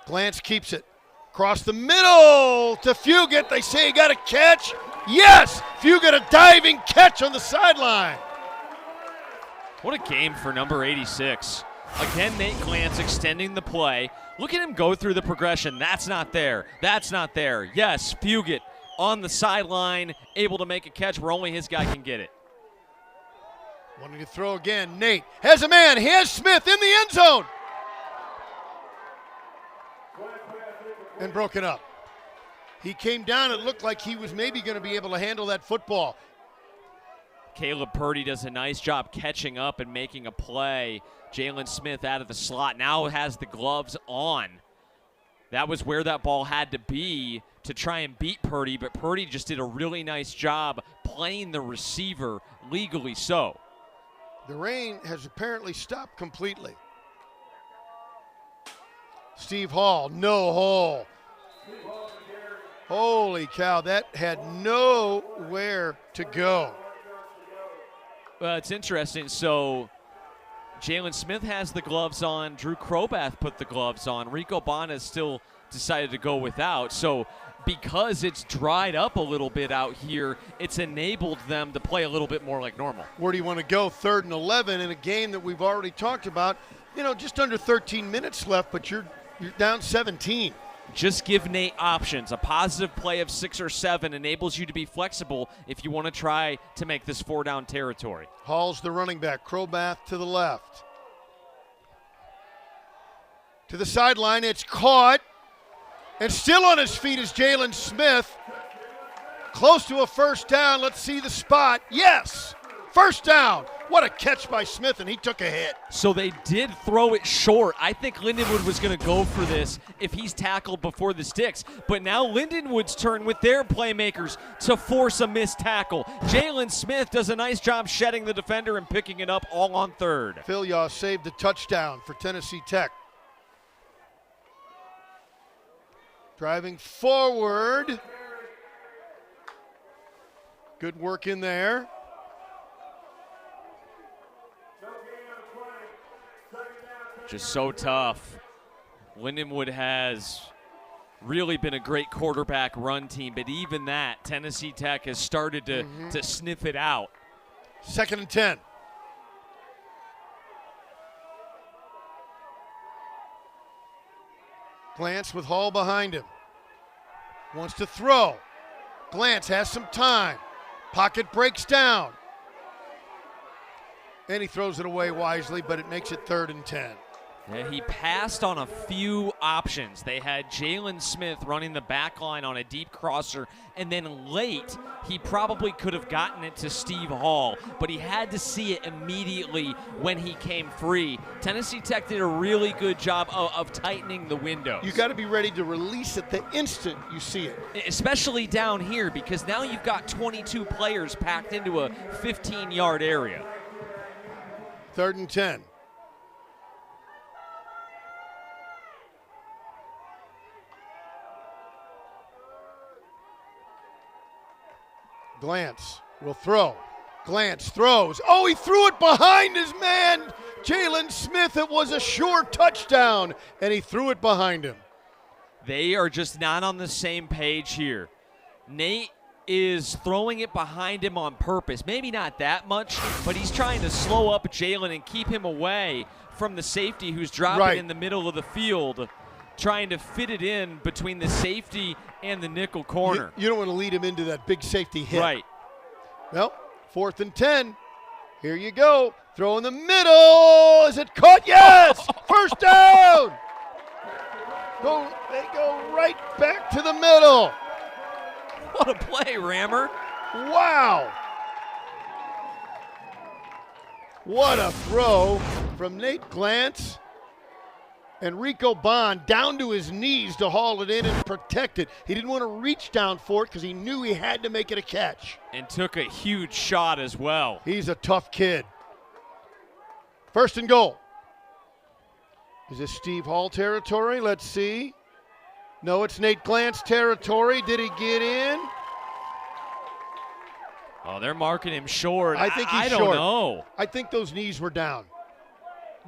Glantz keeps it. Across the middle to Fugit. They say he got a catch. Yes! Fugit a diving catch on the sideline. What a game for number 86. Again, Nate Glantz extending the play. Look at him go through the progression. That's not there. That's not there. Yes, Fugit on the sideline, able to make a catch where only his guy can get it. Wanting to throw again. Nate has a man. He has Smith in the end zone. And broken up. He came down. It looked like he was maybe going to be able to handle that football. Caleb Purdy does a nice job catching up and making a play. Jalen Smith out of the slot now has the gloves on. That was where that ball had to be to try and beat Purdy, but Purdy just did a really nice job playing the receiver legally so. The rain has apparently stopped completely. Steve Hall, no hole. Holy cow, that had nowhere to go. Well, it's interesting. So Jalen Smith has the gloves on. Drew Crobath put the gloves on. Rico Bond has still decided to go without. So because it's dried up a little bit out here, it's enabled them to play a little bit more like normal. Where do you want to go? 3rd and 11 in a game that we've already talked about. You know, just under 13 minutes left, but you're down 17. Just give Nate options. A positive play of 6 or 7 enables you to be flexible if you want to try to make this 4-down territory. Hall's the running back. Crobath to the left. To the sideline. It's caught. And still on his feet is Jalen Smith. Close to a first down. Let's see the spot. Yes! First down. What a catch by Smith, and he took a hit. So they did throw it short. I think Lindenwood was going to go for this if he's tackled before the sticks. But now Lindenwood's turn with their playmakers to force a missed tackle. Jalen Smith does a nice job shedding the defender and picking it up all on third. Phil Yaw saved the touchdown for Tennessee Tech. Driving forward. Good work in there. Just so tough. Lindenwood has really been a great quarterback run team, but even that, Tennessee Tech has started to sniff it out. 2nd and 10. Glantz with Hall behind him. Wants to throw. Glantz has some time. Pocket breaks down. And he throws it away wisely, but it makes it 3rd and 10. Yeah, he passed on a few options. They had Jalen Smith running the back line on a deep crosser, and then late, he probably could have gotten it to Steve Hall, but he had to see it immediately when he came free. Tennessee Tech did a really good job of tightening the windows. You got to be ready to release it the instant you see it. Especially down here, because now you've got 22 players packed into a 15-yard area. 3rd and 10. Glantz will throw. Glantz throws. Oh, he threw it behind his man, Jalen Smith. It was a sure touchdown, and he threw it behind him. They are just not on the same page here. Nate is throwing it behind him on purpose. Maybe not that much, but he's trying to slow up Jalen and keep him away from the safety who's dropping in the middle of the field, trying to fit it in between the safety and the nickel corner. You don't want to lead him into that big safety hit. Right. Well, 4th and 10. Here you go. Throw in the middle. Is it caught? Yes! First down! They go right back to the middle. What a play, Rammer. Wow. What a throw from Nate Glantz. And Rico Bond down to his knees to haul it in and protect it. He didn't want to reach down for it because he knew he had to make it a catch. And took a huge shot as well. He's a tough kid. 1st and goal. Is this Steve Hall territory? Let's see. No, it's Nate Glantz territory. Did he get in? Oh, they're marking him short. I think he's short. I don't know. I think those knees were down.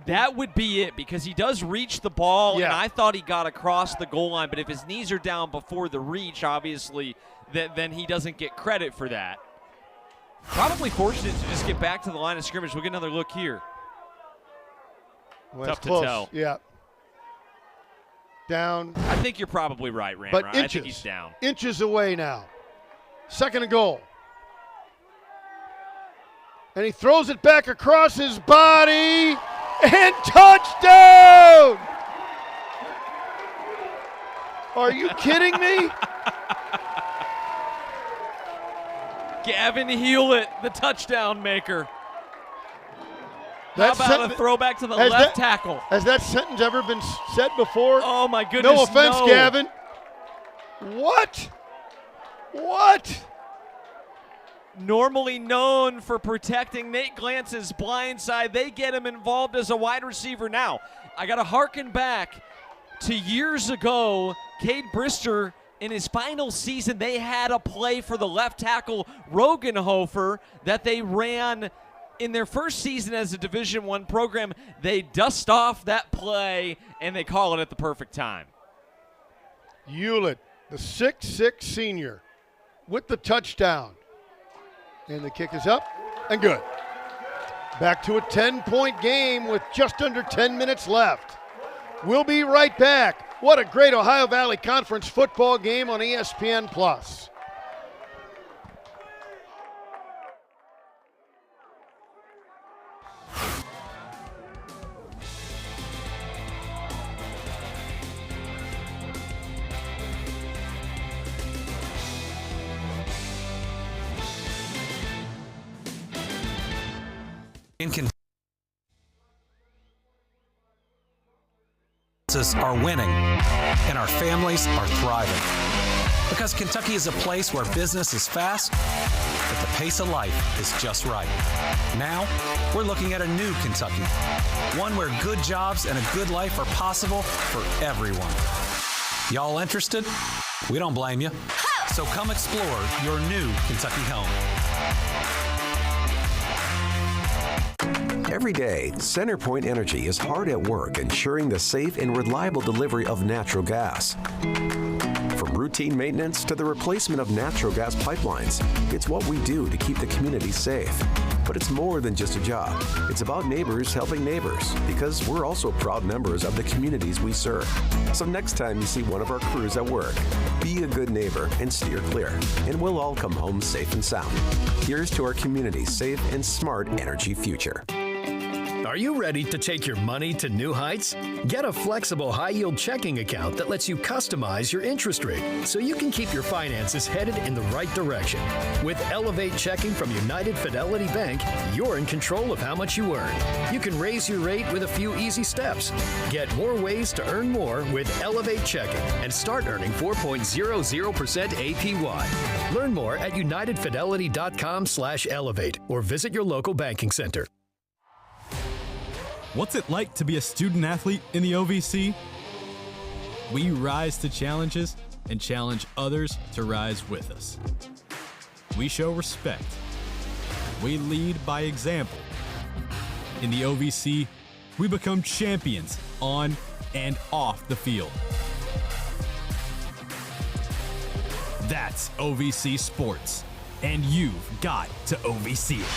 That would be it, because he does reach the ball, and I thought he got across the goal line, but if his knees are down before the reach, obviously, then he doesn't get credit for that. Probably fortunate to just get back to the line of scrimmage. We'll get another look here. Well, tough to tell. Yeah. Down. I think you're probably right, Rammer. But inches, I think he's down. Inches away now. 2nd and goal. And he throws it back across his body. And touchdown! Are you kidding me? Gavin Hewlett, the touchdown maker. How about a throwback to the left tackle? Has that sentence ever been said before? Oh, my goodness, no offense, Gavin. What? Normally known for protecting Nate Glantz's blind side, they get him involved as a wide receiver now. I got to harken back to years ago. Cade Brister, in his final season, they had a play for the left tackle, Rogenhofer, that they ran in their first season as a Division I program. They dust off that play, and they call it at the perfect time. Hewlett, the 6'6 senior, with the touchdown. And the kick is up and good. Back to a 10-point game with just under 10 minutes left. We'll be right back. What a great Ohio Valley Conference football game on ESPN+. In Kentucky, are winning and our families are thriving. Because Kentucky is a place where business is fast, but the pace of life is just right. Now, we're looking at a new Kentucky, one where good jobs and a good life are possible for everyone. Y'all interested? We don't blame you. So come explore your new Kentucky home. Every day, CenterPoint Energy is hard at work ensuring the safe and reliable delivery of natural gas. From routine maintenance to the replacement of natural gas pipelines, it's what we do to keep the community safe. But it's more than just a job. It's about neighbors helping neighbors, because we're also proud members of the communities we serve. So next time you see one of our crews at work, be a good neighbor and steer clear, and we'll all come home safe and sound. Here's to our community's safe and smart energy future. Are you ready to take your money to new heights? Get a flexible high-yield checking account that lets you customize your interest rate so you can keep your finances headed in the right direction. With Elevate Checking from United Fidelity Bank, you're in control of how much you earn. You can raise your rate with a few easy steps. Get more ways to earn more with Elevate Checking and start earning 4.00% APY. Learn more at unitedfidelity.com/elevate or visit your local banking center. What's it like to be a student athlete in the OVC? We rise to challenges and challenge others to rise with us. We show respect. We lead by example. In the OVC, we become champions on and off the field. That's OVC Sports, and you've got to OVC it.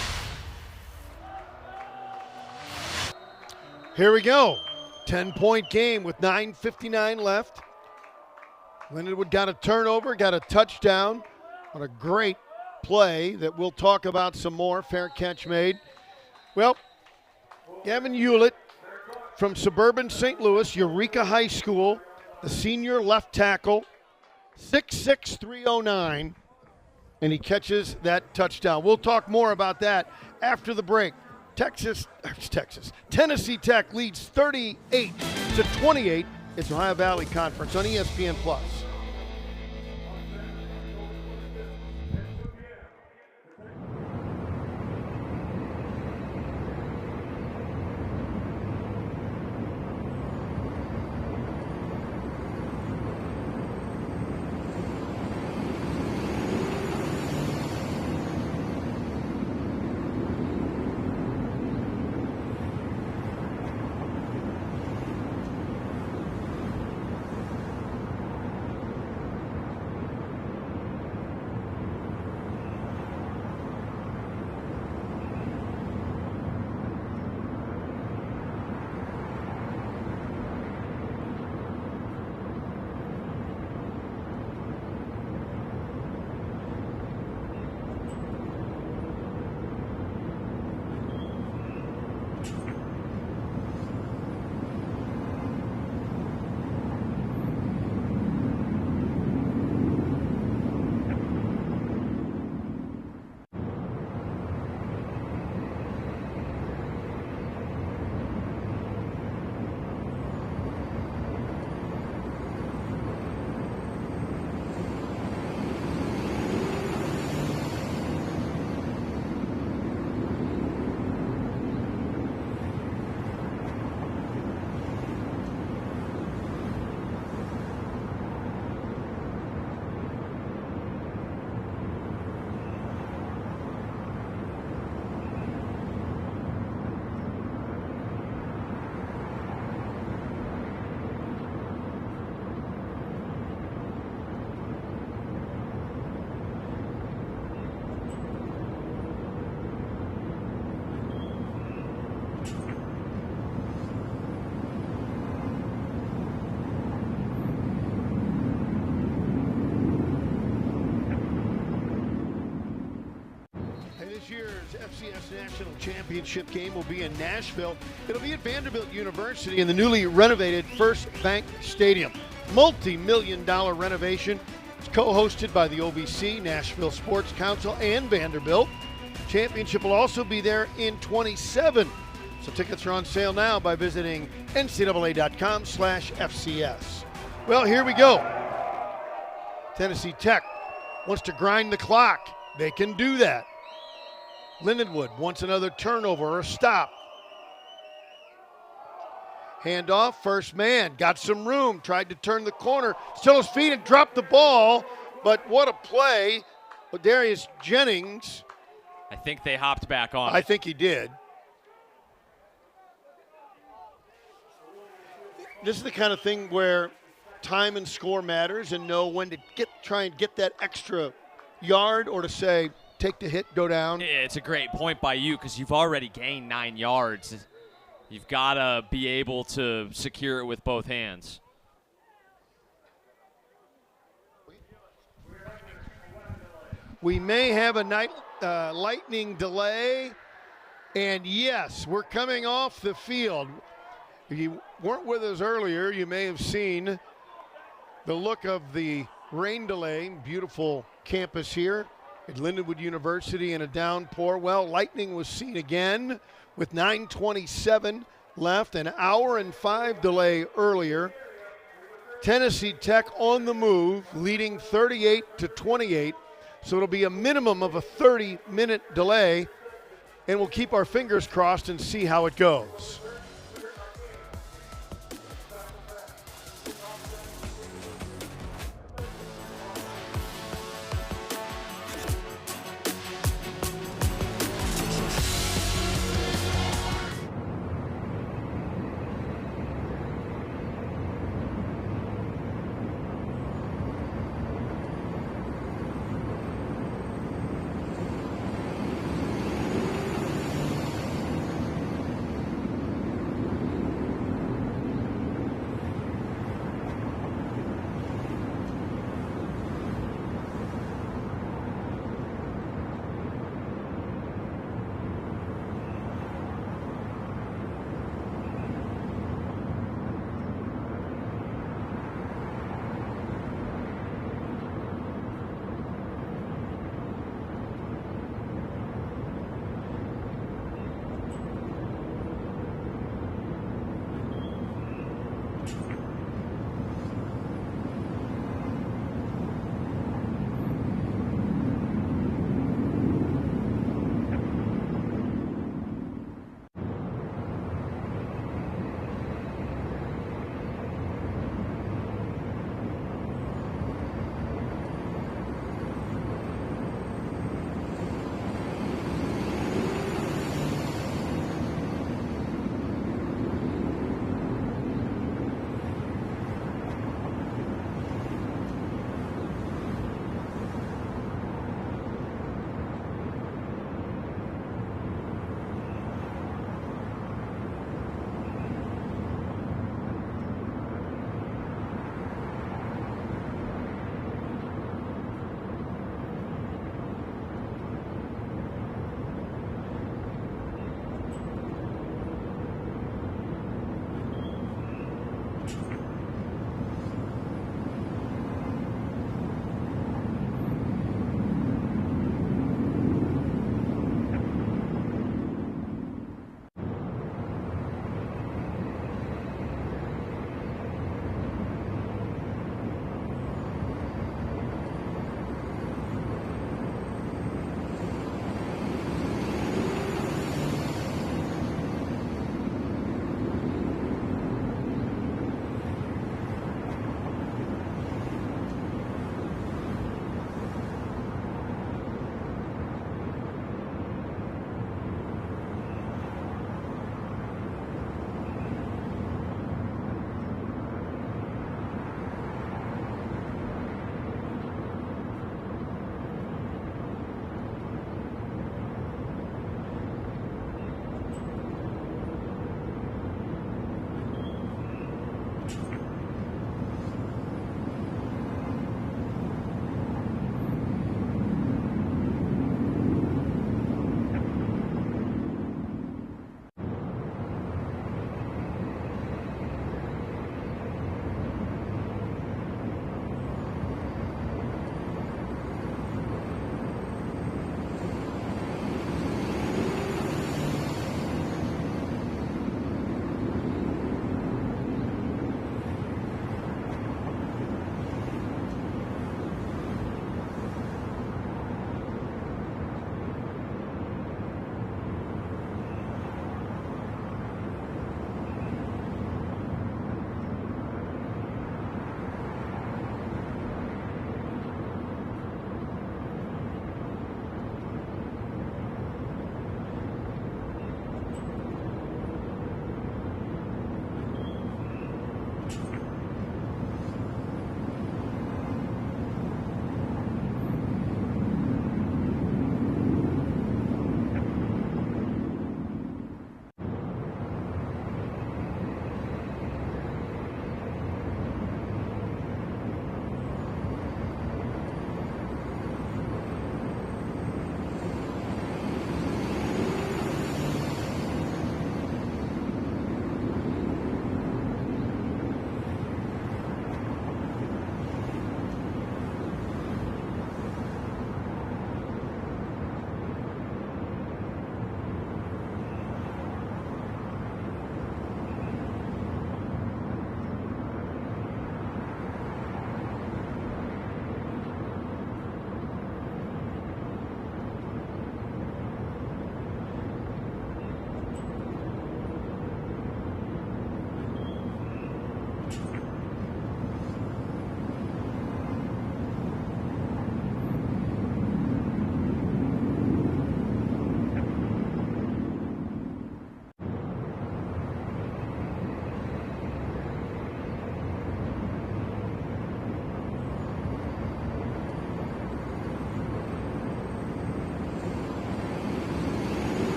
Here we go. 10-point game with 9:59 left. Lindenwood got a turnover, got a touchdown on a great play that we'll talk about some more. Fair catch made. Well, Gavin Hewlett from suburban St. Louis, Eureka High School, the senior left tackle, 6'6", 309, and he catches that touchdown. We'll talk more about that after the break. Tennessee Tech leads 38-28. It's Ohio Valley Conference on ESPN+. FCS National Championship game will be in Nashville. It'll be at Vanderbilt University in the newly renovated First Bank Stadium. Multi-million-dollar renovation. It's co-hosted by the OVC, Nashville Sports Council, and Vanderbilt. Championship will also be there in 27. So tickets are on sale now by visiting ncaa.com/FCS. Well, here we go. Tennessee Tech wants to grind the clock. They can do that. Lindenwood wants another turnover or a stop. Handoff, first man, got some room, tried to turn the corner, still his feet and dropped the ball, but what a play. Darius Jennings. I think they hopped back on. I think he did. This is the kind of thing where time and score matters and know when to try and get that extra yard or to say, take the hit, go down. It's a great point by you because you've already gained 9 yards. You've got to be able to secure it with both hands. We may have a lightning delay. And yes, we're coming off the field. If you weren't with us earlier, you may have seen the look of the rain delay. Beautiful campus here at Lindenwood University in a downpour. Well, lightning was seen again with 9:27 left, an hour and 5 delay earlier. Tennessee Tech on the move, leading 38-28. So it'll be a minimum of a 30-minute delay, and we'll keep our fingers crossed and see how it goes.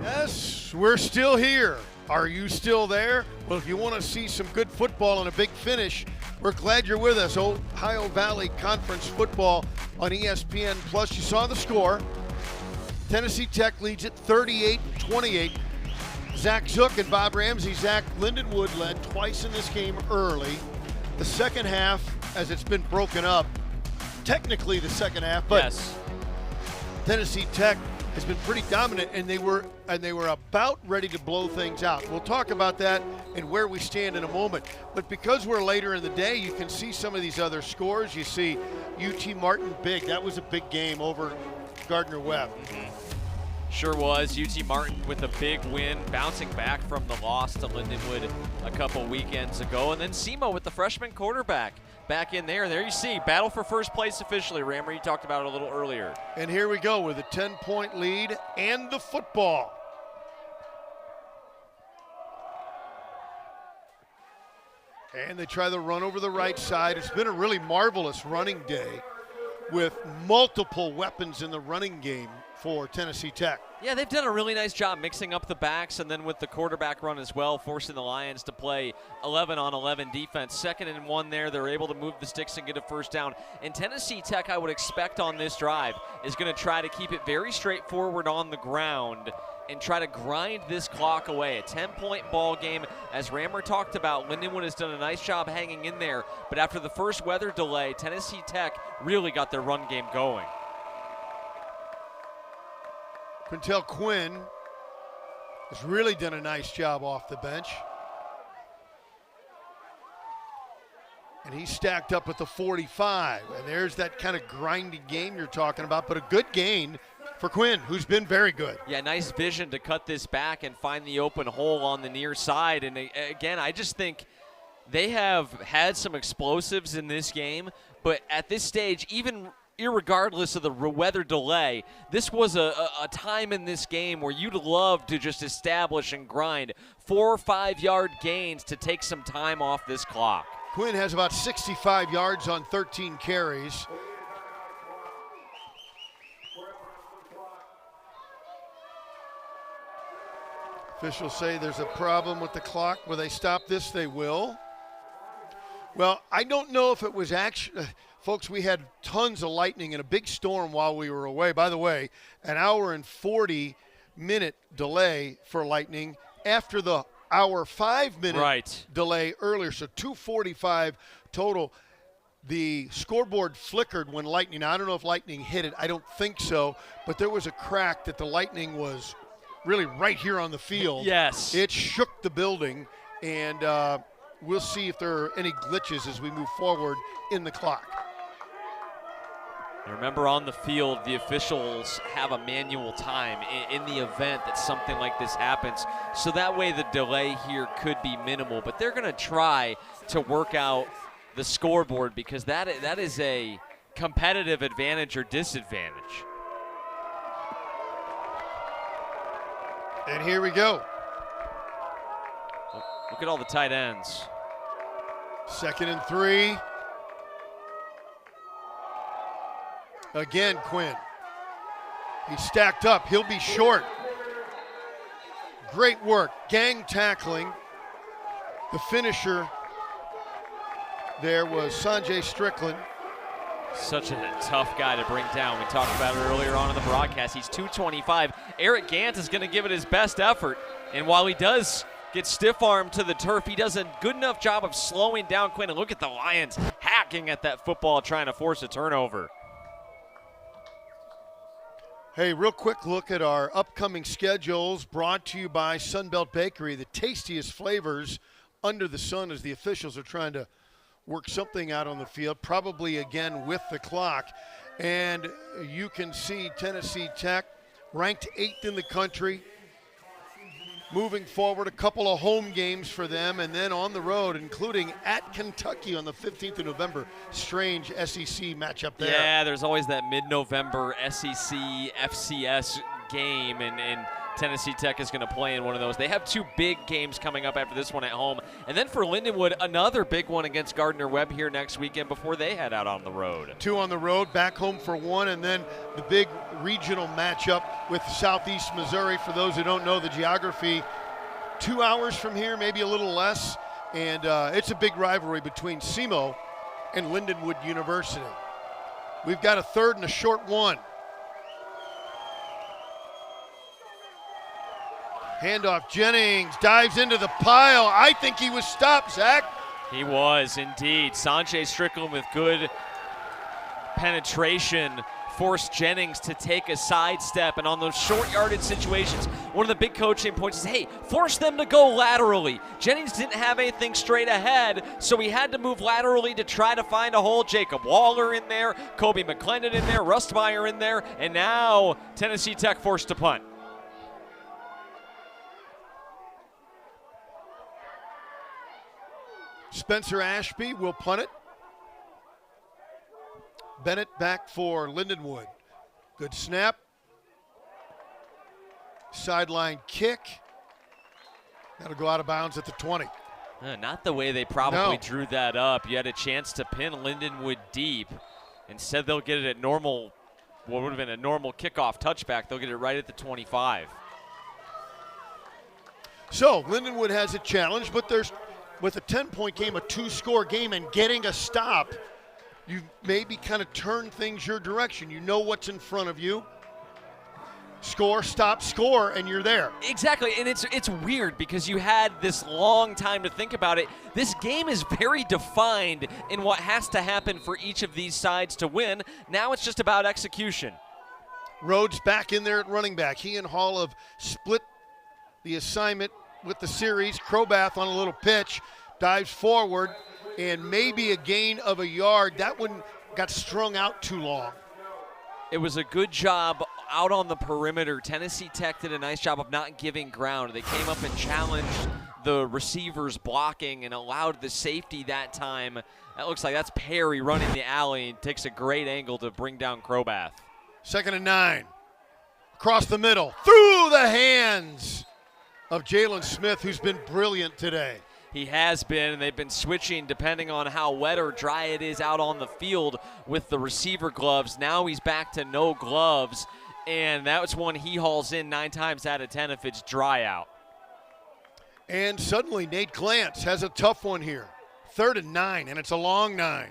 Yes, we're still here. Are you still there? Well, if you want to see some good football and a big finish, we're glad you're with us. Ohio Valley Conference football on ESPN Plus. You saw the score. Tennessee Tech leads it 38-28. Zach Zook and Bob Ramsey. Zach, Lindenwood led twice in this game early. The second half, as it's been broken up, technically the second half, but yes. Tennessee Tech has been pretty dominant, and they were about ready to blow things out. We'll talk about that and where we stand in a moment. But because we're later in the day, you can see some of these other scores. You see UT Martin big. That was a big game over Gardner-Webb. Sure was. UT Martin with a big win, bouncing back from the loss to Lindenwood a couple weekends ago. And then SEMO with the freshman quarterback back in there. There you see, battle for first place officially. Rammer, you talked about it a little earlier. And here we go with a 10-point lead and the football. And they try the run over the right side. It's been a really marvelous running day with multiple weapons in the running game for Tennessee Tech. Yeah, they've done a really nice job mixing up the backs and then with the quarterback run as well, forcing the Lions to play 11-on-11 defense. 2nd and 1 there. They're able to move the sticks and get a first down. And Tennessee Tech, I would expect on this drive, is going to try to keep it very straightforward on the ground and try to grind this clock away. A 10-point ball game. As Rammer talked about, Lindenwood has done a nice job hanging in there. But after the first weather delay, Tennessee Tech really got their run game going. Quintel Quinn has really done a nice job off the bench. And he's stacked up at the 45. And there's that kind of grinding game you're talking about, but a good gain for Quinn, who's been very good. Yeah, nice vision to cut this back and find the open hole on the near side. And again, I just think they have had some explosives in this game, but at this stage, even irregardless of the weather delay, this was a time in this game where you'd love to just establish and grind 4 or 5 yard gains to take some time off this clock. Quinn has about 65 yards on 13 carries. Officials say there's a problem with the clock. Will they stop this? They will. Well, I don't know if it was actually, folks, we had tons of lightning and a big storm while we were away. By the way, an hour and 40-minute delay for lightning after the hour 5-minute delay earlier. So 2:45 total. The scoreboard flickered when lightning, I don't know if lightning hit it. I don't think so, but there was a crack that the lightning was really right here on the field. Yes. It shook the building, and we'll see if there are any glitches as we move forward in the clock. Remember, on the field, the officials have a manual time in the event that something like this happens. So that way the delay here could be minimal. But they're going to try to work out the scoreboard because that is a competitive advantage or disadvantage. And here we go. Look at all the tight ends. 2nd and 3. Again, Quinn. He's stacked up. He'll be short. Great work. Gang tackling. The finisher there was Sanjay Strickland. Such a tough guy to bring down. We talked about it earlier on in the broadcast. He's 225. Eric Gant is going to give it his best effort. And while he does get stiff-armed to the turf, he does a good enough job of slowing down Quinn. And look at the Lions hacking at that football, trying to force a turnover. Hey, real quick look at our upcoming schedules brought to you by Sunbelt Bakery. The tastiest flavors under the sun as the officials are trying to work something out on the field, probably again with the clock. And you can see Tennessee Tech ranked 8th in the country. Moving forward, a couple of home games for them, and then on the road, including at Kentucky on the 15th of November. Strange SEC matchup there. Yeah, there's always that mid-November SEC FCS game, and Tennessee Tech is going to play in one of those. They have 2 big games coming up after this one at home. And then for Lindenwood, another big one against Gardner-Webb here next weekend before they head out on the road. 2 on the road, back home for 1, and then the big regional matchup with Southeast Missouri. For those who don't know the geography, 2 hours from here, maybe a little less. And it's a big rivalry between SEMO and Lindenwood University. We've got a 3rd and a short 1. Handoff, Jennings dives into the pile. I think he was stopped, Zach. He was indeed. Sanjay Strickland with good penetration forced Jennings to take a sidestep. And on those short yardage situations, one of the big coaching points is, hey, force them to go laterally. Jennings didn't have anything straight ahead, so he had to move laterally to try to find a hole. Jacob Waller in there, Kobe McClendon in there, Rustmeyer in there, and now Tennessee Tech forced to punt. Spencer Ashby will punt it. Bennett back for Lindenwood. Good snap. Sideline kick. That'll go out of bounds at the 20. Not the way they probably drew that up. You had a chance to pin Lindenwood deep. Instead, they'll get it at normal, what would have been a normal kickoff touchback. They'll get it right at the 25. So Lindenwood has a challenge, but there's, with a 10-point game, a 2-score game, and getting a stop, you maybe kind of turn things your direction. You know what's in front of you. Score, stop, score, and you're there. Exactly, and it's weird because you had this long time to think about it. This game is very defined in what has to happen for each of these sides to win. Now it's just about execution. Rhodes back in there at running back. He and Hall have split the assignment with the series. Crobath on a little pitch, dives forward, and maybe a gain of a yard. That one got strung out too long. It was a good job out on the perimeter. Tennessee Tech did a nice job of not giving ground. They came up and challenged the receivers blocking and allowed the safety that time. That looks like that's Perry running the alley and takes a great angle to bring down Crobath. 2nd and 9. Across the middle, through the hands of Jalen Smith, who's been brilliant today. He has been, and they've been switching depending on how wet or dry it is out on the field with the receiver gloves. Now he's back to no gloves, and that was one he hauls in 9 times out of 10 if it's dry out. And suddenly Nate Glantz has a tough one here. 3rd and 9, and it's a long 9.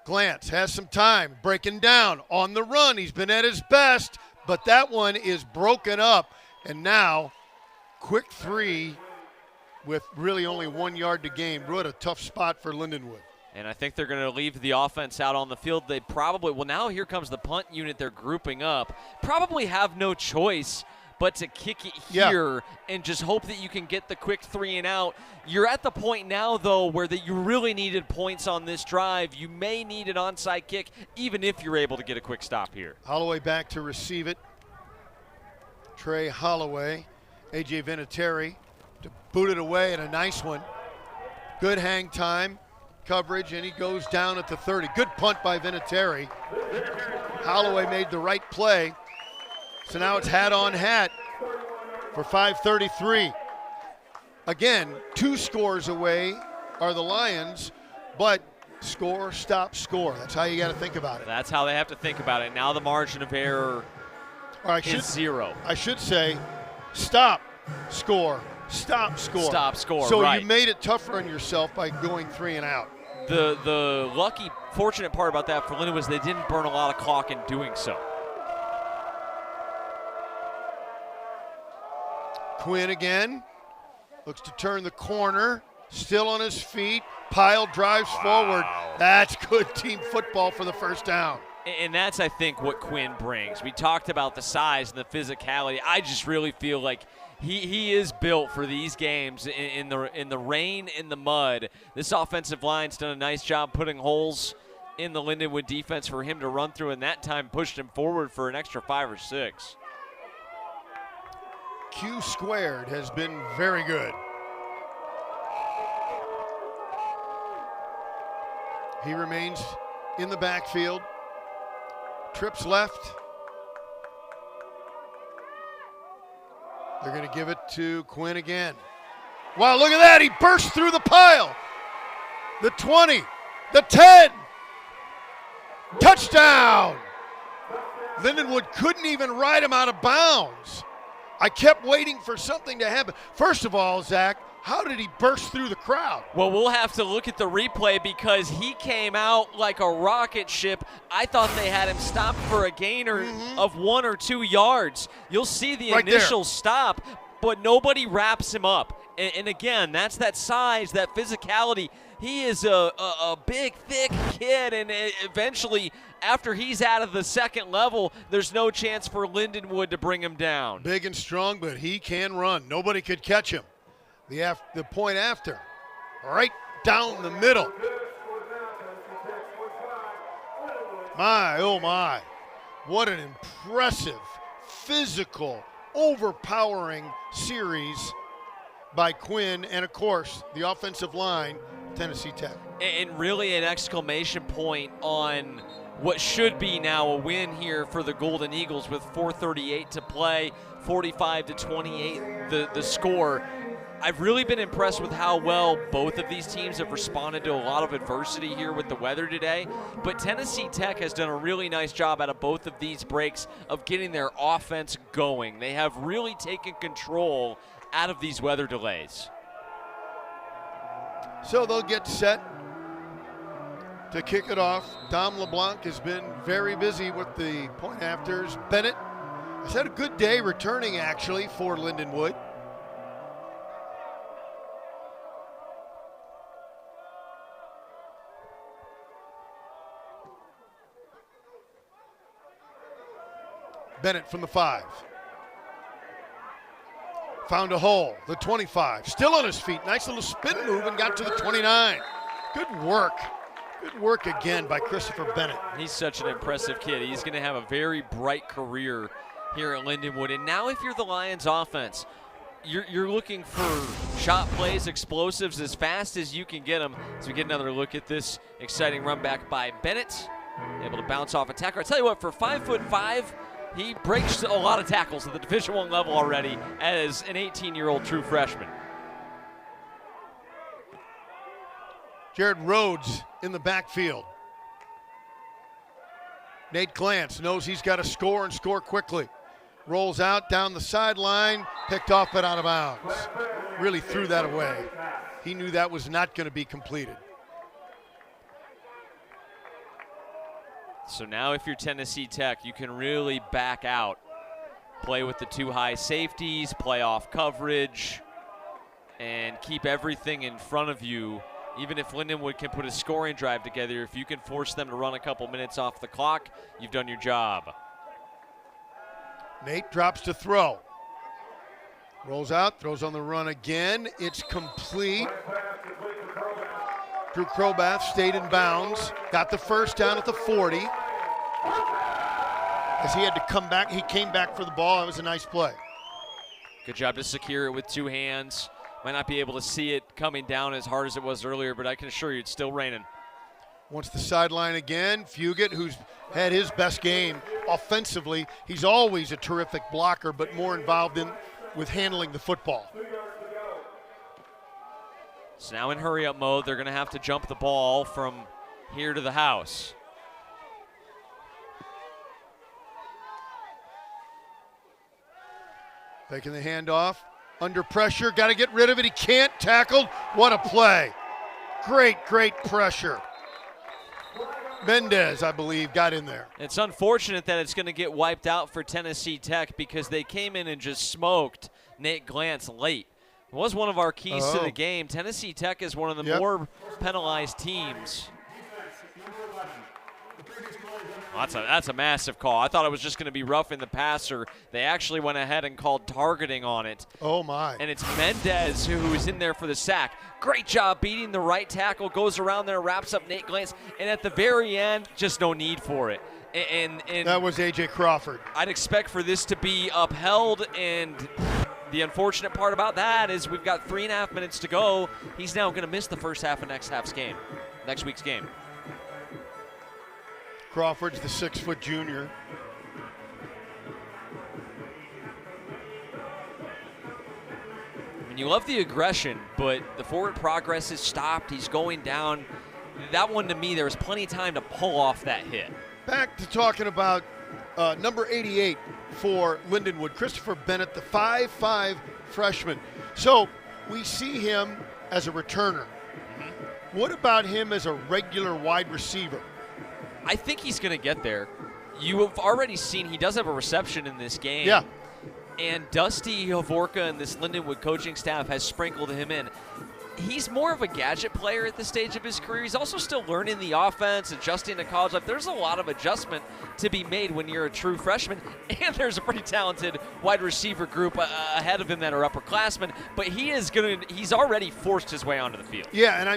Glantz has some time, breaking down on the run. He's been at his best, but that one is broken up, and now quick 3 with really only 1 yard to gain. What a tough spot for Lindenwood. And I think they're going to leave the offense out on the field. They probably, well, now here comes the punt unit they're grouping up. Probably have no choice but to kick it here and just hope that you can get the quick 3 and out. You're at the point now, though, where that you really needed points on this drive. You may need an onside kick, even if you're able to get a quick stop here. Holloway back to receive it. Trey Holloway, A.J. Vinatieri to boot it away, and a nice one. Good hang time, coverage, and he goes down at the 30. Good punt by Vinatieri. Holloway made the right play. So now it's hat on hat for 5:33. Again, 2 scores away are the Lions, but score, stop, score. That's how you got to think about it. That's how they have to think about it. Now the margin of error is 0. I should say stop, score, stop, score. Stop, score, so right. You made it tougher on yourself by going 3 and out. The lucky, fortunate part about that for Lindenwood was they didn't burn a lot of clock in doing so. Quinn again, looks to turn the corner, still on his feet. Pyle drives forward. That's good team football for the first down. And that's, I think, what Quinn brings. We talked about the size and the physicality. I just really feel like he is built for these games in the rain, in the mud. This offensive line's done a nice job putting holes in the Lindenwood defense for him to run through, and that time pushed him forward for an extra 5 or 6. Q squared has been very good. He remains in the backfield. Trips left. They're going to give it to Quinn again. Wow, look at that. He burst through the pile. The 20, the 10. Touchdown. Lindenwood couldn't even ride him out of bounds. I kept waiting for something to happen. First of all, Zach, how did he burst through the crowd? Well, we'll have to look at the replay because he came out like a rocket ship. I thought they had him stopped for a gainer of 1 or 2 yards. You'll see the initial stop, but nobody wraps him up. And again, that's that size, that physicality. He is a big, thick kid, and eventually, after he's out of the second level, there's no chance for Lindenwood to bring him down. Big and strong, but he can run. Nobody could catch him. The point after, right down the middle. My, oh my. What an impressive, physical, overpowering series by Quinn and, of course, the offensive line, Tennessee Tech. And really an exclamation point on what should be now a win here for the Golden Eagles with 4:38 to play, 45-28 the score. I've really been impressed with how well both of these teams have responded to a lot of adversity here with the weather today. But Tennessee Tech has done a really nice job out of both of these breaks of getting their offense going. They have really taken control out of these weather delays. So they'll get set to kick it off. Dom LeBlanc has been very busy with the point afters. Bennett has had a good day returning, actually, for Lindenwood. Bennett from the 5. Found a hole, the 25. Still on his feet. Nice little spin move and got to the 29. Good work. Good work again by Christopher Bennett. He's such an impressive kid. He's going to have a very bright career here at Lindenwood. And now if you're the Lions offense, you're looking for shot plays, explosives as fast as you can get them. So we get another look at this exciting run back by Bennett. Able to bounce off a tackler. I tell you what, for 5'5", he breaks a lot of tackles at the Division I level already as an 18-year-old true freshman. Jared Rhodes in the backfield. Nate Glantz knows he's got to score and score quickly. Rolls out down the sideline, picked off but out of bounds. Really threw that away. He knew that was not going to be completed. So now if you're Tennessee Tech, you can really back out. Play with the 2 high safeties, play off coverage, and keep everything in front of you. Even if Lindenwood can put a scoring drive together, if you can force them to run a couple minutes off the clock, you've done your job. Nate drops to throw. Rolls out, throws on the run again. It's complete. Drew Krobath stayed in bounds, got the first down at the 40. As he had to come back, he came back for the ball. That was a nice play. Good job to secure it with 2 hands. Might not be able to see it coming down as hard as it was earlier, but I can assure you it's still raining. Wants the sideline again. Fugit, who's had his best game offensively. He's always a terrific blocker, but more involved with handling the football. So now in hurry-up mode, they're going to have to jump the ball from here to the house. Taking the handoff. Under pressure. Got to get rid of it. He can't. Tackled. What a play. Great pressure. Mendez, I believe, got in there. It's unfortunate that it's going to get wiped out for Tennessee Tech because they came in and just smoked Nate Glantz late. It was one of our keys to the game. Tennessee Tech is one of the more penalized teams. Well, that's a massive call. I thought it was just going to be roughing the passer. They actually went ahead and called targeting on it. Oh, my. And it's Mendez who is in there for the sack. Great job beating the right tackle, goes around there, wraps up Nate Glantz, and at the very end, just no need for it. And that was A.J. Crawford. I'd expect for this to be upheld, and the unfortunate part about that is we've got 3.5 minutes to go. He's now going to miss the first half of next week's game. Crawford's the 6-foot junior. And you love the aggression, but the forward progress is stopped. He's going down. That one, to me, there was plenty of time to pull off that hit. Back to talking about number 88 for Lindenwood, Christopher Bennett, the 5'5" freshman. So we see him as a returner. What about him as a regular wide receiver? I think he's going to get there. You have already seen he does have a reception in this game. Yeah. And Dusty Hovorka and this Lindenwood coaching staff has sprinkled him in. He's more of a gadget player at this stage of his career. He's also still learning the offense, adjusting to college life. There's a lot of adjustment to be made when you're a true freshman, and there's a pretty talented wide receiver group ahead of him that are upperclassmen. But he's already forced his way onto the field. Yeah, and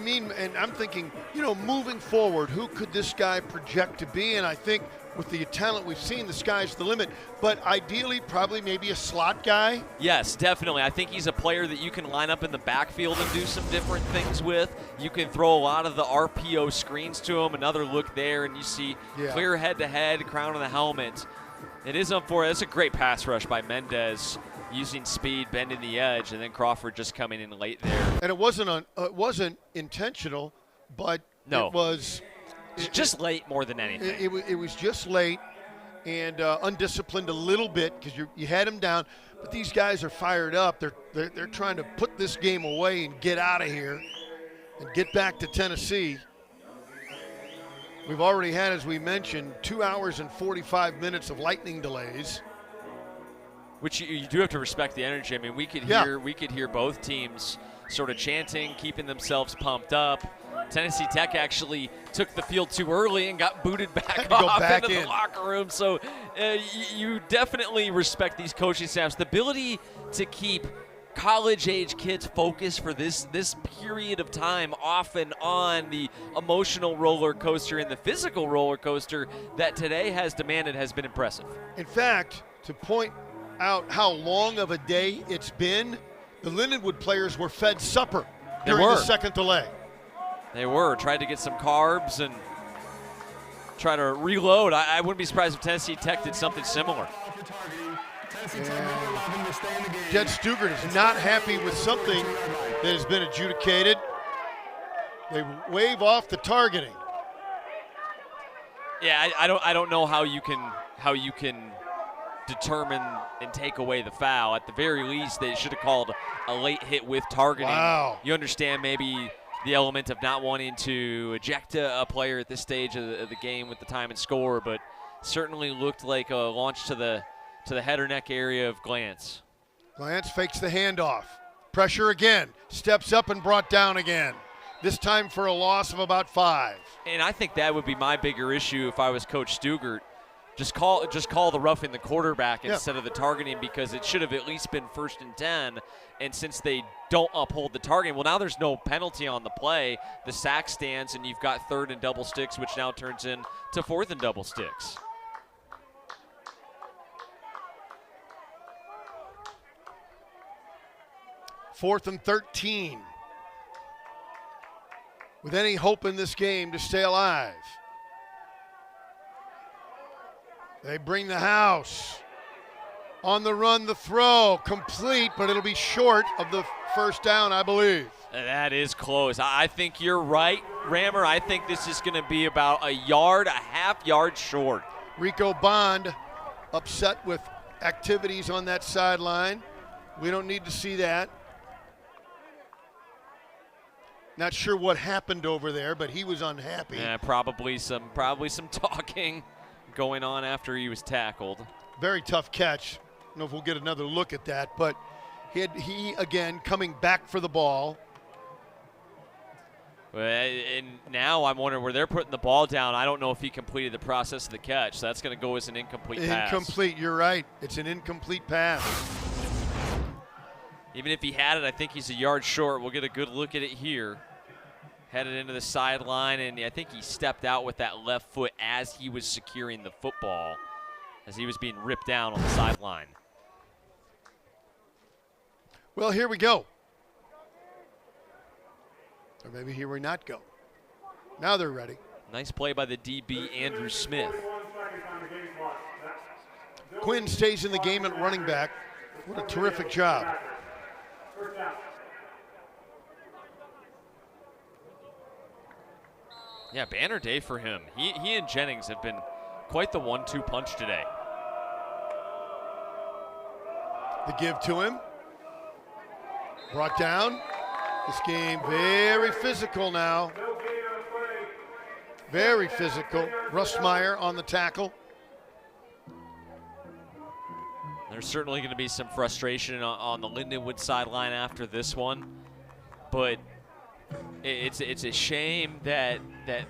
I'm thinking, moving forward, who could this guy project to be? And I think with the talent we've seen, the sky's the limit. But ideally, probably maybe a slot guy. Yes, definitely. I think he's a player that you can line up in the backfield and do some different things with. You can throw a lot of the RPO screens to him, another look there, and you see clear head-to-head, crown of the helmet. It is unfortunate. It's a great pass rush by Mendez, using speed, bending the edge, and then Crawford just coming in late there. And it wasn't intentional, but it was just late more than anything. It was just late and undisciplined a little bit because you had him down. But these guys are fired up. They're trying to put this game away and get out of here and get back to Tennessee. We've already had, as we mentioned, 2 hours and 45 minutes of lightning delays. Which you do have to respect the energy. I mean, we could hear both teams sort of chanting, keeping themselves pumped up. Tennessee Tech actually took the field too early and got booted back off into the locker room. So you definitely respect these coaching staffs. The ability to keep college-age kids focused for this period of time, off and on the emotional roller coaster and the physical roller coaster that today has demanded, has been impressive. In fact, to point out how long of a day it's been, the Lindenwood players were fed supper during the second delay. They tried to get some carbs and try to reload. I wouldn't be surprised if Tennessee Tech did something similar. Jed Stugart is not happy with something that has been adjudicated. They wave off the targeting. Yeah, I don't know how you can determine and take away the foul. At the very least, they should have called a late hit with targeting. Wow. You understand maybe the element of not wanting to eject a player at this stage of the game with the time and score, but certainly looked like a launch to the head or neck area of Glantz. Glantz fakes the handoff. Pressure again. Steps up and brought down again. This time for a loss of about 5. And I think that would be my bigger issue if I was Coach Stugart. Just call the roughing the quarterback instead of the targeting, because it should have at least been 1st and 10. And since they don't uphold the targeting, well, now there's no penalty on the play. The sack stands, and you've got 3rd and double sticks, which now turns into 4th and double sticks. Fourth and 13. With any hope in this game to stay alive. They bring the house. On the run, the throw. Complete, but it'll be short of the first down, I believe. That is close. I think you're right, Rammer. I think this is going to be about a half yard short. Rico Bond upset with activities on that sideline. We don't need to see that. Not sure what happened over there, but he was unhappy. Yeah, probably some talking going on after he was tackled. Very tough catch. I don't know if we'll get another look at that, but he again coming back for the ball. And now I'm wondering where they're putting the ball down. I don't know if he completed the process of the catch. So that's going to go as an incomplete pass. Incomplete, you're right. It's an incomplete pass. Even if he had it, I think he's a yard short. We'll get a good look at it here. Headed into the sideline, and I think he stepped out with that left foot as he was securing the football, as he was being ripped down on the sideline. Well, here we go. Or maybe here we not go. Now they're ready. Nice play by the DB, Andrew Smith. Quinn stays in the game at running back. What a terrific job. Yeah, banner day for him. He and Jennings have been quite the 1-2 punch today. The give to him. Brought down. This game very physical now. Very physical. Russmeyer on the tackle. There's certainly going to be some frustration on the Lindenwood sideline after this one, but it's a shame that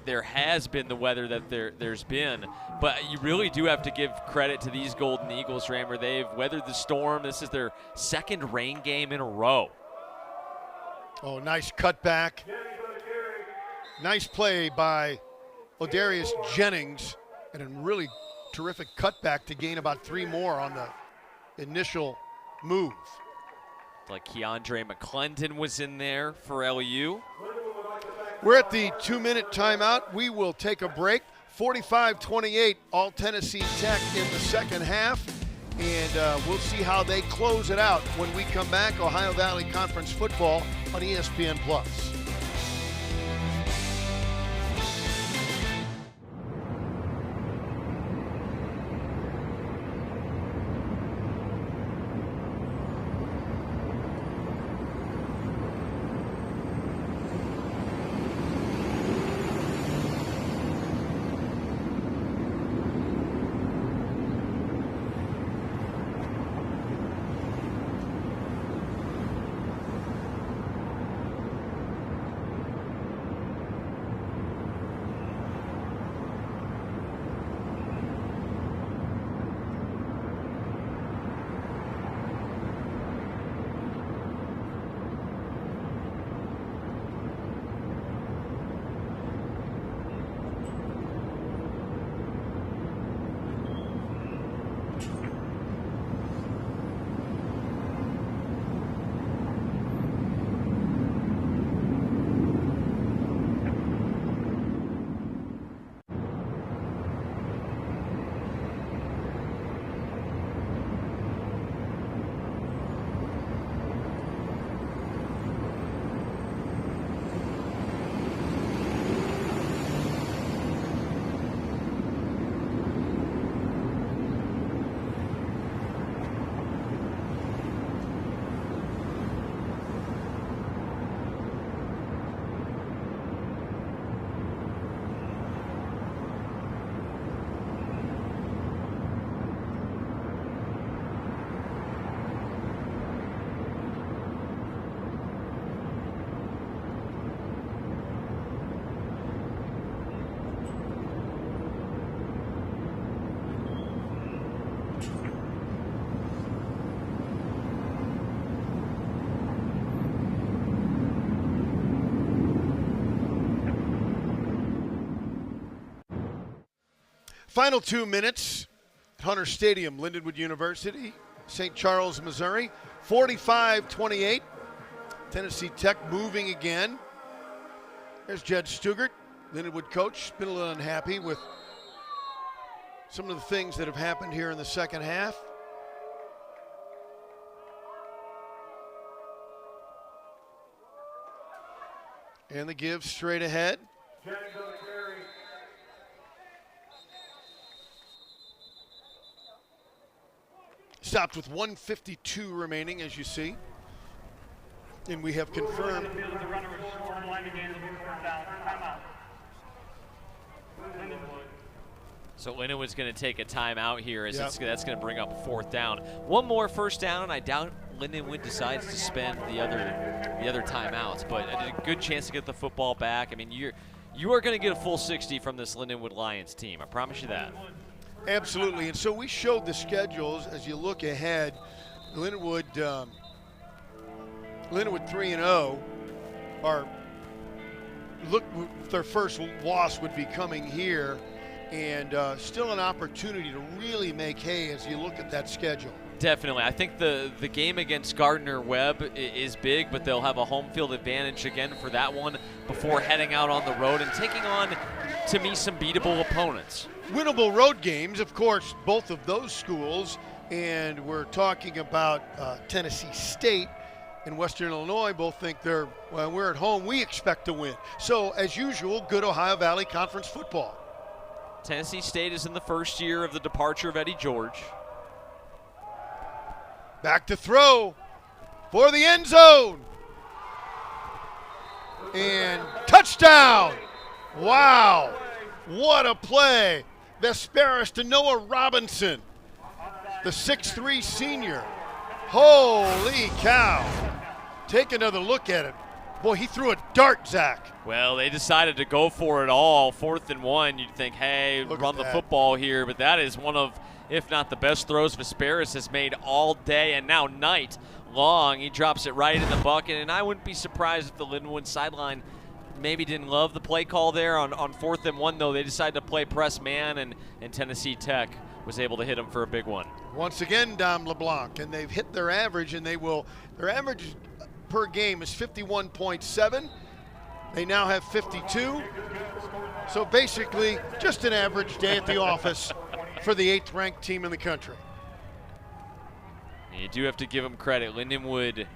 there has been the weather that there's been. But you really do have to give credit to these Golden Eagles, Rammer. They've weathered the storm. This is their second rain game in a row. Oh, nice cutback. Nice play by Ladarius Jennings, and a really terrific cutback to gain about 3 more on the initial move. Like Keandre McClendon was in there for LU. We're at the 2-minute timeout. We will take a break. 45-28, all Tennessee Tech in the second half. And we'll see how they close it out when we come back. Ohio Valley Conference football on ESPN+. Final 2 minutes at Hunter Stadium, Lindenwood University, St. Charles, Missouri. 45-28. Tennessee Tech moving again. There's Jed Stugart, Lindenwood coach. Been a little unhappy with some of the things that have happened here in the second half. And the give straight ahead. Stopped with 1:52 remaining, as you see. And we have confirmed. So Lindenwood's going to take a timeout here as that's going to bring up a 4th down. One more first down, and I doubt Lindenwood decides to spend the other timeouts, but a good chance to get the football back. I mean, you are going to get a full 60 from this Lindenwood Lions team. I promise you that. Absolutely, and so we showed the schedules as you look ahead. Lindenwood 3-0 their first loss would be coming here, and still an opportunity to really make hay as you look at that schedule. Definitely. I think the game against Gardner-Webb is big, but they'll have a home field advantage again for that one before heading out on the road and taking on, to me, some beatable opponents. Winnable road games, of course, both of those schools, and we're talking about Tennessee State and Western Illinois both think we're at home, we expect to win. So, as usual, good Ohio Valley Conference football. Tennessee State is in the first year of the departure of Eddie George. Back to throw for the end zone. And touchdown. Wow. What a play. Vesperis to Noah Robinson, the 6'3 senior. Holy cow. Take another look at it. Boy, he threw a dart, Zach. Well, they decided to go for it all. 4th and 1, you'd think, hey, run the football here. But that is one of, if not the best throws Vesperis has made all day and now night long. He drops it right in the bucket. And I wouldn't be surprised if the Lindenwood sideline maybe didn't love the play call there on 4th and 1, though. They decided to play press man, and Tennessee Tech was able to hit him for a big one. Once again, Dom LeBlanc, and they've hit their average, and their average per game is 51.7. They now have 52. So basically, just an average day at the office for the 8th-ranked team in the country. You do have to give them credit. Lindenwood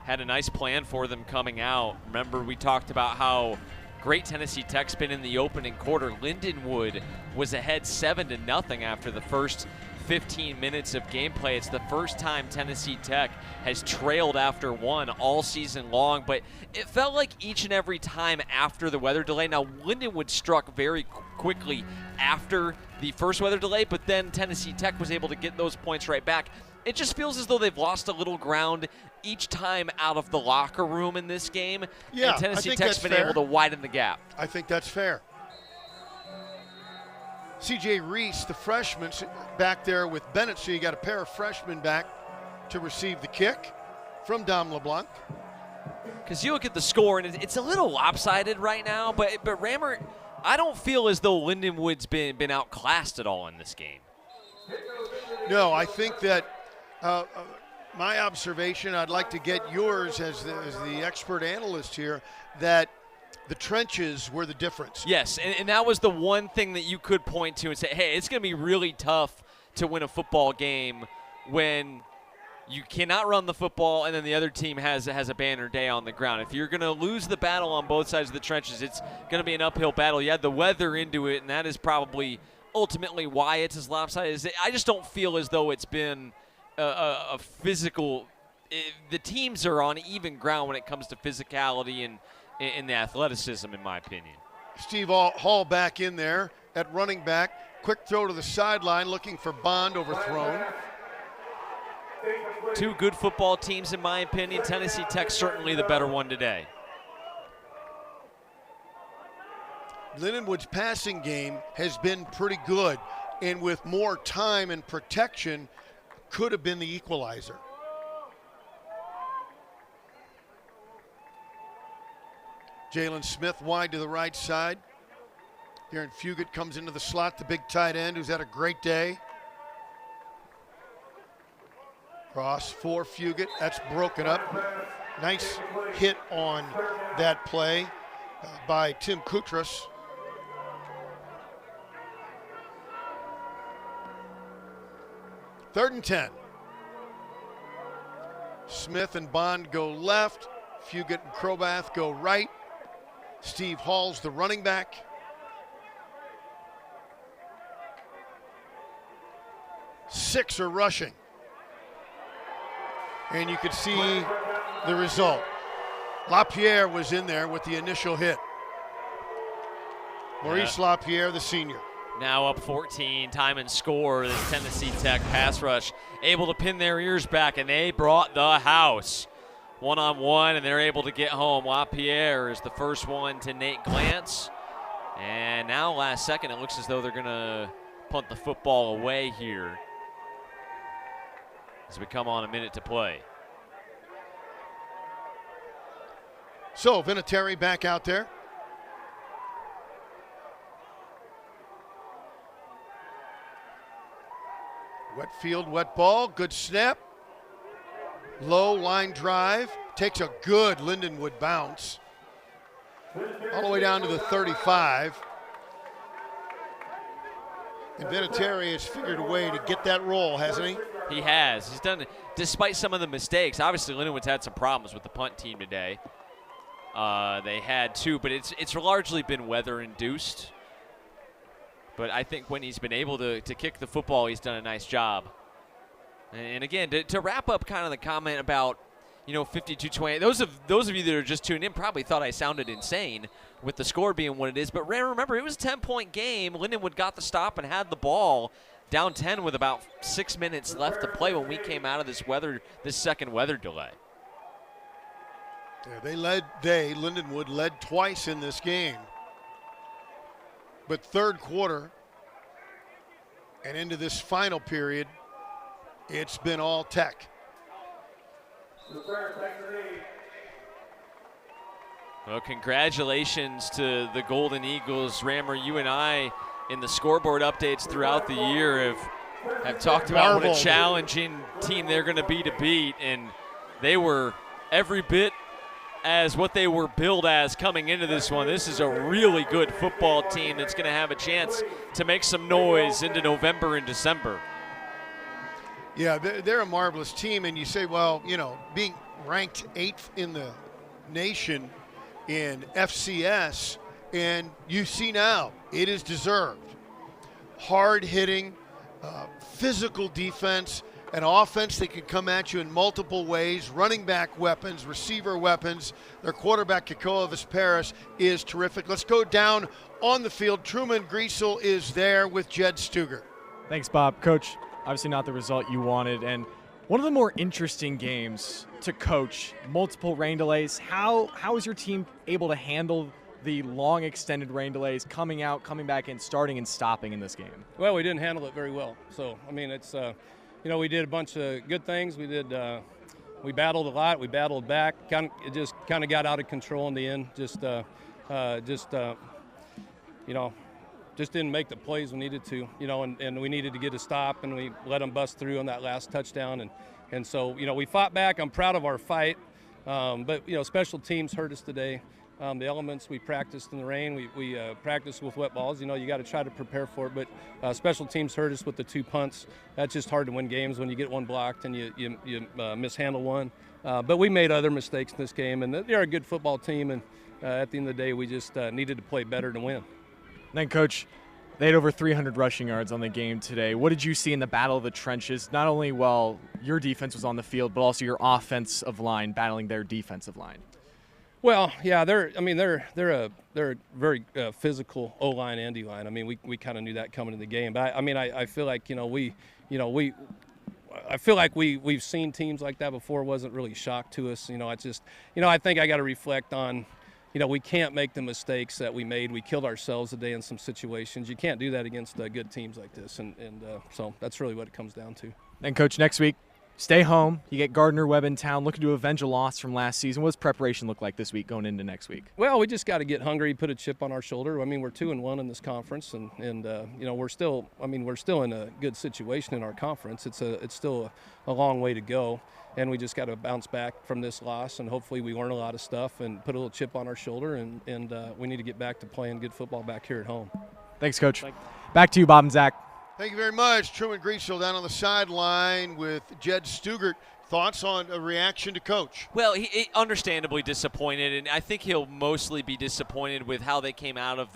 had a nice plan for them coming out. Remember, we talked about how great Tennessee Tech's been in the opening quarter. Lindenwood was ahead 7-0 after the first 15 minutes of gameplay. It's the first time Tennessee Tech has trailed after one all season long, but it felt like each and every time after the weather delay. Now, Lindenwood struck very quickly after the first weather delay, but then Tennessee Tech was able to get those points right back. It just feels as though they've lost a little ground each time out of the locker room in this game. Yeah, and Tennessee Tech's been able to widen the gap. I think that's fair. C.J. Reese, the freshman, back there with Bennett, so you got a pair of freshmen back to receive the kick from Dom LeBlanc. Because you look at the score, and it's a little lopsided right now, but Rammer, I don't feel as though Lindenwood's been outclassed at all in this game. No, I think that my observation, I'd like to get yours as the expert analyst here, that the trenches were the difference. Yes, and that was the one thing that you could point to and say, hey, it's going to be really tough to win a football game when you cannot run the football and then the other team has a banner day on the ground. If you're going to lose the battle on both sides of the trenches, it's going to be an uphill battle. You add the weather into it, and that is probably ultimately why it's as lopsided. I just don't feel as though it's been a physical – the teams are on even ground when it comes to physicality and in the athleticism, in my opinion. Steve Hall back in there at running back. Quick throw to the sideline, looking for Bond, overthrown. Two good football teams, in my opinion. Tennessee Tech certainly the better one today. Lindenwood's passing game has been pretty good, and with more time and protection, could have been the equalizer. Jalen Smith wide to the right side. Darren Fugit comes into the slot, the big tight end who's had a great day. Cross for Fugit, that's broken up. Nice hit on that play by Tim Koutras. Third and 10. Smith and Bond go left. Fugit and Krobath go right. Steve Hall's the running back. Six are rushing. And you could see the result. LaPierre was in there with the initial hit. Maurice LaPierre, the senior. Now up 14, time and score. This Tennessee Tech pass rush able to pin their ears back, and they brought the house. One-on-one, and they're able to get home. LaPierre is the first one to Nate Glantz. And now last second, it looks as though they're going to punt the football away here as we come on a minute to play. So Vinatieri back out there. Wet field, wet ball, good snap. Low line drive, takes a good Lindenwood bounce. All the way down to the 35. And Vinatieri has figured a way to get that roll, hasn't he? He has. He's done it despite some of the mistakes. Obviously, Lindenwood's had some problems with the punt team today. They had two, but it's largely been weather-induced. But I think when he's been able to kick the football, he's done a nice job. And again, to wrap up kind of the comment about, 52-28, those of you that are just tuned in probably thought I sounded insane with the score being what it is. But remember, it was a 10-point game. Lindenwood got the stop and had the ball down 10 with about 6 minutes left to play when we came out of this second weather delay. Yeah, Lindenwood led twice in this game. But third quarter and into this final period, it's been all Tech. Well, congratulations to the Golden Eagles. Rammer, you and I in the scoreboard updates throughout the year have talked about what a challenging team they're going to beat, and they were every bit as what they were billed as coming into this one. This is a really good football team that's going to have a chance to make some noise into November and December. Yeah, they're a marvelous team, and you say, well, being ranked 8th in the nation in FCS, and you see now, it is deserved. Hard-hitting, physical defense, an offense that can come at you in multiple ways, running back weapons, receiver weapons. Their quarterback, Kekoa Vesperis, is terrific. Let's go down on the field. Truman Griesel is there with Jed Stugart. Thanks, Bob. Coach, obviously not the result you wanted, and one of the more interesting games to coach, multiple rain delays. How is your team able to handle the long extended rain delays, coming out, coming back in, starting and stopping in this game? Well, we didn't handle it very well. So, it's we did a bunch of good things. We battled a lot. We battled back. It just kind of got out of control in the end. Just didn't make the plays we needed to. And we needed to get a stop, and we let them bust through on that last touchdown. And so we fought back. I'm proud of our fight. But special teams hurt us today. The elements we practiced in the rain, we practiced with wet balls. You got to try to prepare for it, but special teams hurt us with the 2 punts. That's just hard to win games when you get one blocked and you mishandle one. But we made other mistakes in this game, and they're a good football team, and at the end of the day, we just needed to play better to win. Then, Coach, they had over 300 rushing yards on the game today. What did you see in the battle of the trenches? Not only while your defense was on the field, but also your offensive line battling their defensive line. Well, yeah, they're a very physical O-line and D-line. We kind of knew that coming into the game. But I feel like we've seen teams like that before. It wasn't really a shock to us. It's just I think I got to reflect on. We can't make the mistakes that we made. We killed ourselves today in some situations. You can't do that against good teams like this, and so that's really what it comes down to. And Coach, next week, stay home. You get Gardner-Webb in town, looking to avenge a loss from last season. What does preparation look like this week going into next week? Well, we just got to get hungry, put a chip on our shoulder. We're 2-1 in this conference, and we're still in a good situation in our conference. It's still a long way to go, and we just got to bounce back from this loss, and hopefully we learn a lot of stuff and put a little chip on our shoulder, and we need to get back to playing good football back here at home. Thanks, Coach. Back to you, Bob and Zach. Thank you very much. Truman Griesel down on the sideline with Jed Stugart. Thoughts on a reaction to Coach? Well, he understandably disappointed, and I think he'll mostly be disappointed with how they came out of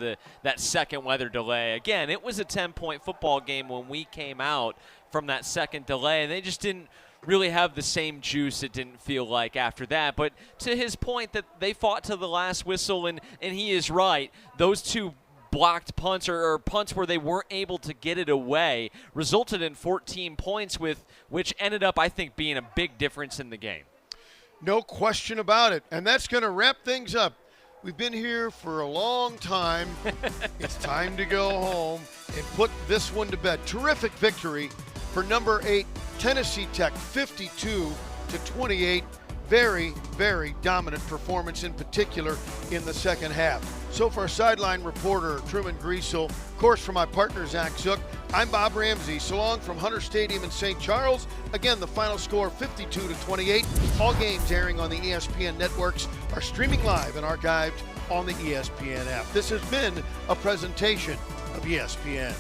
that second weather delay. Again, it was a 10-point football game when we came out from that second delay, and they just didn't really have the same juice, it didn't feel like, after that. But to his point that they fought to the last whistle, and he is right, those two blocked punts or punts where they weren't able to get it away resulted in 14 points, which ended up, I think, being a big difference in the game. No question about it. And that's going to wrap things up. We've been here for a long time. It's time to go home and put this one to bed. Terrific victory for number 8 Tennessee Tech, 52-28. Very, very dominant performance, in particular in the second half. So for our sideline reporter, Truman Griesel, of course for my partner, Zach Zook, I'm Bob Ramsey. So long from Hunter Stadium in St. Charles. Again, the final score, 52-28. All games airing on the ESPN networks are streaming live and archived on the ESPN app. This has been a presentation of ESPN.